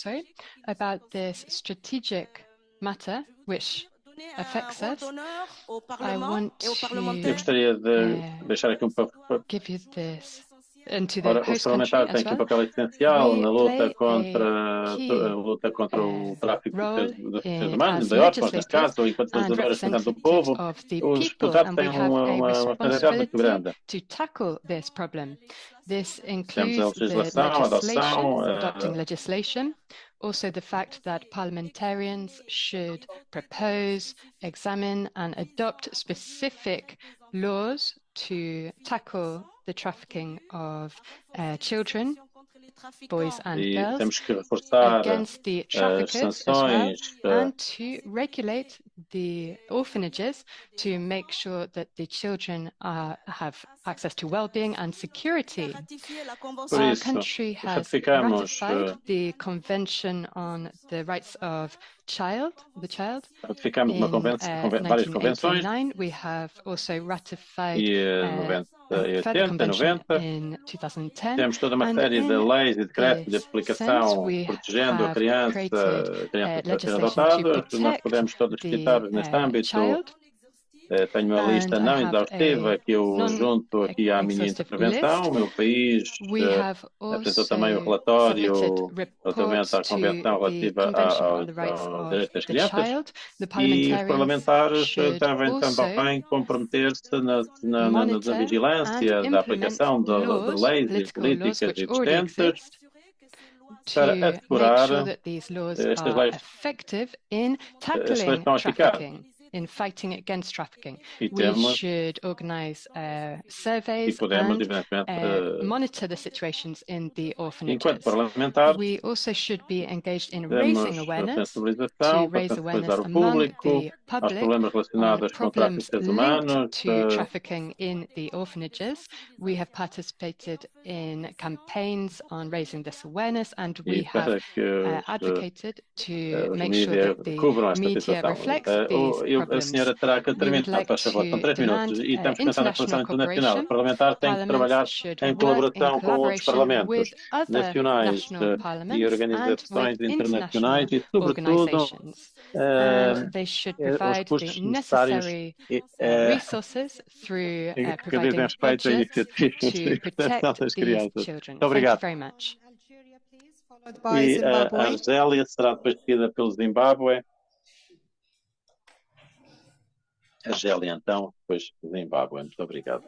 about this strategic matter which affects us. I want to gostaria de deixar aqui give you this. Os parlamentares têm aqui um papel essencial na luta contra o tráfico de seres humanos, de órfãos, neste caso, ou enquanto legisladores representantes do povo, os deputados têm uma responsabilidade muito grande. This Temos a includes legislação, a adoção, adopting legislation, also the fact that parliamentarians should propose, examine and adopt specific laws to tackle the trafficking of children, boys and girls, temos que reforçar against the traffickers as well, and to regulate the orphanages to make sure that the children have access to well-being and security. Our country has ratified the Convention on the Rights of the Child in 1989. We have also ratified further convention in 2010. Temos toda uma série de leis e decretos de aplicação protegendo a criança para ser adotada. Nós podemos todos citar neste âmbito. Tenho uma lista não exaustiva que eu junto aqui à minha intervenção. O meu país apresentou também o relatório relativamente à Convenção relativa aos direitos das crianças e os parlamentares devem também comprometer-se na vigilância da aplicação de leis e políticas existentes para assegurar estas leis estão eficazes. in fighting against trafficking. We should organize surveys and monitor the situations in the orphanages. We also should be engaged in raising awareness, to raise awareness among the public on problems linked to trafficking in the orphanages. We have participated in campaigns on raising this awareness, and we have advocated to make sure that the media reflects these problems. We would like to demand international cooperation. Parliaments should work in collaboration with other national parliaments and with international organizations. They should provide the necessary resources through providing budgets to protect these children. Thank you very much. E a Argélia será depois seguida pelo Zimbábue. Argélia, então, depois Zimbábue. Muito obrigado.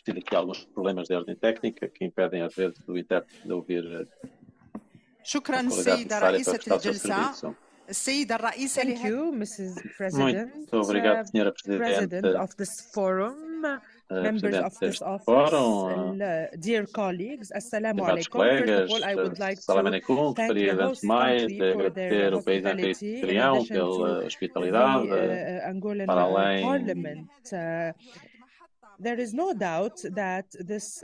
Tive aqui alguns problemas de ordem técnica que impedem, às vezes, do intérprete de ouvir شكرا سيدة رئيسة الجلسة. السيدة الرئيسة Thank you, Mrs. President. Muito obrigado, Senhora Presidente. President of this forum, members of this office, dear colleagues, assalamu alaikum. First of all, I would like to thank the host country for their hospitality, in addition to the Angolan Parliament. There is no doubt that this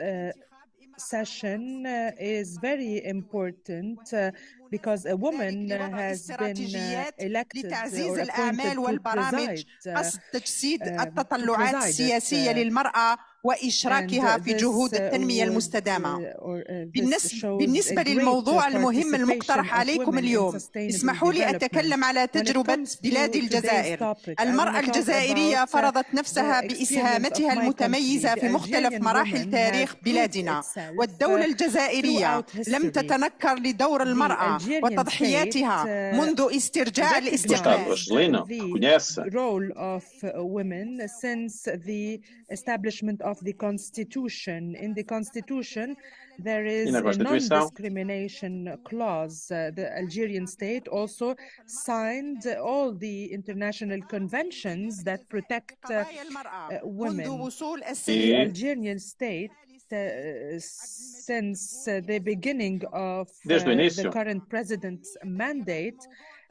session is very important because a woman has been elected or appointed to preside. وإشراكها في جهود التنمية المستدامة. بالنسبة للموضوع المهم المقترح عليكم اليوم، اسمحوا لي أتكلم على تجربة بلاد الجزائر. المرأة الجزائرية فرضت نفسها بإسهاماتها المتميزة في مختلف مراحل تاريخ بلادنا، والدولة الجزائرية لم تتنكر لدور المرأة وتضحياتها منذ استرجاع الاستقلال. Of the Constitution. In the Constitution, there is a non-discrimination clause. The Algerian state also signed all the international conventions that protect women. The Algerian state, since the beginning of the current president's mandate,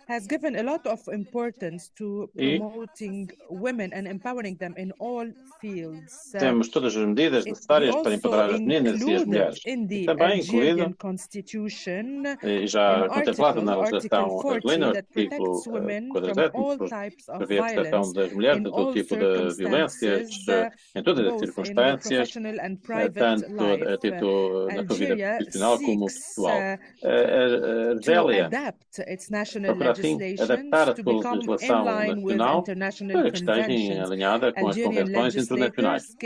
has given a lot of importance to promoting women and empowering them in all fields. Temos todas as medidas necessárias para empoderar as meninas e as mulheres. E também incluído, e já contemplado na legislação argelina, artigo 47, prevê a proteção das mulheres de todo tipo de violências, em todas as circunstâncias, tanto a título na sua vida profissional como pessoal. A Argélia procura assim adaptar a sua legislação nacional para que esteja alinhada com as convenções internacionais. Os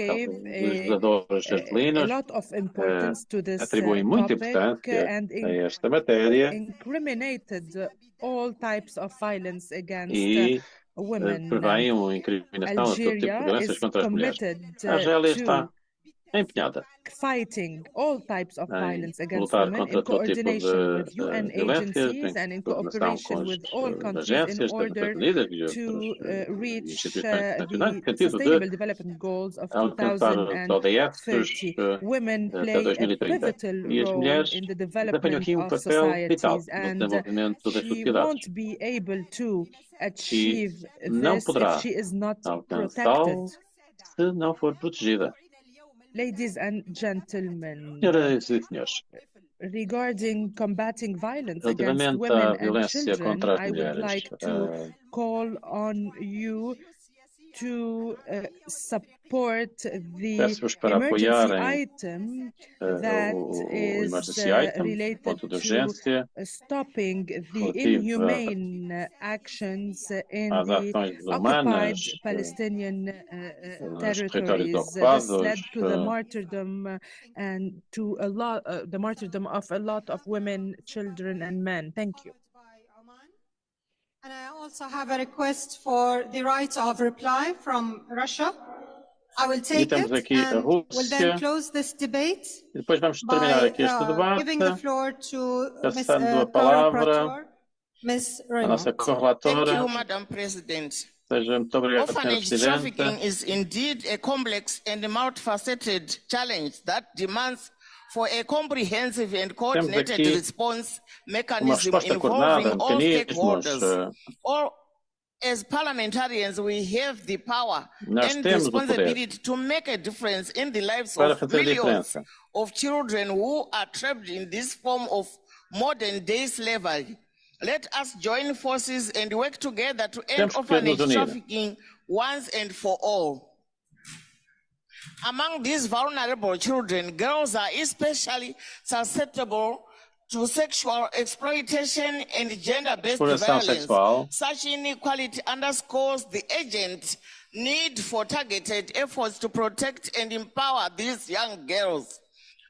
legisladores argelinos atribuem muita importância a esta matéria e prevêem uma incriminação de todo tipo de violências contra as mulheres. A Argélia está empenhada fighting all types of violence against lutar women contra in todo tipo coordination with de UN violências, agencies and in cooperation with all countries in order to reach the Sustainable Development Goals of 2030. Women play a pivotal role in the development of societies, and she won't be able to achieve this if she is not protected. Se não for protegida. Ladies and gentlemen, regarding combating violence against women and children, I would like to call on you to support the emergency item that is related to stopping the inhumane actions in the occupied Palestinian territories. This led to the martyrdom and to the martyrdom of a lot of women, children, and men. Thank you. And I also have a request for the right of reply from Russia. I will take it and will then close this debate by giving the floor to Ms. Ms. Raymond. Thank you, Madam President. Orphanage trafficking is indeed a complex and multifaceted challenge that demands for a comprehensive and coordinated response mechanism involving all stakeholders. As parliamentarians, we have the power and the responsibility to make a difference in the lives of millions of children who are trapped in this form of modern-day slavery. Let us join forces and work together to end orphanage trafficking once and for all. Among these vulnerable children, girls are especially susceptible to sexual exploitation and gender-based violence. Such inequality underscores the urgent need for targeted efforts to protect and empower these young girls.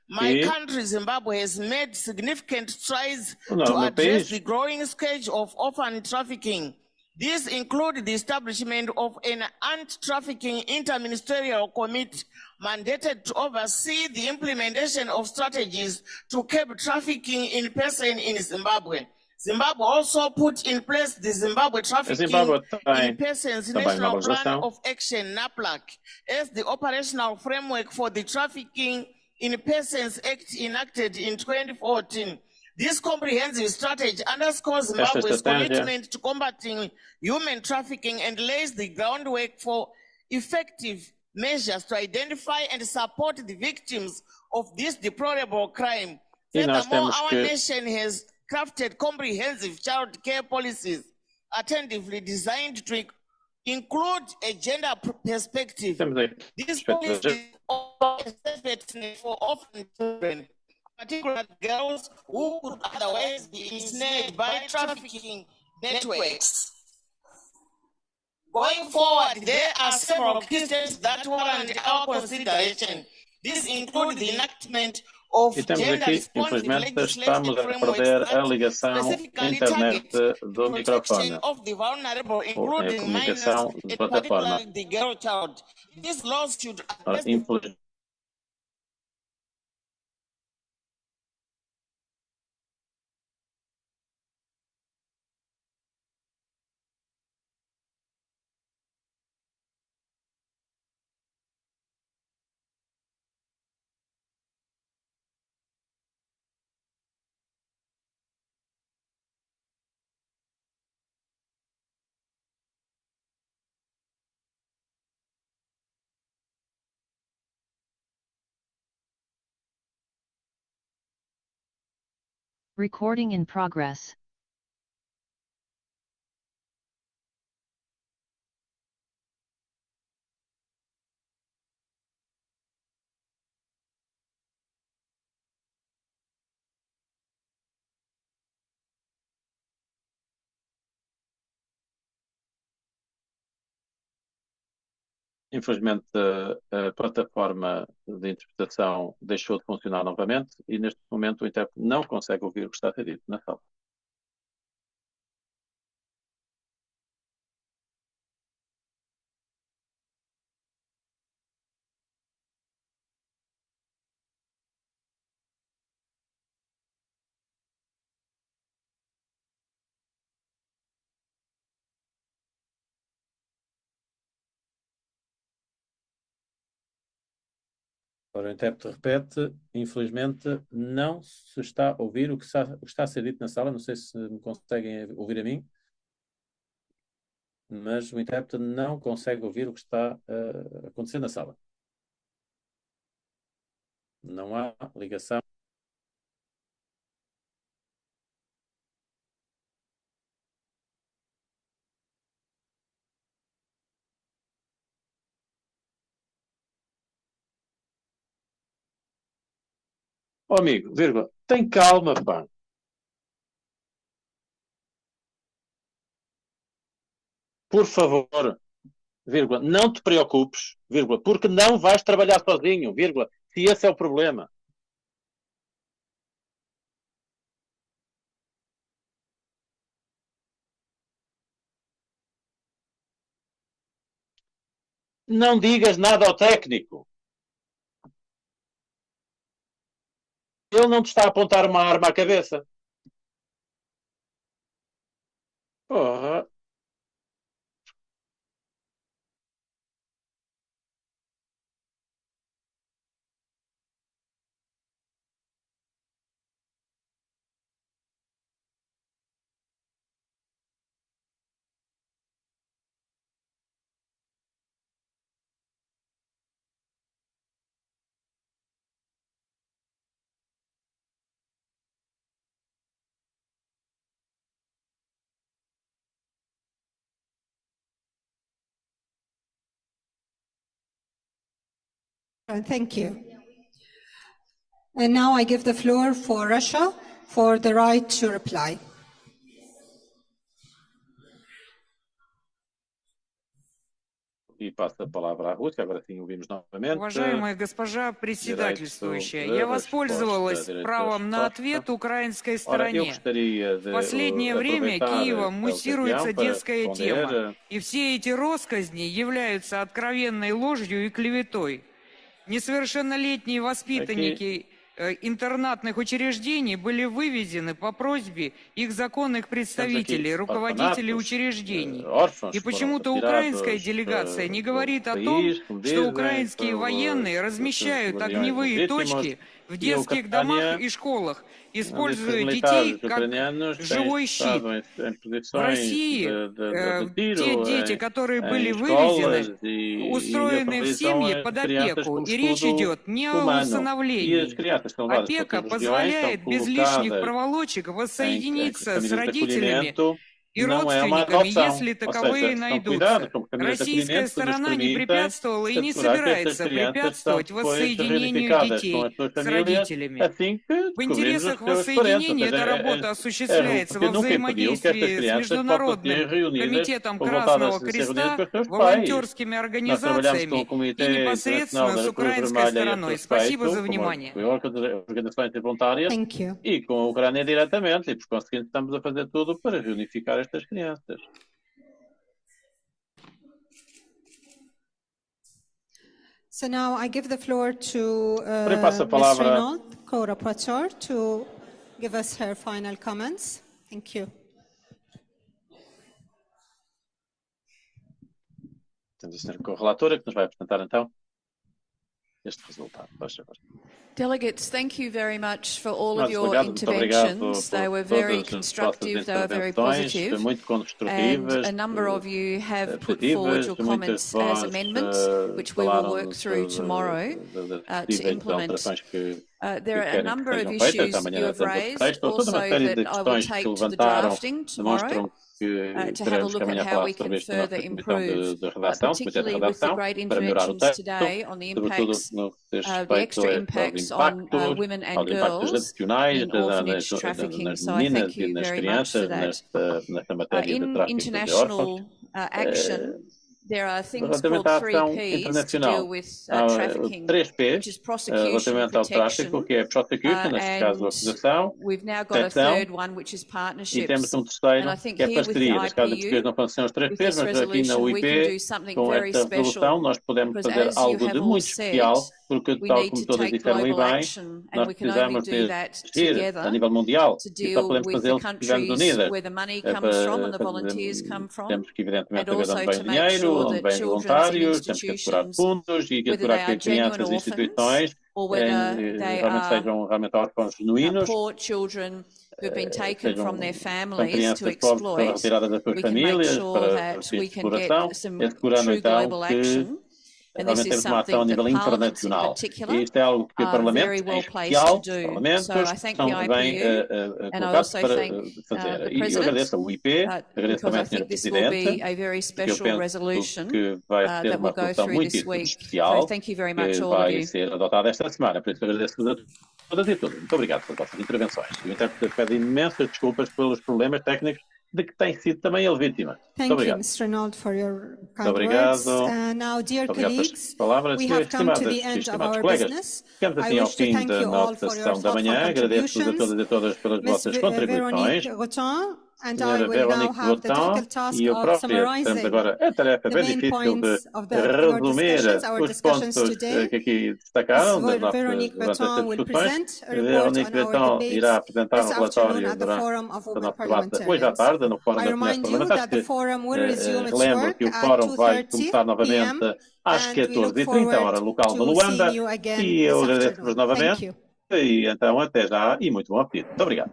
My country, Zimbabwe, has made significant strides to address the growing scourge of orphan trafficking. These include the establishment of an anti-trafficking interministerial committee mandated to oversee the implementation of strategies to curb trafficking in person in Zimbabwe. Zimbabwe also put in place the Zimbabwe Trafficking in Persons National Plan of Action, NAPLAC, as the operational framework for the Trafficking in Persons Act enacted in 2014. This comprehensive strategy underscores Zimbabwe's commitment to combating human trafficking and lays the groundwork for effective measures to identify and support the victims of this deplorable crime. Furthermore, our nation has crafted comprehensive child care policies attentively designed to include a gender perspective. These policies offer a safety net for orphan children, particularly girls who could otherwise be ensnared by trafficking networks. Going forward, there are several key steps that warrant our consideration. These include the enactment of gender-responsive legislative frameworks that specifically target the protection of the vulnerable, including minors, and particularly the girl child. These laws should address Recording in progress. Infelizmente, a plataforma de interpretação deixou de funcionar novamente e, neste momento, o intérprete não consegue ouvir o que está a ser dito na sala. Agora o intérprete repete, infelizmente não se está a ouvir o que está a ser dito na sala, não sei se me conseguem ouvir a mim, mas o intérprete não consegue ouvir o que está a acontecer na sala. Não há ligação. Oh, amigo, vírgula, tem calma, pá. Por favor, vírgula, não te preocupes, vírgula, porque não vais trabalhar sozinho, vírgula, se esse é o problema. Não digas nada ao técnico. Ele não te está a apontar uma arma à cabeça. Porra. Thank you. And now I give the floor for Russia for the right to reply. И пassa a palavra à Rússia, agora sim ouvimos novamente. Уважаемая госпожа председательствующая, я воспользовалась правом на ответ украинской стороне. В последнее время Киевом муссируется детская тема, и все эти россказни являются откровенной ложью и клеветой. Несовершеннолетние воспитанники интернатных учреждений были вывезены по просьбе их законных представителей, руководителей учреждений. И почему-то украинская делегация не говорит о том, что украинские военные размещают огневые точки в детских домах и школах, используя детей как живой щит. В России те дети, которые были вывезены, устроены в семьи под опеку. И речь идет не о усыновлении. Опека позволяет без лишних проволочек воссоединиться с родителями и родственниками, если таковые найдутся. Российская сторона не препятствовала и не собирается препятствовать воссоединению детей с родителями. В интересах воссоединения эта работа осуществляется во взаимодействии с Международным комитетом Красного Креста, волонтерскими организациями и непосредственно с украинской стороной. Спасибо за внимание. E com a Ucrânia diretamente, e por conseguinte estamos a fazer tudo para reunificar estas crianças. So now I give the floor to Ms. Renaud, co-rapporteur, to give us her final comments. Thank you. Temos a senhora co-relatora que nos vai apresentar então este resultado. Delegates, thank you very much for all of your interventions. They were very constructive, they were very positive, and a number of you have put forward your comments as amendments, which we will work through tomorrow to implement. There are a number of issues you have raised also that I will take to the drafting tomorrow. To have a look at how we can further improve, particularly with the great interventions today on the impacts, the extra impacts on women and girls in orphanage trafficking. So I thank you very much for that. In international action, there are things called 3Ps to deal with trafficking, which is prosecution and protection, and we've now got a third one, which is partnerships. And I think here with the IPU, with this resolution, we can do something very special, because as you have all said, we need to take global action, and we can only do that together to deal with the countries where the money comes from and the volunteers come from, and also to make sure that children in institutions, whether they are genuine orphans or whether they are poor children who've been taken from their families to exploit, we can make sure that we can get some true global action. And this is something that Parliament in particular are very well placed to do. So I thank the IPU, and I also thank the President, because I think this will be a very special resolution that will go through this week. So thank you very much, all of you. Todas e todos. Muito obrigado pelas vossas intervenções. O intérprete pede imensas desculpas pelos problemas técnicos de que tem sido também ele vítima. Thank you, Mr. Renaud, for your kind words. Now, dear colleagues, we have come to the end of our business. I wish to thank you all for your thoughtful contributions. Ms. Véronique Rotin and I will now have the difficult task of summarizing the main points of our discussions today. Veronique Rotin will present a report on our debate this afternoon at the Forum of Women Parliamentarians. I remind you that the Forum will resume its work at 2:30 p.m. and we look forward to seeing you again this afternoon. Thank you. E então, até já e muito bom apetite. Muito obrigado.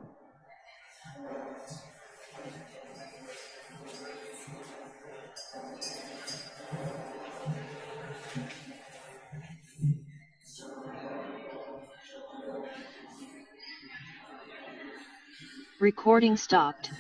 Recording stopped.